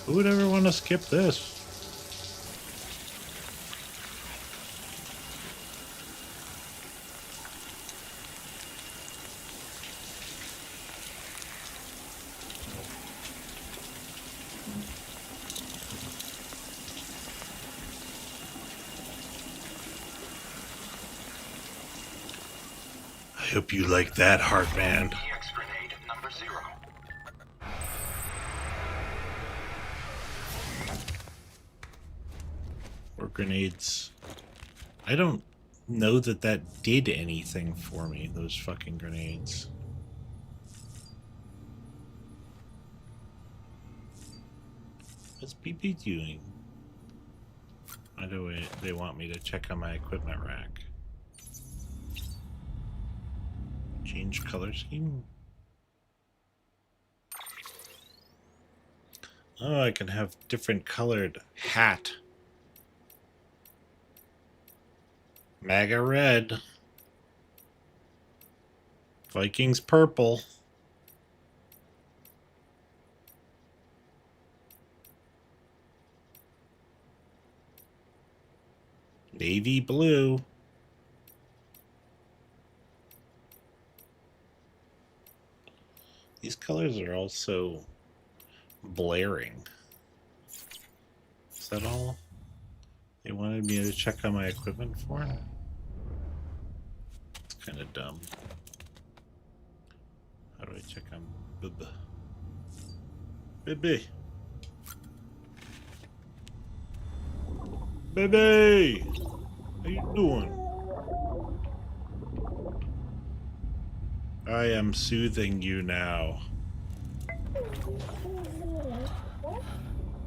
Who would ever want to skip this? I hope you like that, Heartman. EX grenade number 0. Or grenades. I don't know that that did anything for me, those fucking grenades. What's BP doing? Why do they want me to check on my equipment rack? Change color scheme? Oh, I can have different colored hat. MAGA red. Vikings purple. Navy blue. These colors are also blaring. Is that all they wanted me to check on my equipment for? It's kind of dumb. How do I check on Baby? Baby! How you doing? I am soothing you now.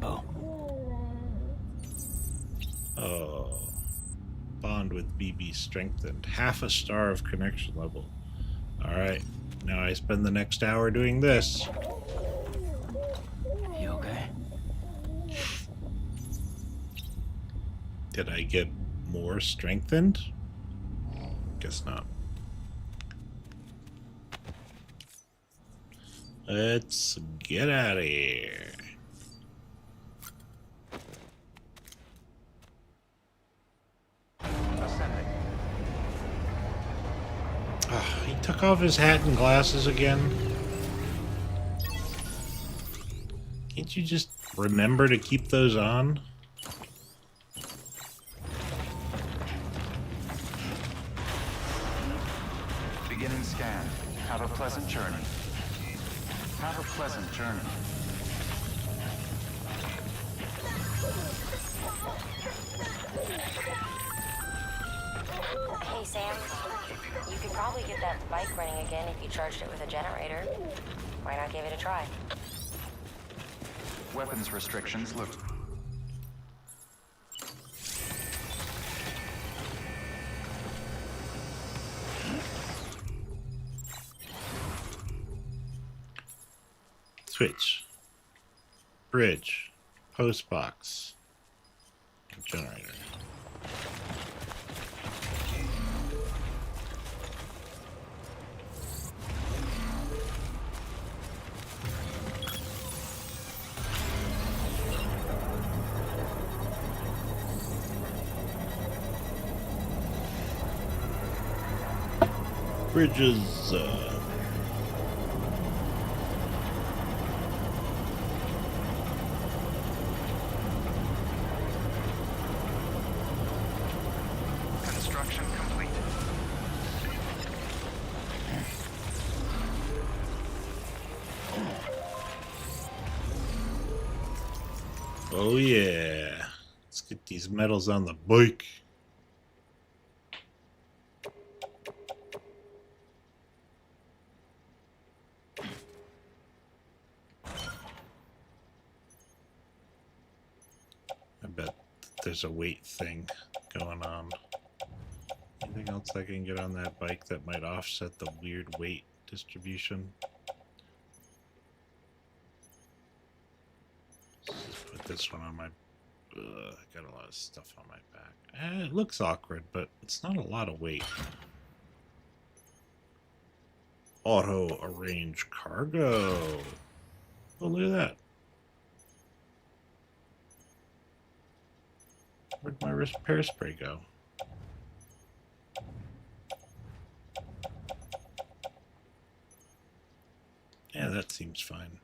Oh. Oh. Bond with BB strengthened. Half a star of connection level. Alright. Now I spend the next hour doing this. You okay? Did I get more strengthened? Guess not. Let's get out of here. Ascending. He took off his hat and glasses again. Can't you just remember to keep those on? Beginning scan. Have a pleasant journey. Have a pleasant journey. Hey, Sam. You could probably get that bike running again if you charged it with a generator. Why not give it a try? Weapons restrictions look. Switch. Bridge. Postbox. Generator. Bridges. Construction complete. Oh yeah. Let's get these medals on the bike. I bet there's a weight thing going on. Anything else I can get on that bike that might offset the weird weight distribution? Just put this one on my... I got a lot of stuff on my back. It looks awkward, but it's not a lot of weight. Auto arrange cargo. Oh, look at that. Where'd my repair spray go? Yeah, that seems fine.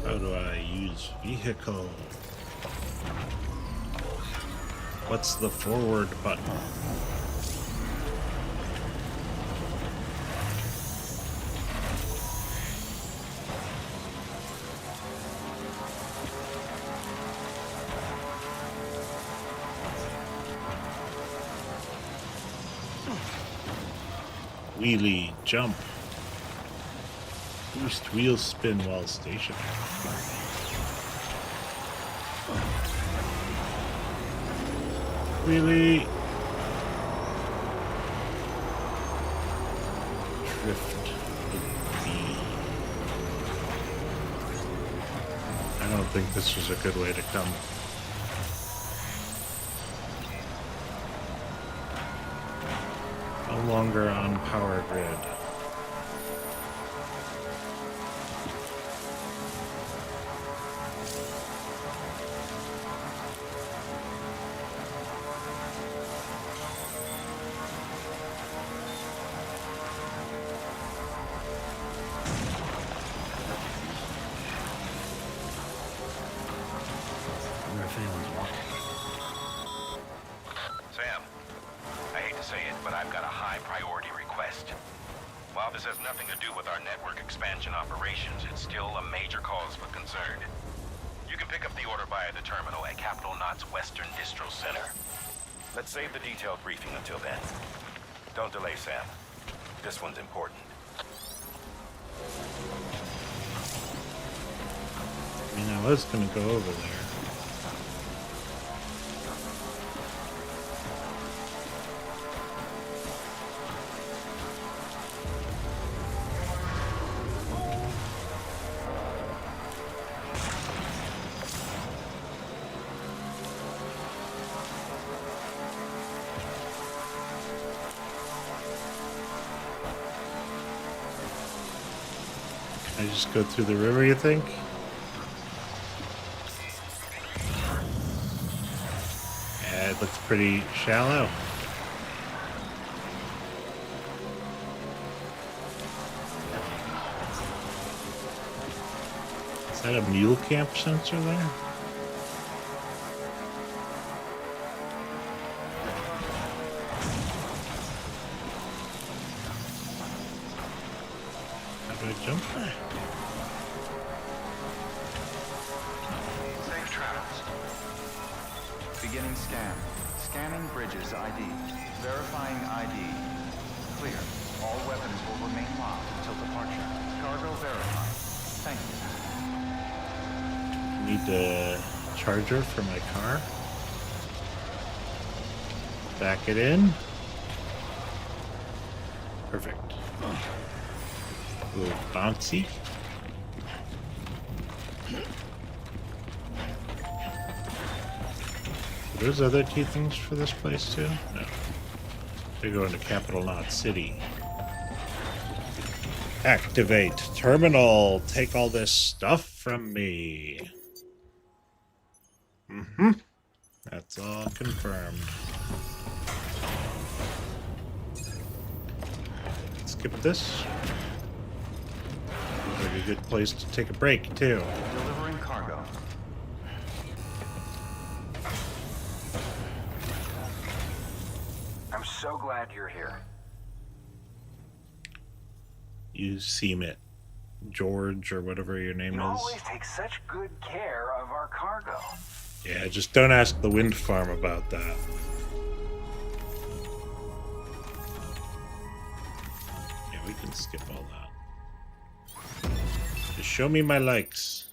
How do I use vehicle? What's the forward button? Wheelie, jump. Boost wheel spin while stationary. Wheelie. Drift. I don't think this was a good way to come. No longer on power grid. Sam, I hate to say it, but I've got a high priority request. While this has nothing to do with our network expansion operations, it's still a major cause for concern. You can pick up the order via the terminal at Capital Knot's Western Distro Center. Let's save the detailed briefing until then. Don't delay, Sam. This one's important. I mean, I was gonna go over there. Can I just go through the river, you think? Yeah, it looks pretty shallow. Is that a mule camp sensor there? How do I jump there? Safe travels. Beginning scan. Scanning bridges ID. Verifying ID. Clear. All weapons will remain locked until departure. Cargo verified. Thank you. Need a charger for my car. Back it in. Perfect. A little bouncy. There's other key things for this place too? No. They go into Capital Knot City. Activate terminal. Take all this stuff from me. Mm-hmm. That's all confirmed. Skip this. Looks like a good place to take a break too. Delivering cargo. I'm so glad you're here. You seem it. George or whatever your name You is. always take such good care of our cargo. Yeah, just don't ask the wind farm about that. Yeah, we can skip all that. Just show me my likes.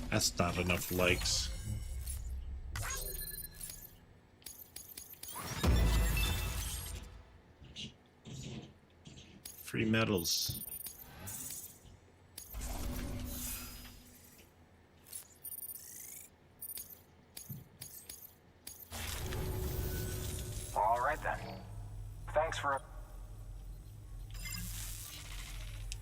That's not enough likes. Free medals. All right then. Thanks for...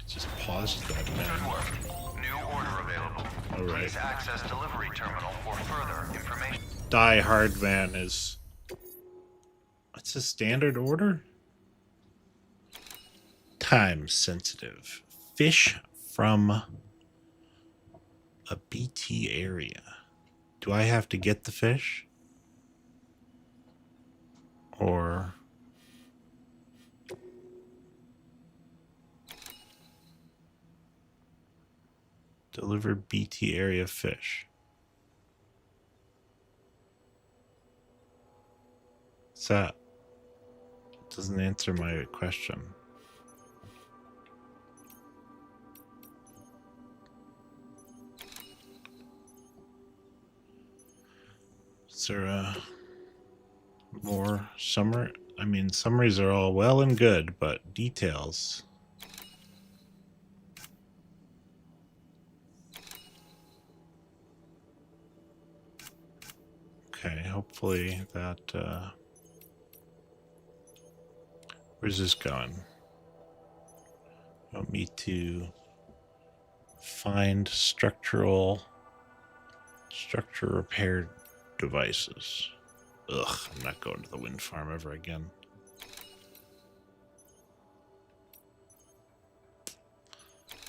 Just paused that, man. Good work. New order available. All right. Please access delivery terminal for further information. Die Hard Man is... What's the standard order? Time sensitive. Fish from a BT area. Do I have to get the fish? Or... Deliver BT area fish. What's that? Doesn't answer my question. Is there a more summary? I mean, summaries are all well and good, but details. Okay, hopefully that, where's this going? Want me to find structure repair devices. Ugh, I'm not going to the wind farm ever again.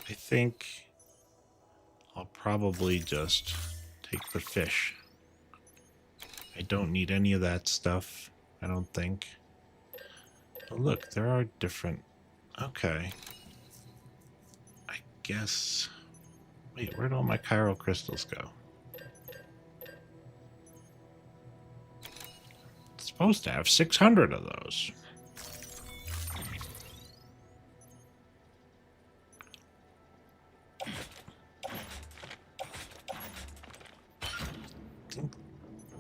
I think I'll probably just take the fish. I don't need any of that stuff, I don't think. Oh, look, there are different... Okay. I guess... Wait, where'd all my chiral crystals go? Supposed to have 600 of those.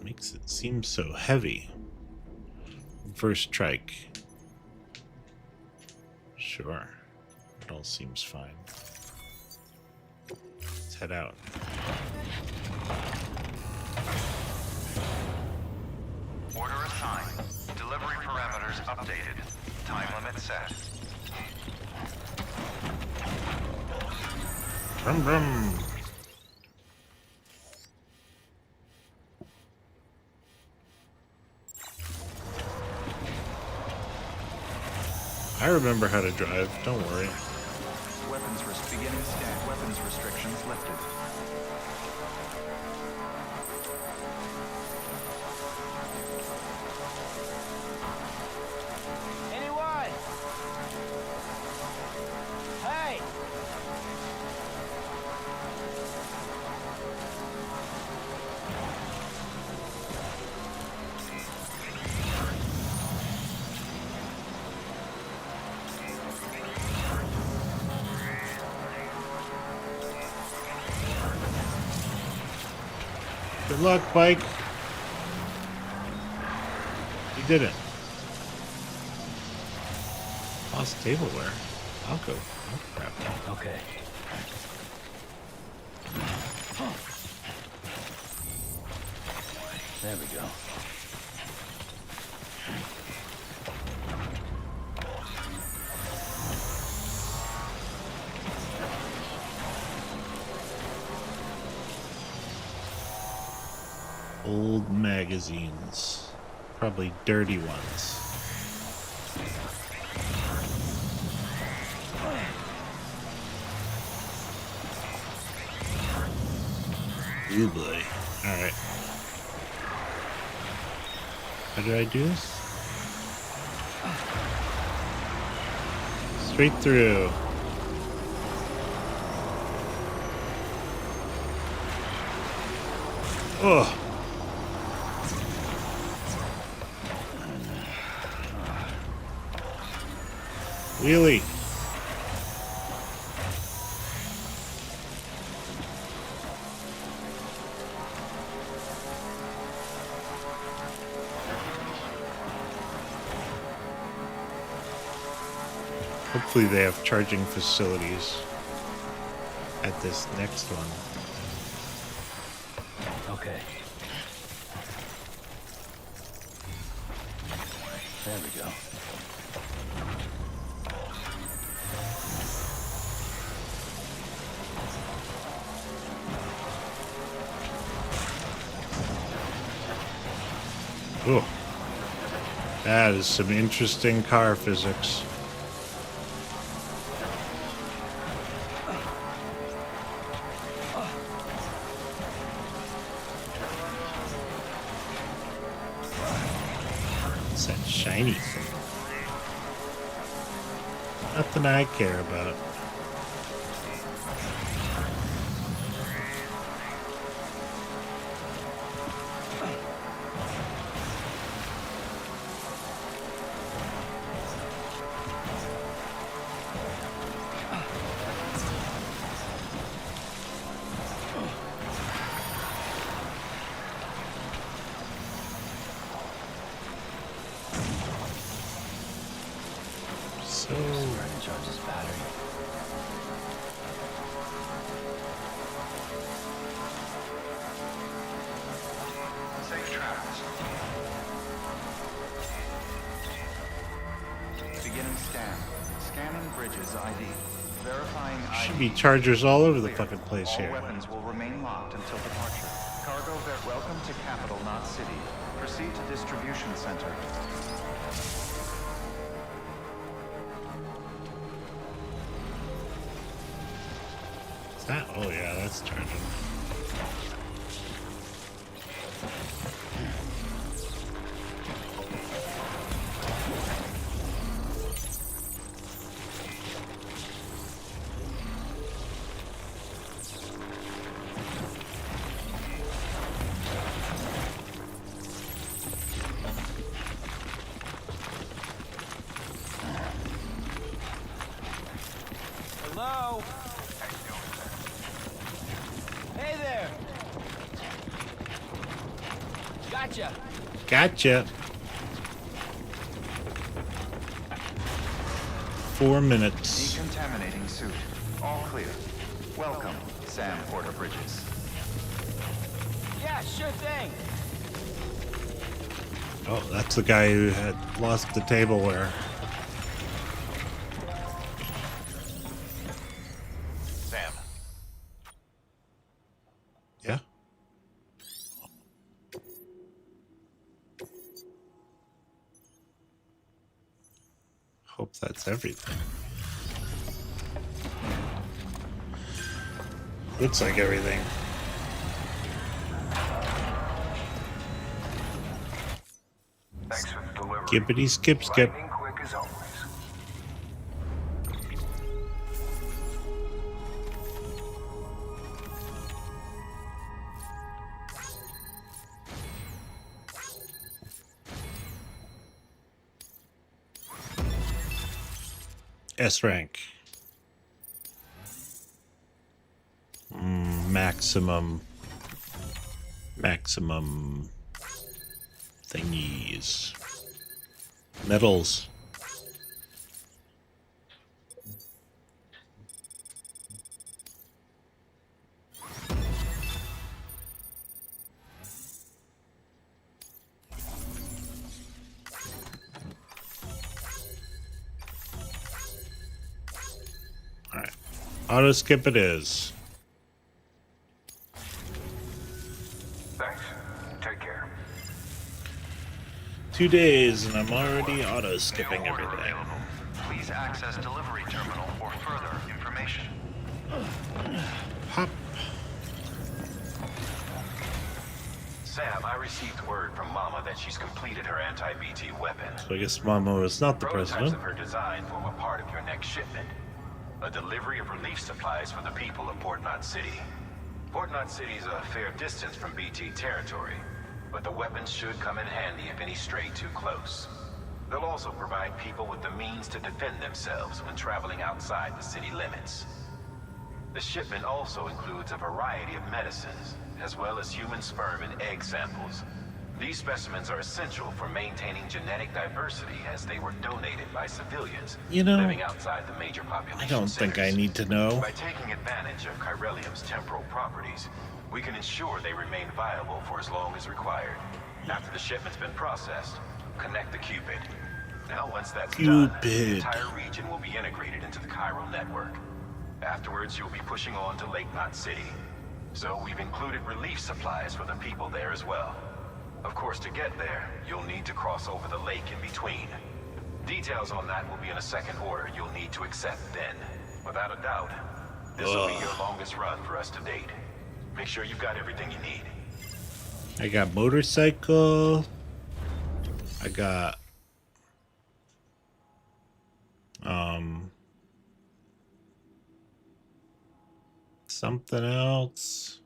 Makes it seem so heavy. First trike. Sure. It all seems fine. Let's head out. Order assigned. Delivery parameters updated. Time limit set. Brum brum. I remember how to drive, don't worry. Beginning scan. Weapons restrictions lifted. Anyone? Hey! Good luck, bike. You did it. Lost tableware. I'll go. I'll grab that. Okay. There we go. Old magazines. Probably dirty ones. Ooh boy. Alright. How do I do this? Straight through. Ugh. Wheelie. Hopefully they have charging facilities at this next one. Okay. There we go. Oh, that is some interesting car physics. What's that shiny thing? Nothing I care about. So Charge this battery. Safe travels. Beginning scan. Scanning bridges ID. Verifying ID. should be chargers all over the fucking place All here. weapons will remain locked until departure. Cargo welcome to Capital, not City. Proceed to distribution center. Is that? Oh yeah, that's charging. Hello? Hey there! Gotcha! Gotcha. 4 minutes. Decontaminating suit. All clear. Welcome, Sam Porter Bridges. Yeah, sure thing! Oh, that's the guy who had lost the tableware. Sam, Yeah? Hope that's everything. Looks like everything. Thanks for the delivery. Skippity skip skip. Lightning quick as always. S rank. Maximum thingies. Medals. Alright. Auto skip it is. Thanks. Take care. 2 days and I'm already auto skipping New order everything. available. Please access delivery terminal for further information. Hop. Sam, I received word from Mama that she's completed her anti-BT weapon. So I guess Mama is not the Prototypes president. of her design form a part of your next shipment. A delivery of relief supplies for the people of Port Knot City. Port Knot City is a fair distance from BT territory, but the weapons should come in handy if any stray too close. They'll also provide people with the means to defend themselves when traveling outside the city limits. The shipment also includes a variety of medicines, as well as human sperm and egg samples. These specimens are essential for maintaining genetic diversity as they were donated by civilians living outside the major population I don't think I centers. need to know. By taking advantage of chiralium's temporal properties, we can ensure they remain viable for as long as required. After the shipment's been processed, connect the Cupid. Now once that's done, the entire region will be integrated into the chiral network. Afterwards, you'll be pushing on to Lake Knot City. So we've included relief supplies for the people there as well. Of course, to get there, you'll need to cross over the lake in between. Details on that will be in a second order you'll need to accept then. Without a doubt, this will be your longest run for us to date. Make sure you've got everything you need. I got motorcycle. I got something else.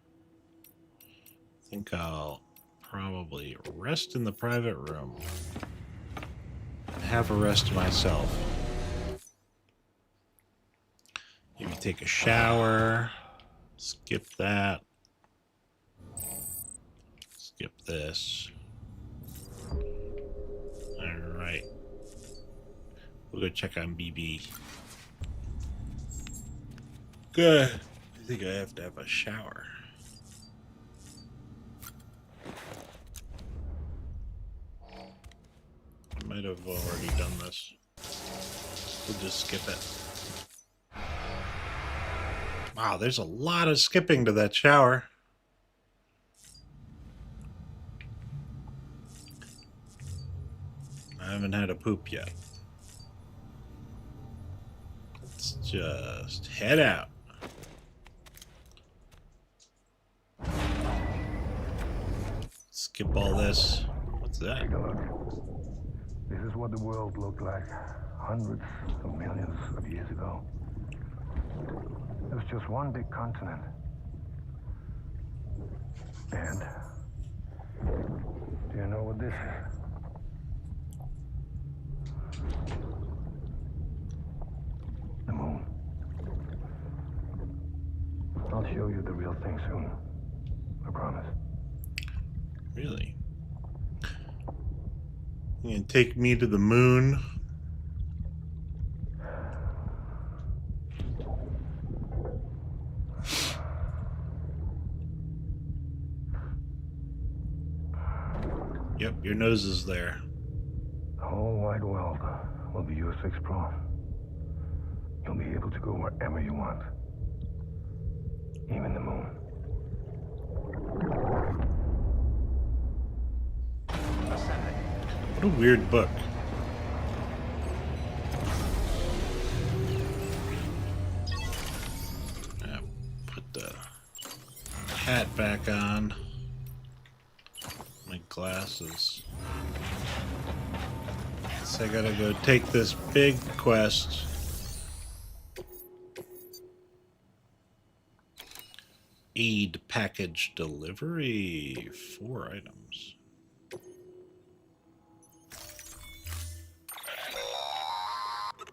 I think I'll probably rest in the private room and have a rest myself. Maybe take a shower. Skip that. Skip this. Alright. We'll go check on BB. Good. I think I have to have a shower. I might have already done this. We'll just skip it. Wow, there's a lot of skipping to that shower. I haven't had a poop yet. Let's just head out. Skip all this. What's that? Take a look. This is what the world looked like hundreds of millions of years ago. It was just one big continent. And do you know what this is? The moon. show you the real thing soon. I promise. Really? You gonna take me to the moon? Yep, your nose is there. The whole wide world will be yours to explore. You'll be able to go wherever you want. Even the moon. What a weird book. Put the hat back on. My glasses. So I gotta go take this big quest. Aid package delivery. 4 items.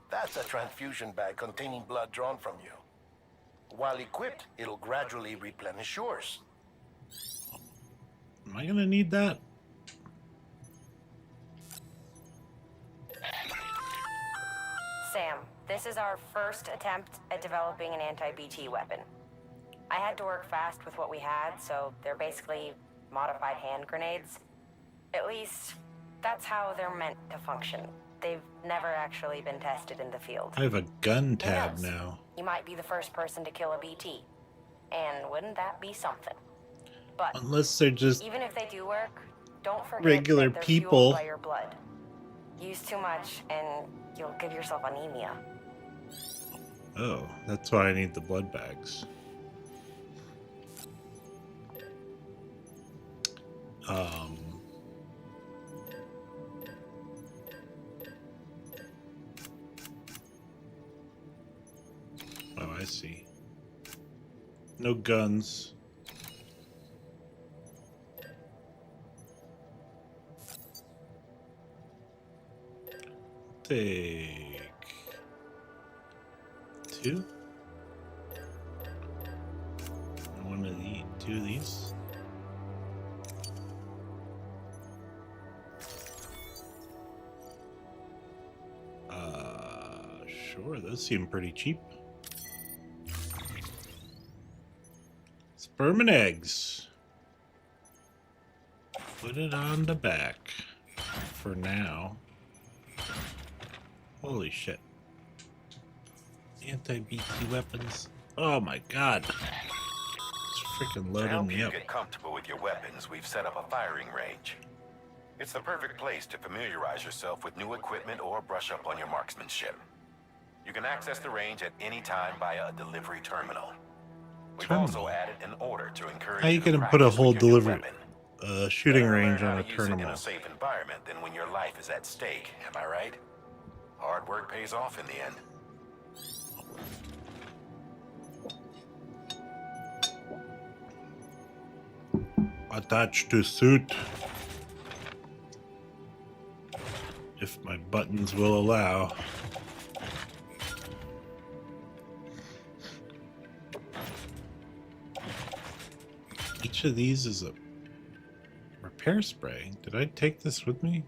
That's a transfusion bag containing blood drawn from you. While equipped, it'll gradually replenish yours. Am I gonna need that? Sam, this is our first attempt at developing an anti-BT weapon. I had to work fast with what we had, so they're basically modified hand grenades. At least, that's how they're meant to function. They've never actually been tested in the field. I have a gun tab Who knows? now. You might be the first person to kill a BT. And wouldn't that be something? But Unless they're just even if they do work, don't forget regular that they're people. fueled by your blood. Use too much and you'll give yourself anemia. Oh, that's why I need the blood bags. Oh, I see. No guns. Take 2. One of the 2 of these. Sure, those seem pretty cheap. Sperm and eggs. Put it on the back for now. Holy shit. Anti-BT weapons. Oh my god. It's freaking To loading help me you up. get comfortable with your weapons, we've set up a firing range. It's the perfect place to familiarize yourself with new equipment or brush up on your marksmanship. You can access the range at any time via a delivery terminal. We've also added an order to encourage How you to gonna put a practice whole with your new delivery weapon. shooting Better range learn on how a to use it in terminal? a safe environment than when your life is at stake, am I right? Hard work pays off in the end. Attach to suit. If my buttons will allow. Each of these is a repair spray. Did I take this with me?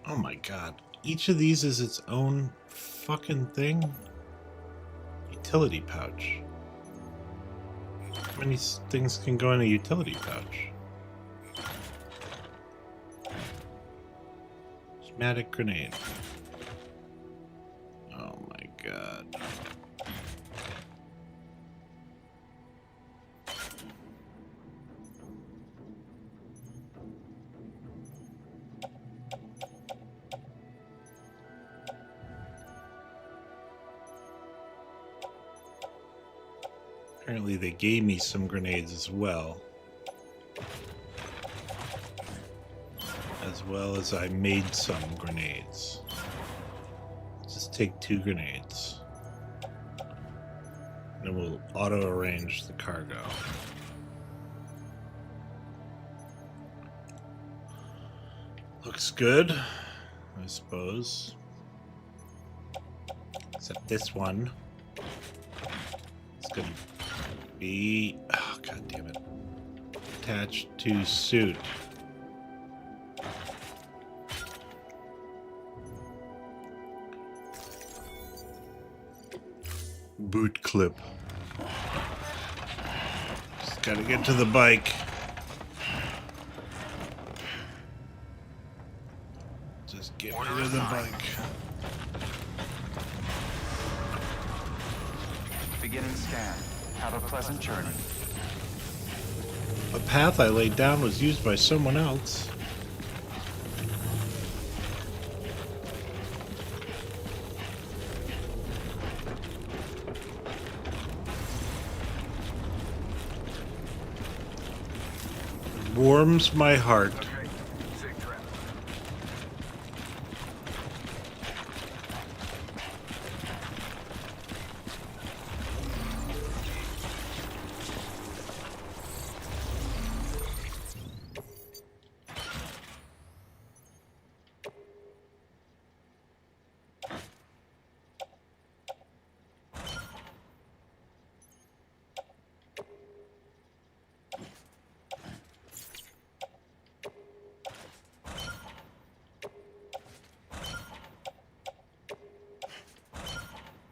Oh my god. Each of these is its own fucking thing? Utility pouch. How many things can go in a utility pouch? Schematic grenade. Oh my god. Apparently they gave me some grenades as well. As well as I made some grenades. Just take 2 grenades. Then we'll auto-arrange the cargo. Looks good. I suppose. Except this one. It's gonna be... Oh, god damn it. Attached to suit. Boot clip. Just gotta get to the bike. Just get rid of the bike. Beginning scan. Have a pleasant journey. The path I laid down was used by someone else. Warms my heart.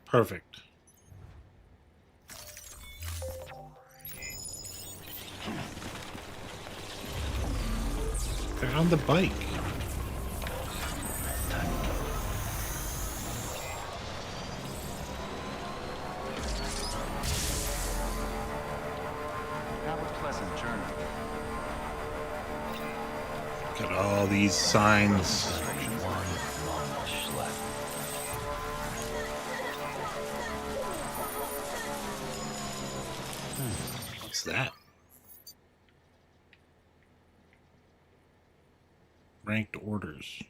Perfect. They're on the bike. Have a pleasant journey. Look at all these signs. What's that? Ranked orders.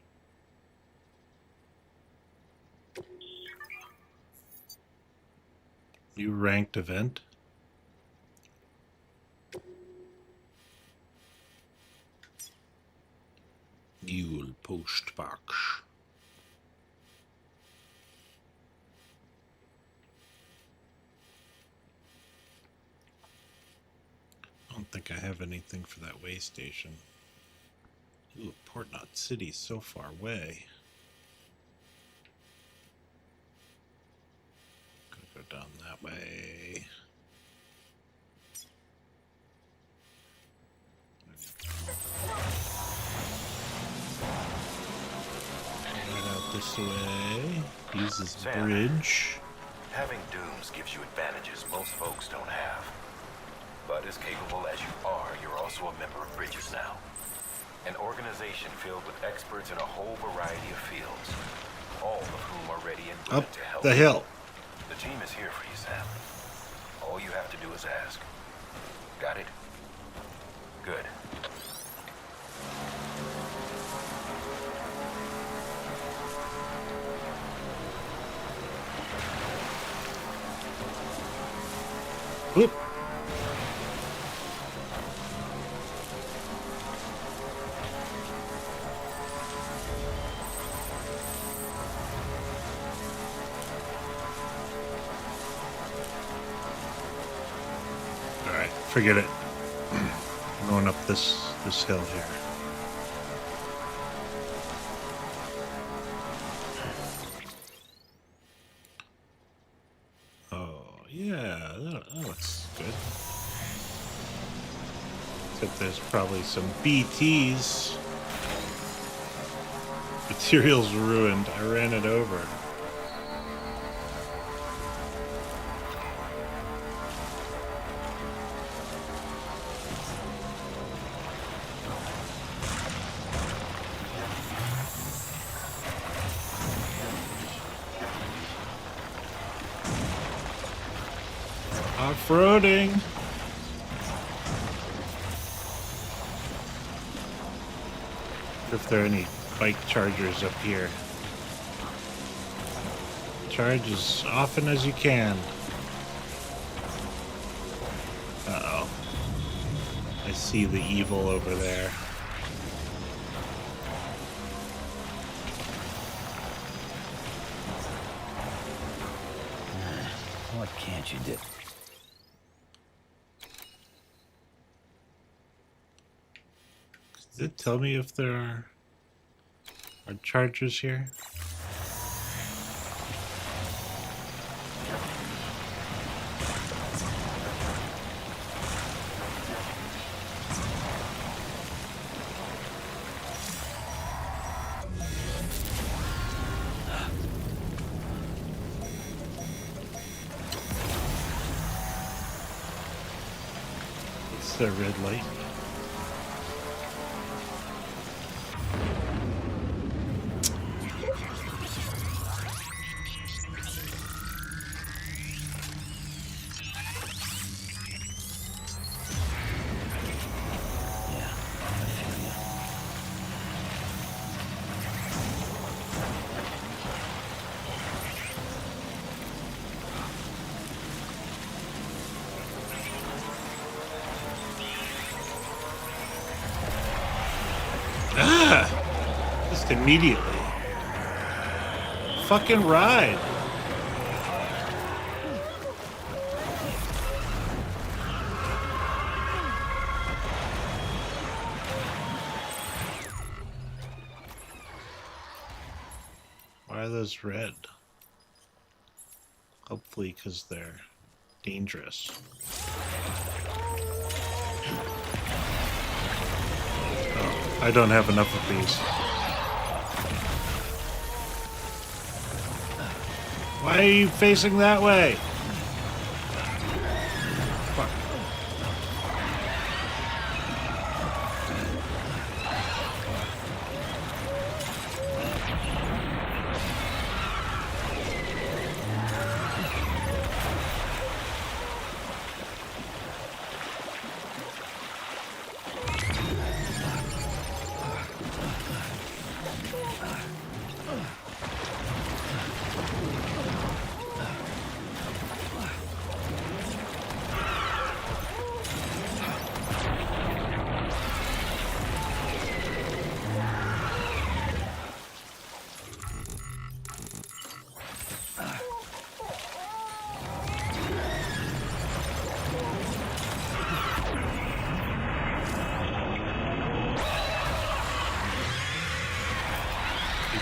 New ranked event. Dual post box. I don't think I have anything for that way station. Ooh, Port Knot City, so far away. Gotta go down that way. Right out this way. Uses the bridge. Having dooms gives you advantages most folks don't have. But as capable as you are, you're also a member of Bridges now. An organization filled with experts in a whole variety of fields, all of whom are ready and willing Up to help. the hill. The team is here for you, Sam. All you have to do is ask. Got it? Good. Whoop. Alright, forget it. I'm going up this hill here. Yeah, that looks good. Except there's probably some BTs. Materials ruined. I ran it over. Off-roading. If there are any bike chargers up here. Charge as often as you can. Uh-oh. I see the evil over there. what you did. Does it tell me if there are charges here? It's the red light. Just immediately. Fucking ride. Why are those red? Hopefully because they're dangerous. Oh, I don't have enough of these. Why are you facing that way? Fuck.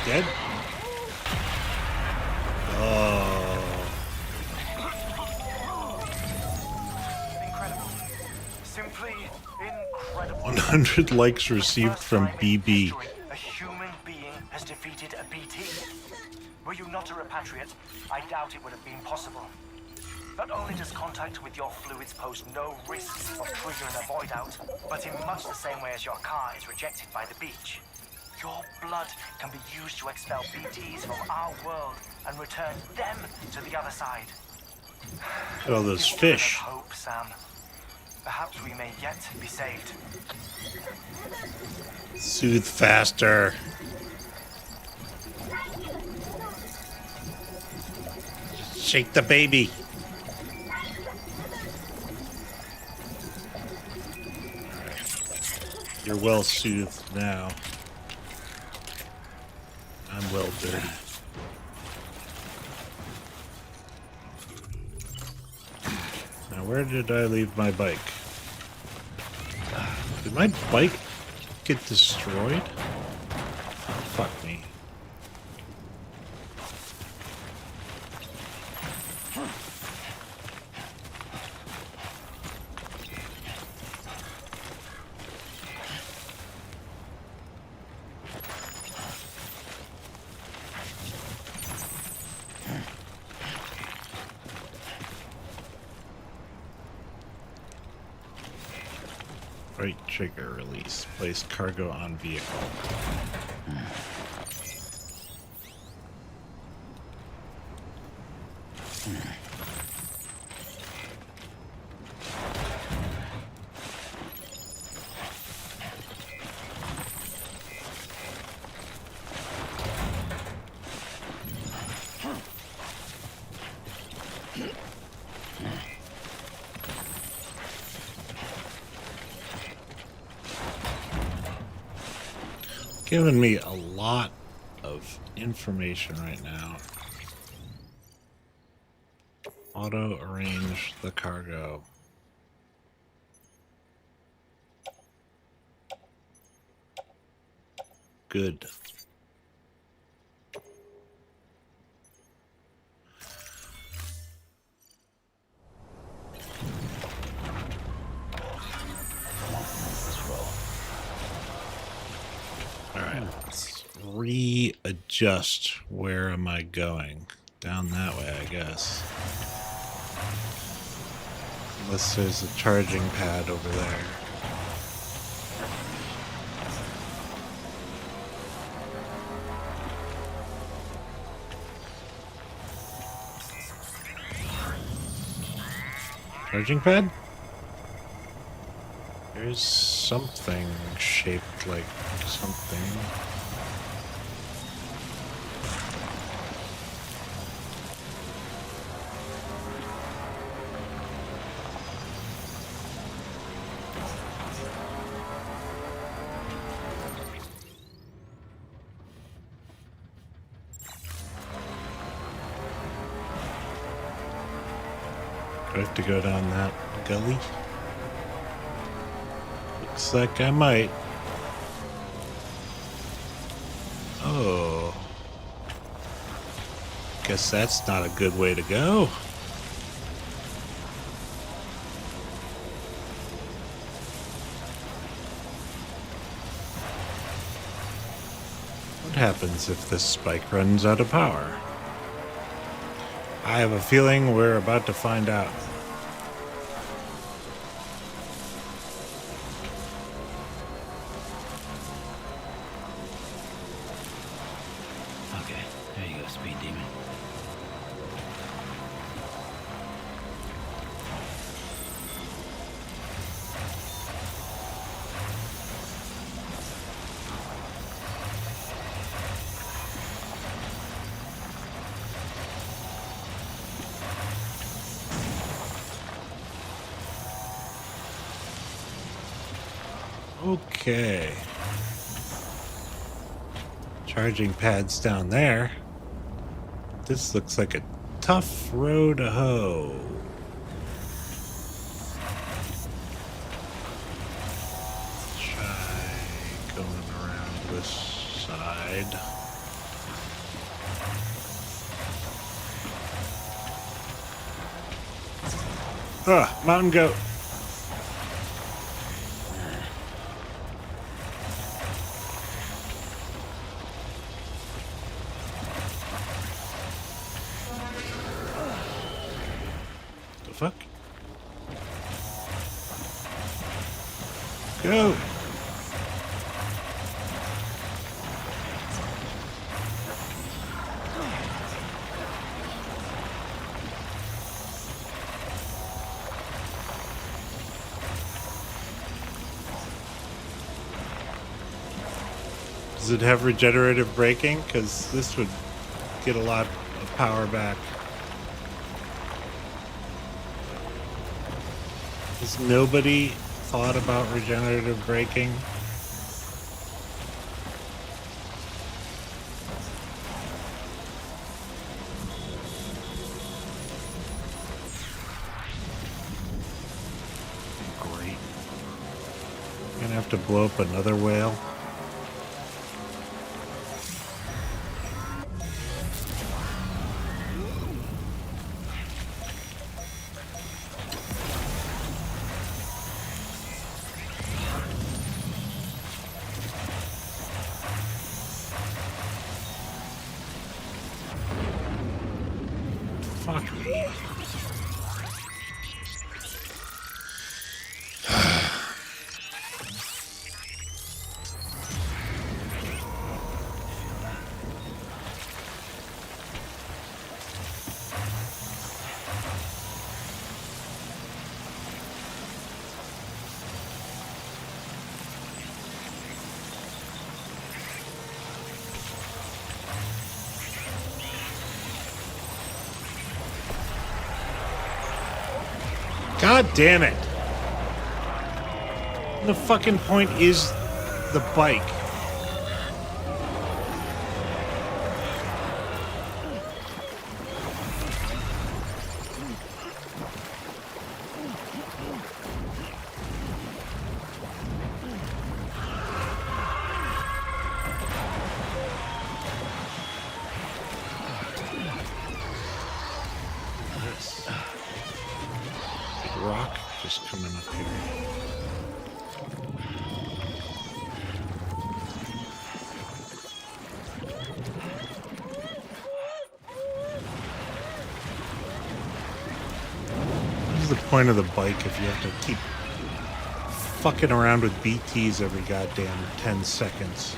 Dead? Oh. Incredible. Simply incredible. 100 likes received from BB. A human being has defeated a BT. Were you not a repatriate, I doubt it would have been possible. Not only does contact with your fluids pose no risks of triggering a void out, but in much the same way as your car is rejected by the beach. Your blood can be used to expel BTs from our world and return them to the other side. Look at all those fish. Hope, Sam. Perhaps we may yet be saved. Soothe faster. Shake the baby. You're well soothed now. I'm well dirty. Now, where did I leave my bike? Did my bike get destroyed? Fuck me. Right trigger release. Place cargo on vehicle. Giving me a lot of information right now Auto arrange the cargo. Good. Alright, let's readjust. Where am I going? Down that way, I guess. Unless there's a charging pad over there. Charging pad? There's something shaped like something. Do I have to go down that gully? Looks like I might. Oh. Guess that's not a good way to go. What happens if this spike runs out of power? I have a feeling we're about to find out. Okay, there you go, speed demon. Okay. Charging pads down there. This looks like a tough row to hoe. Try going around this side. Mountain goat. The fuck? Go. Does it have regenerative braking? Because this would get a lot of power back. Has nobody thought about regenerative braking? Great. Gonna have to blow up another whale. Fuck me. God damn it. The fucking point is the bike. just coming up here. What is the point of the bike if you have to keep fucking around with BTs every goddamn 10 seconds?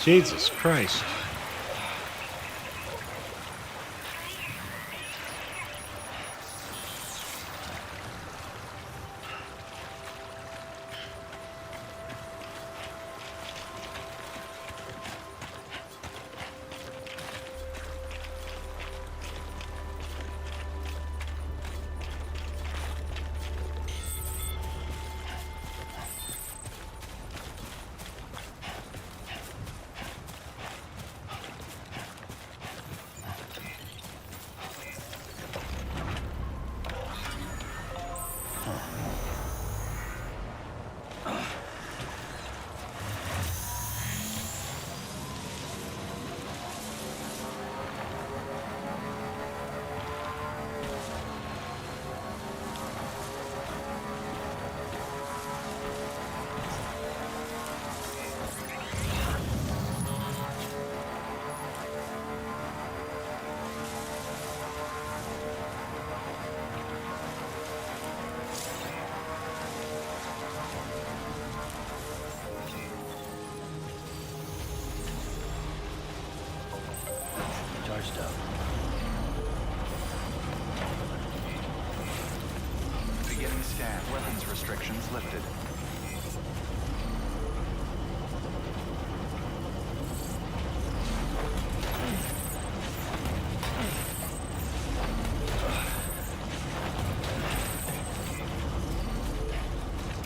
Jesus Christ. Charged up. Beginning scan. Weapons restrictions lifted.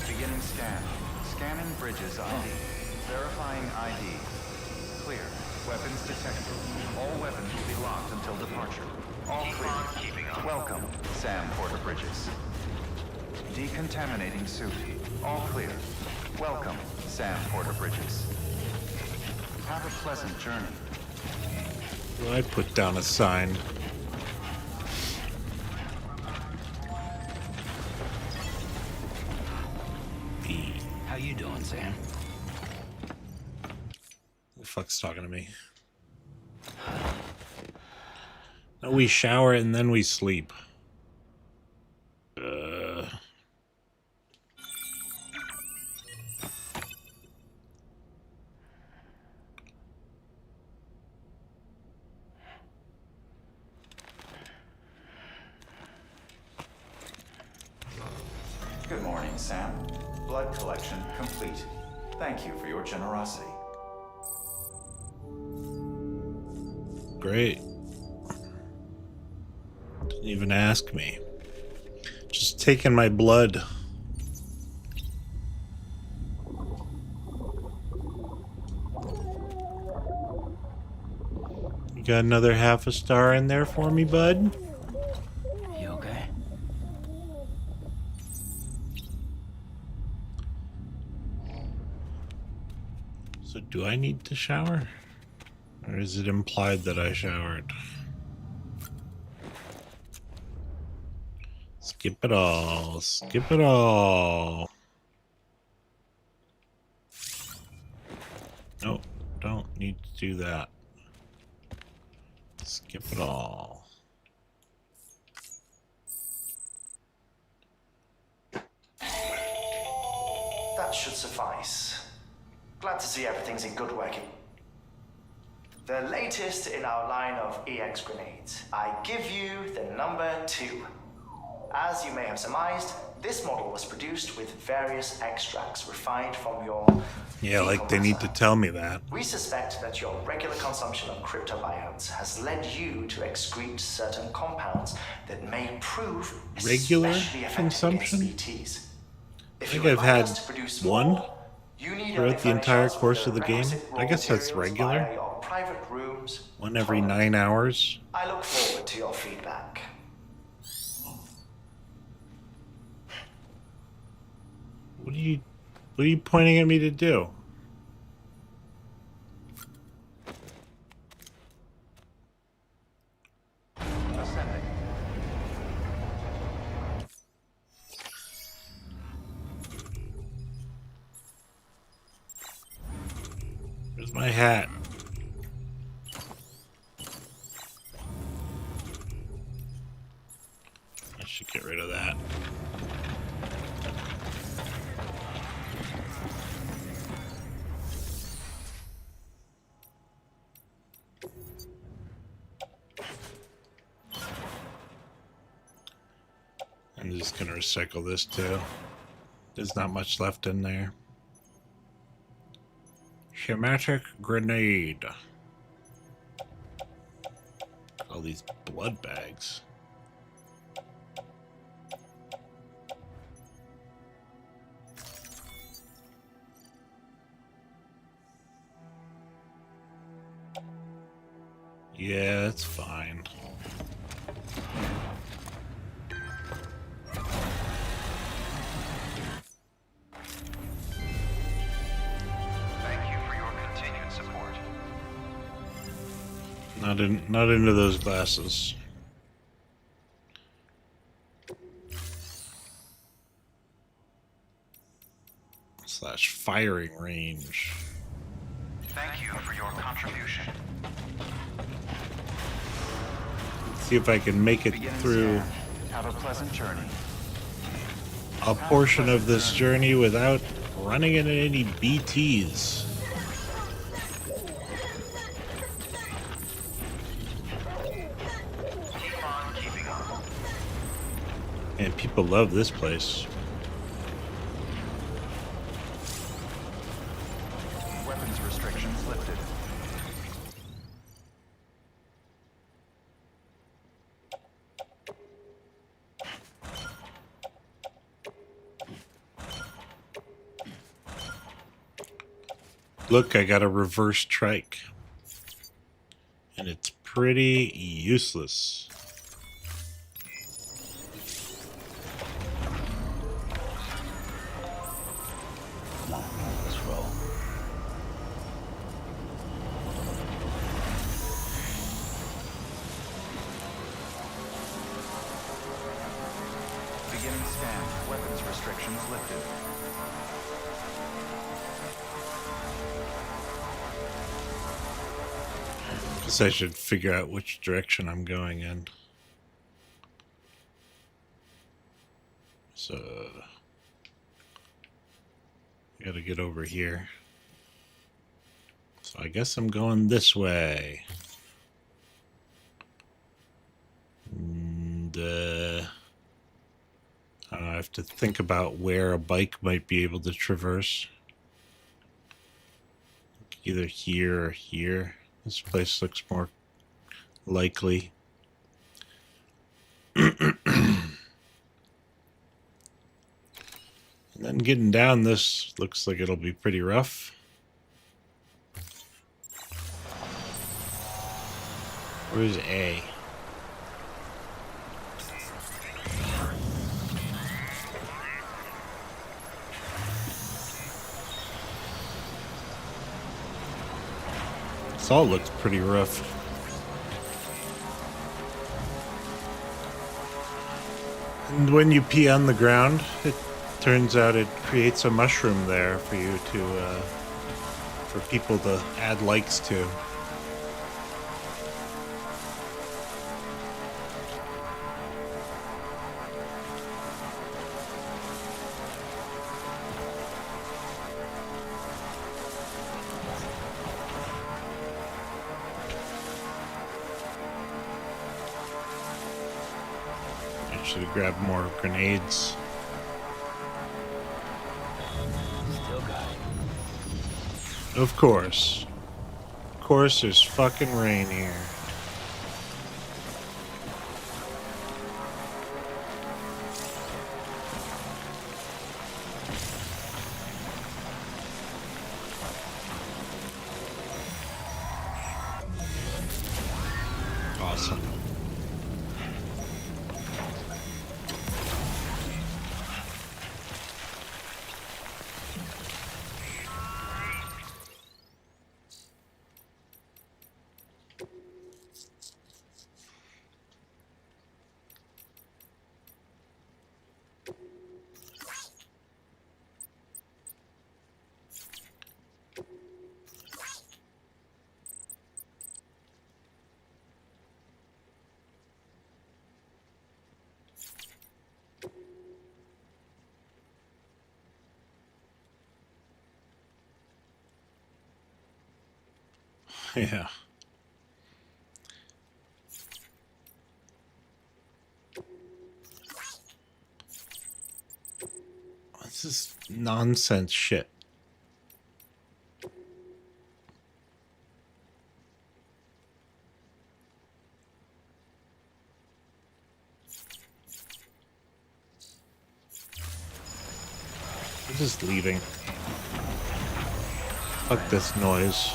Beginning scan. Scanning bridges ID. Verifying ID. Clear. Weapons detected. All weapons will be locked until departure. All clear. Welcome, Sam Porter Bridges. Decontaminating suit. All clear. Welcome, Sam Porter Bridges. Have a pleasant journey. Well, I put down a sign. How you doing, Sam? The fuck's talking to me? No, we shower and then we sleep. Good morning, Sam. Blood collection complete. Thank you for your generosity. Great. Didn't even ask me. Just taking my blood. You got another half a star in there for me, bud? You okay? So do I need to shower? Or is it implied that I showered? Skip it all. Skip it all. No, don't need to do that. Skip it all. That should suffice. Glad to see everything's in good working. The latest in our line of EX grenades. I give you the number 2. As you may have surmised, this model was produced with various extracts refined from your... Yeah, like they need to tell me that. We suspect that your regular consumption of cryptobiotes has led you to excrete certain compounds that may prove Regular especially effective consumption? against BTs. I If think you would I've like had us to produce one more, you need only throughout the entire furnish us course with of the game. requisite raw I guess that's materials regular. via your private rooms, One every 9 hours. I look forward to your feedback. What are you pointing at me to do? Ascending. Where's my hat? I should get rid of that. I'm just gonna recycle this too. There's not much left in there. Schematic grenade. All these blood bags. Yeah, it's fine. Thank you for your continued support. Not into those glasses. Slash firing range. Thank you for your contribution. Let's see if I can make it through Have a pleasant journey. a portion of this journey without running into any BTs. Keep on keeping on. And people love this place. Weapons restrictions lifted. Look, I got a reverse trike. And it's pretty useless. Come on, let's roll. Beginning scan. Weapons restrictions lifted. Guess I should figure out which direction I'm going in. So, I gotta get over here. So I guess I'm going this way. And, I have to think about where a bike might be able to traverse. Either here or here. This place looks more likely. And then getting down this looks like it'll be pretty rough. Where's A? This all looks pretty rough. And when you pee on the ground, it turns out it creates a mushroom there for you to, for people to add likes to. Should have grabbed more grenades. Still got it. Of course. Of course, there's fucking rain here. Awesome. Yeah. This is nonsense shit. I'm just leaving. Fuck this noise.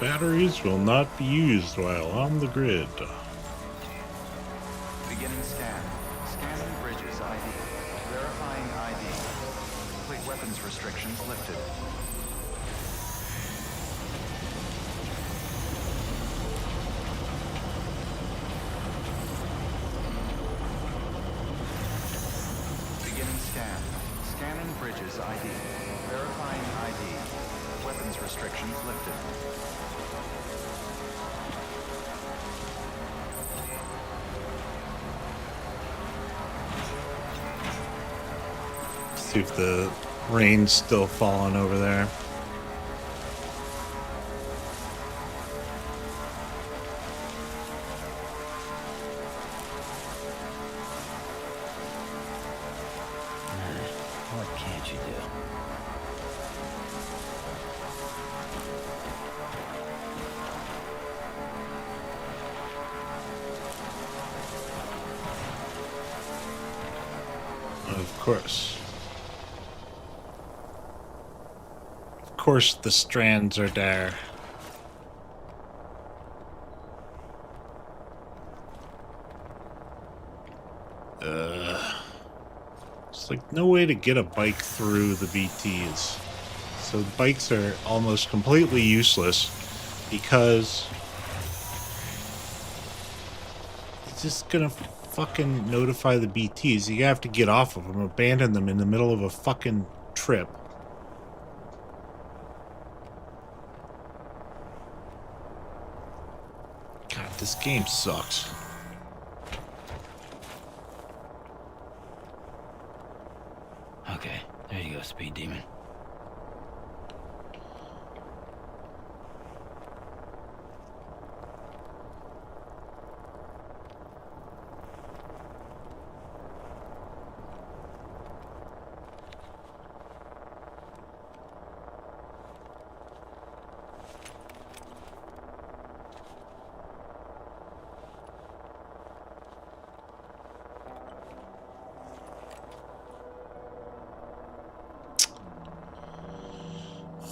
Batteries will not be used while on the grid. Beginning scan. Scanning bridges ID. Verifying ID. Complete weapons restrictions lifted. Beginning scan. Scanning bridges ID. Verifying ID. Weapons restrictions lifted. See if the rain's still falling over there. What can't you do? Of course. Of course the strands are there. It's like no way to get a bike through the BTs. So bikes are almost completely useless because it's just gonna fucking notify the BTs. You have to get off of them, abandon them in the middle of a fucking trip. God, this game sucks. Okay, there you go, Speed Demon.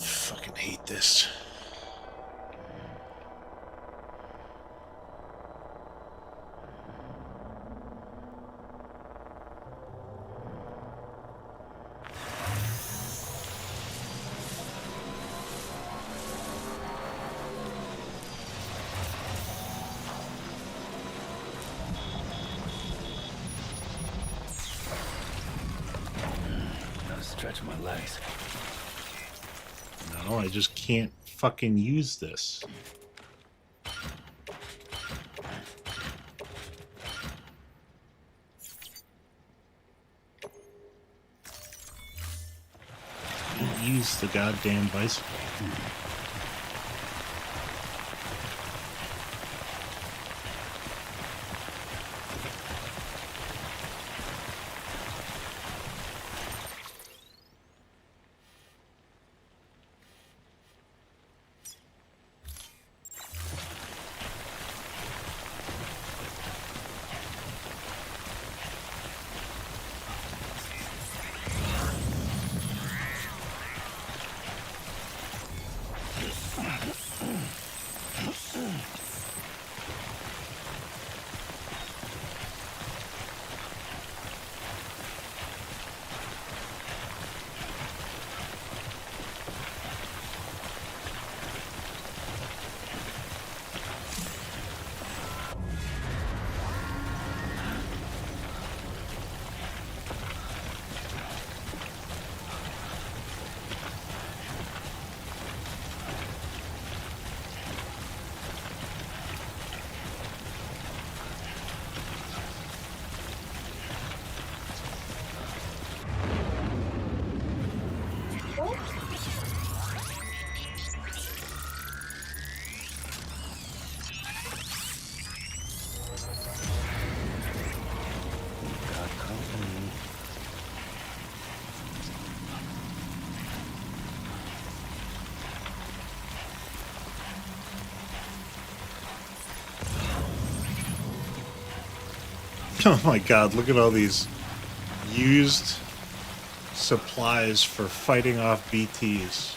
Fucking hate this. works my legs. No, I just can't fucking use this. Can't use the goddamn bicycle. Oh my god, look at all these used supplies for fighting off BTs.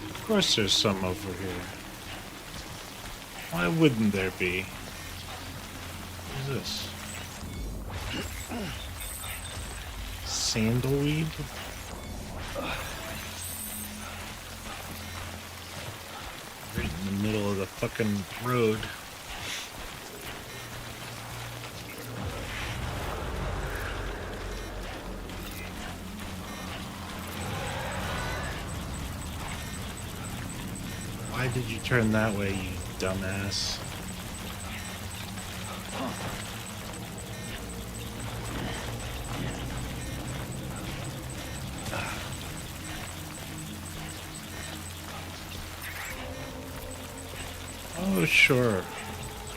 Of course there's some over here. Why wouldn't there be? What is this? Sandalweed? Right in the middle of the fucking road. Why did you turn that way, you dumbass? Oh, sure.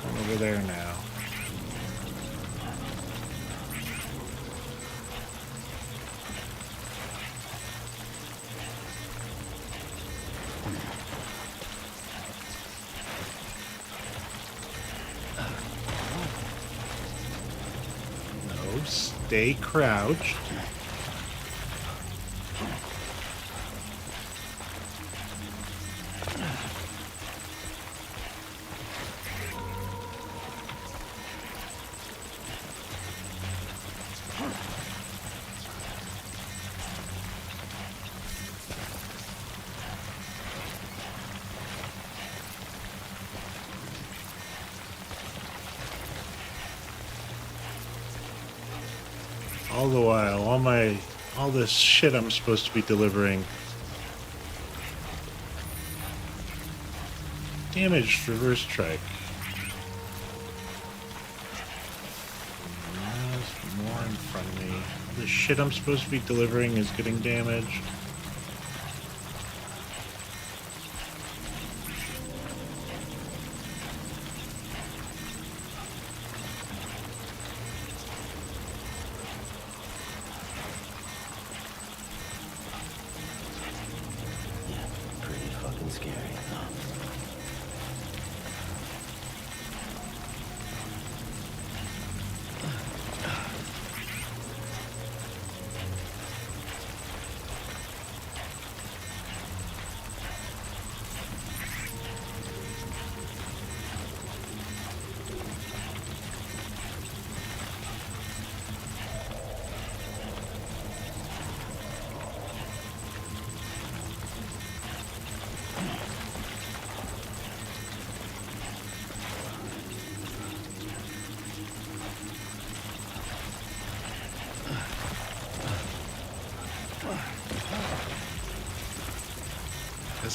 I'm over there now. No, stay crouched. All the while, all this shit I'm supposed to be delivering. Damaged reverse trike. There's more in front of me. All the shit I'm supposed to be delivering is getting damaged.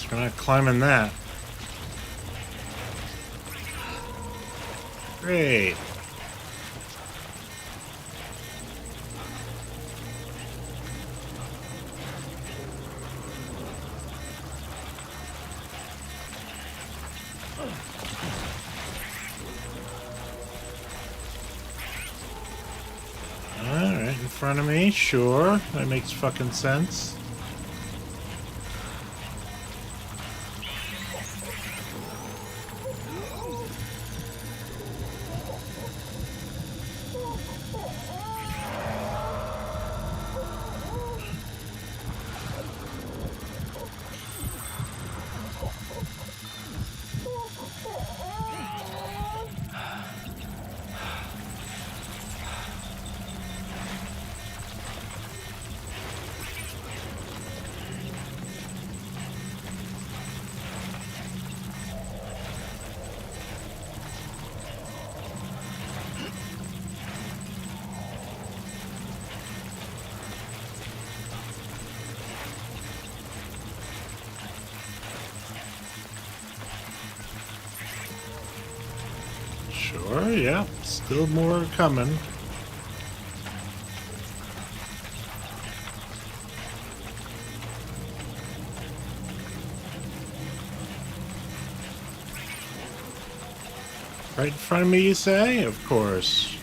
Guess we're not climbing that. Great. Alright, in front of me, sure. That makes fucking sense. Sure, yeah. Still more coming. Right in front of me, you say? Of course.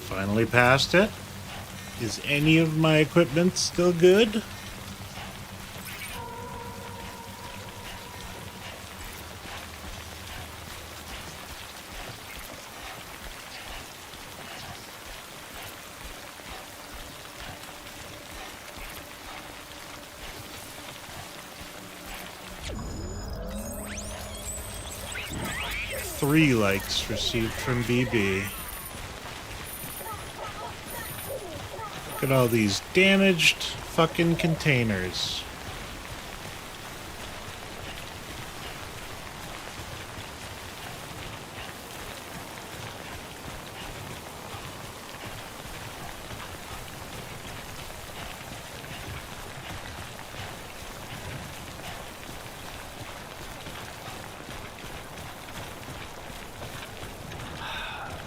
Finally passed it. Is any of my equipment still good? Three likes received from BB. Look at all these damaged fucking containers.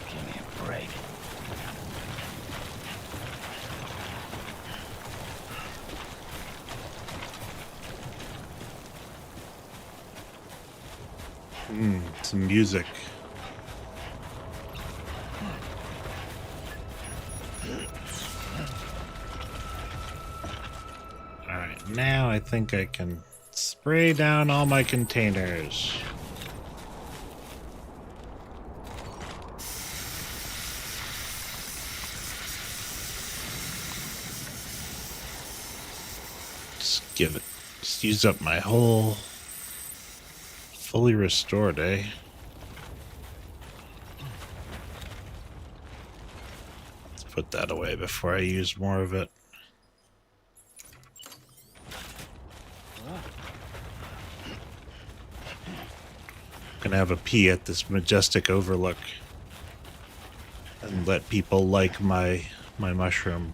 Give me a break. Some music. Alright, now I think I can spray down all my containers. Just use up my whole fully restored, eh? Let's put that away before I use more of it. Gonna have a pee at this majestic overlook and let people like my mushroom.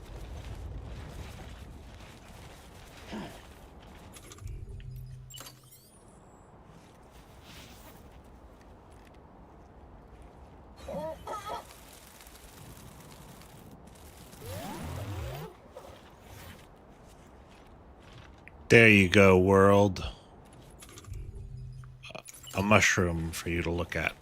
There you go, world. A mushroom for you to look at.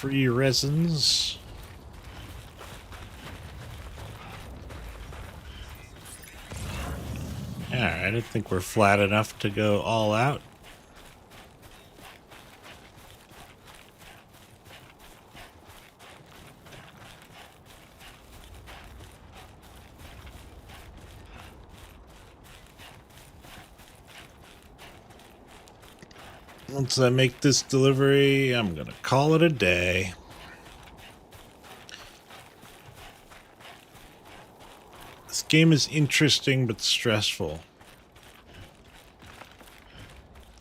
free resins. Alright, I think we're flat enough to go all out. Once I make this delivery, I'm gonna call it a day. This game is interesting but stressful.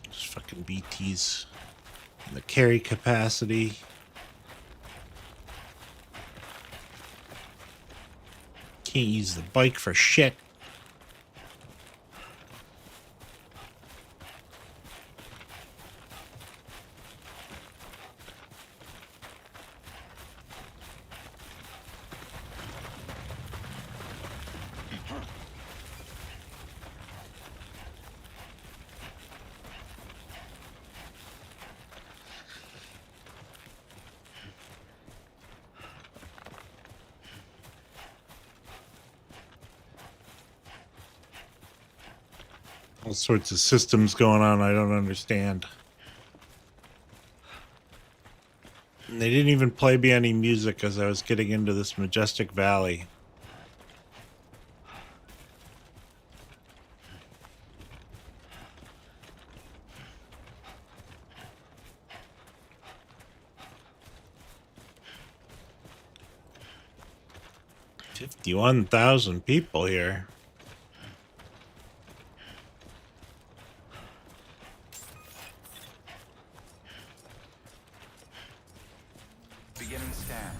Just fucking BTs. And the carry capacity. Can't use the bike for shit. All sorts of systems going on I don't understand. And they didn't even play me any music as I was getting into this majestic valley. $51,000 people here. Beginning scan.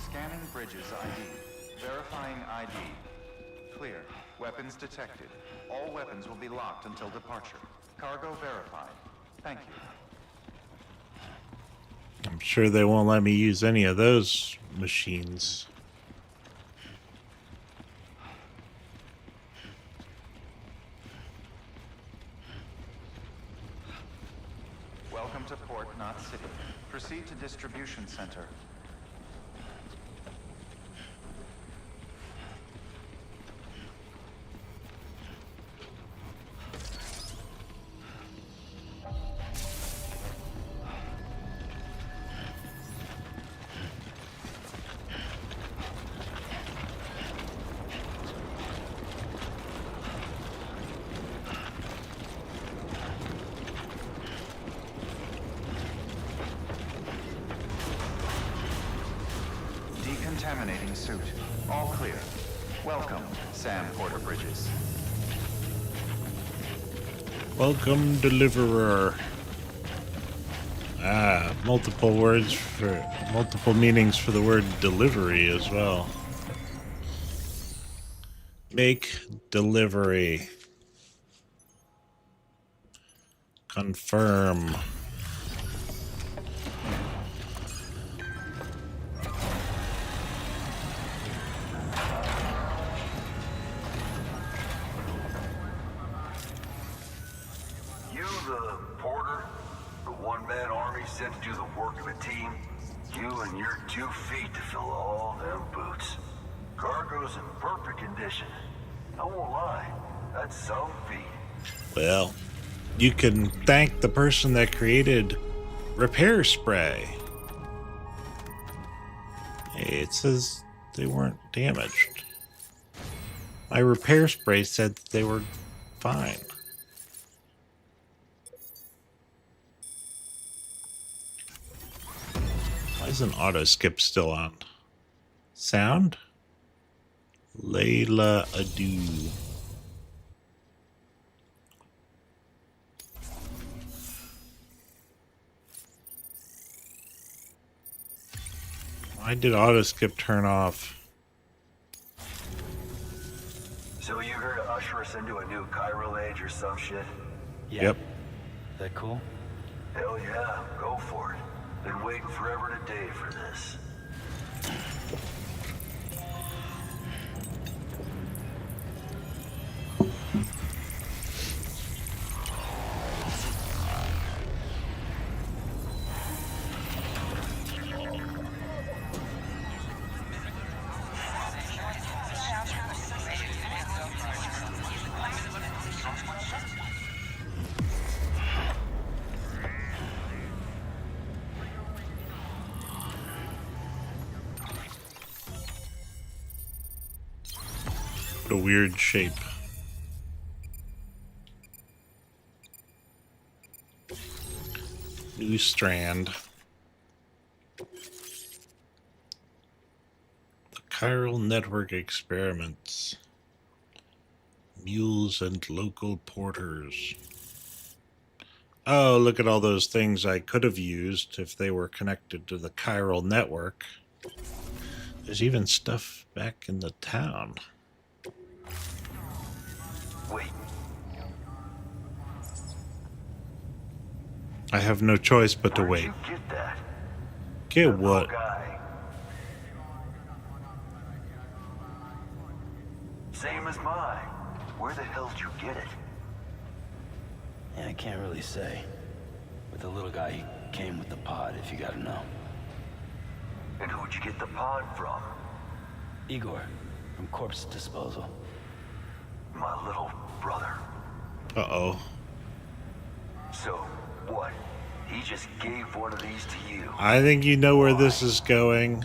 Scanning bridges ID. Verifying ID. Clear. Weapons detected. All weapons will be locked until departure. Cargo verified. Thank you. I'm sure they won't let me use any of those machines. Welcome to Port Knot City. Proceed to distribution center. Decontaminating suit. All clear. Welcome, Sam Porter Bridges. Welcome, deliverer. Ah, multiple meanings for the word delivery as well. Make delivery. Confirm. You, the porter, the one-man army sent to do the work of a team. You and your 2 feet to fill all them boots. Cargo's in perfect condition. I won't lie, that's some feat. Well, you can thank the person that created repair spray. Hey, it says they weren't damaged. My repair spray said that they were fine. Why is an auto skip still on? Sound? Layla Adu. Why did auto skip turn off? So you here to usher us into a new chiral age or some shit? Yep. Is that cool? Hell yeah, go for it. Been waiting forever today for this. a weird shape. New strand. The chiral network experiments. Mules and local porters. Oh, look at all those things I could have used if they were connected to the chiral network. There's even stuff back in the town. Wait. I have no choice but to wait. Where'd you get that? Get That what? little guy. Same as mine. Where the hell did you get it? Yeah, I can't really say. With the little guy, he came with the pod, if you gotta know. And who'd you get the pod from? Igor, from Corpse Disposal. My little brother. Uh-oh. So, what? He just gave one of these to you? I think you know where this is going.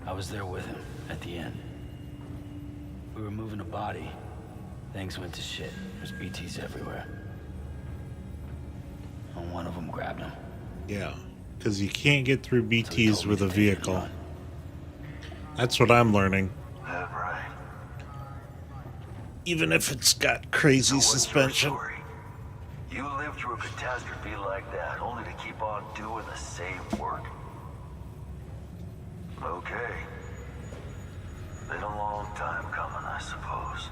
I was there with him, at the end. We were moving a body. Things went to shit. There's BTs everywhere. And one of them grabbed him. Yeah, because you can't get through BTs with a vehicle. That's what I'm learning. That right. Even if it's got crazy So what's your suspension. story? You lived through a catastrophe like that, only to keep on doing the same work. Okay. Been a long time coming, I suppose.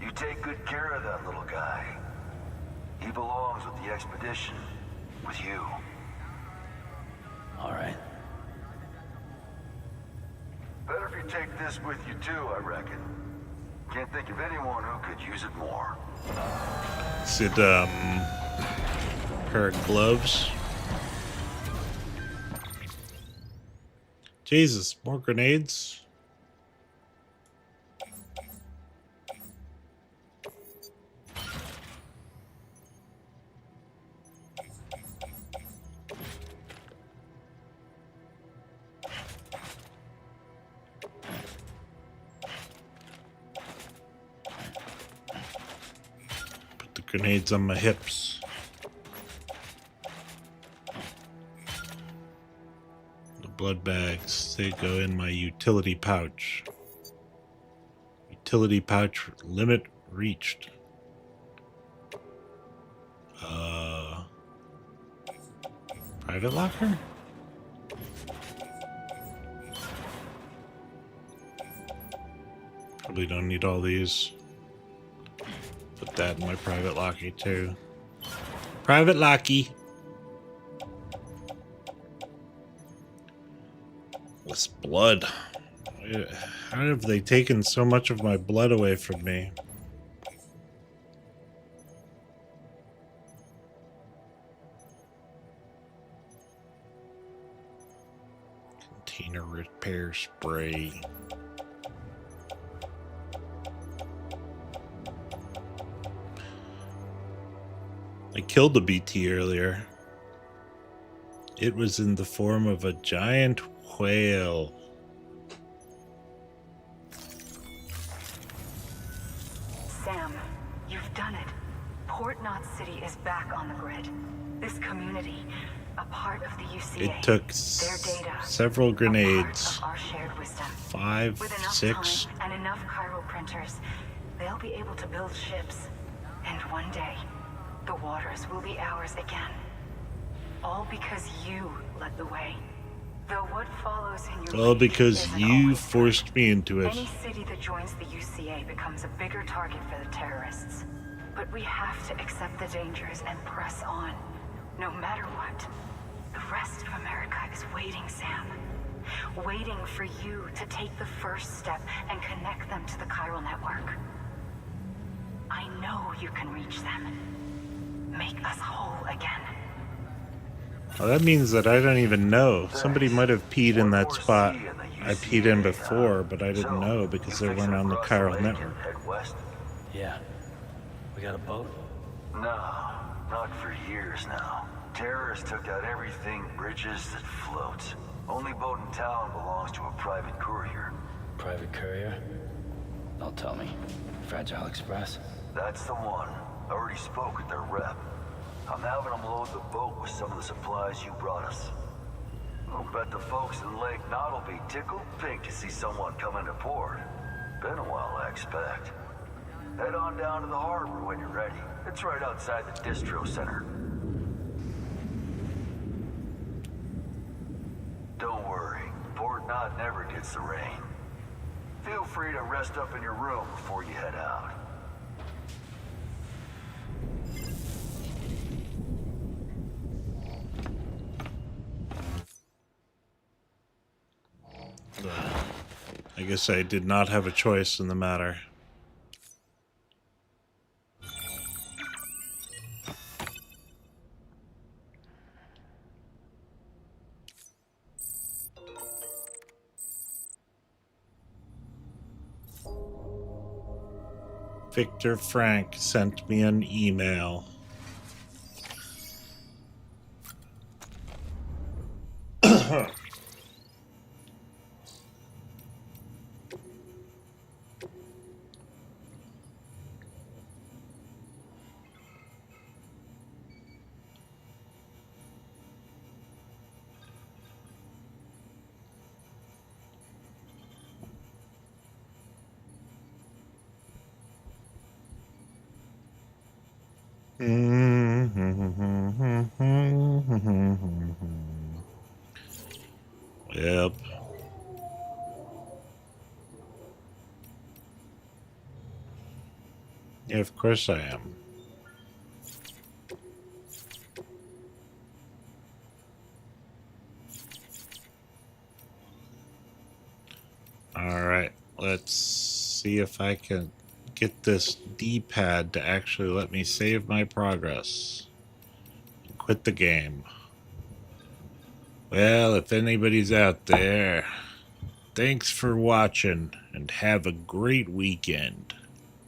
You take good care of that little guy. He belongs with the expedition, with you. All right. Better if you take this with you too, I reckon. Can't think of anyone who could use it more. Is it, pair of gloves? Jesus, more grenades? Grenades on my hips. The blood bags, they go in my utility pouch. Utility pouch limit reached. Private locker? Probably don't need all these. Put that in my private locky too. Private locky. This blood. How have they taken so much of my blood away from me? Container repair spray. I killed the BT earlier. It was in the form of a giant whale. Sam, you've done it. Port Knot City is back on the grid. This community, a part of the UCA. It took their data, several grenades. a part of our shared wisdom. 5, With enough 6. time and enough chiral printers, they'll be able to build ships. And one day, the waters will be ours again. All because you led the way. Though what follows in your Well, wake because isn't you always forced me into it. Any city that joins the UCA becomes a bigger target for the terrorists. But we have to accept the dangers and press on, no matter what. The rest of America is waiting, Sam. Waiting for you to take the first step and connect them to the chiral network. I know you can reach them. Make us whole again. Well, that means that I don't even know. Somebody might have peed in that spot I peed in before, but I didn't know because they weren't on the chiral network. Yeah. We got a boat? No, not for years now. Terrorists took out everything bridges that floats. Only boat in town belongs to a private courier. Private courier? Don't tell me. Fragile Express? That's the one. I already spoke with their rep. I'm having them load the boat with some of the supplies you brought us. I'll bet the folks in Lake Knot will be tickled pink to see someone come into port. Been a while, I expect. Head on down to the harbor when you're ready. It's right outside the distro center. Don't worry, Port Knot never gets the rain. Feel free to rest up in your room before you head out. I guess I did not have a choice in the matter. Victor Frank sent me an email. Yep. Yeah, of course I am. Alright, let's see if I can get this D-pad to actually let me save my progress. Quit the game. Well, if anybody's out there, thanks for watching and have a great weekend.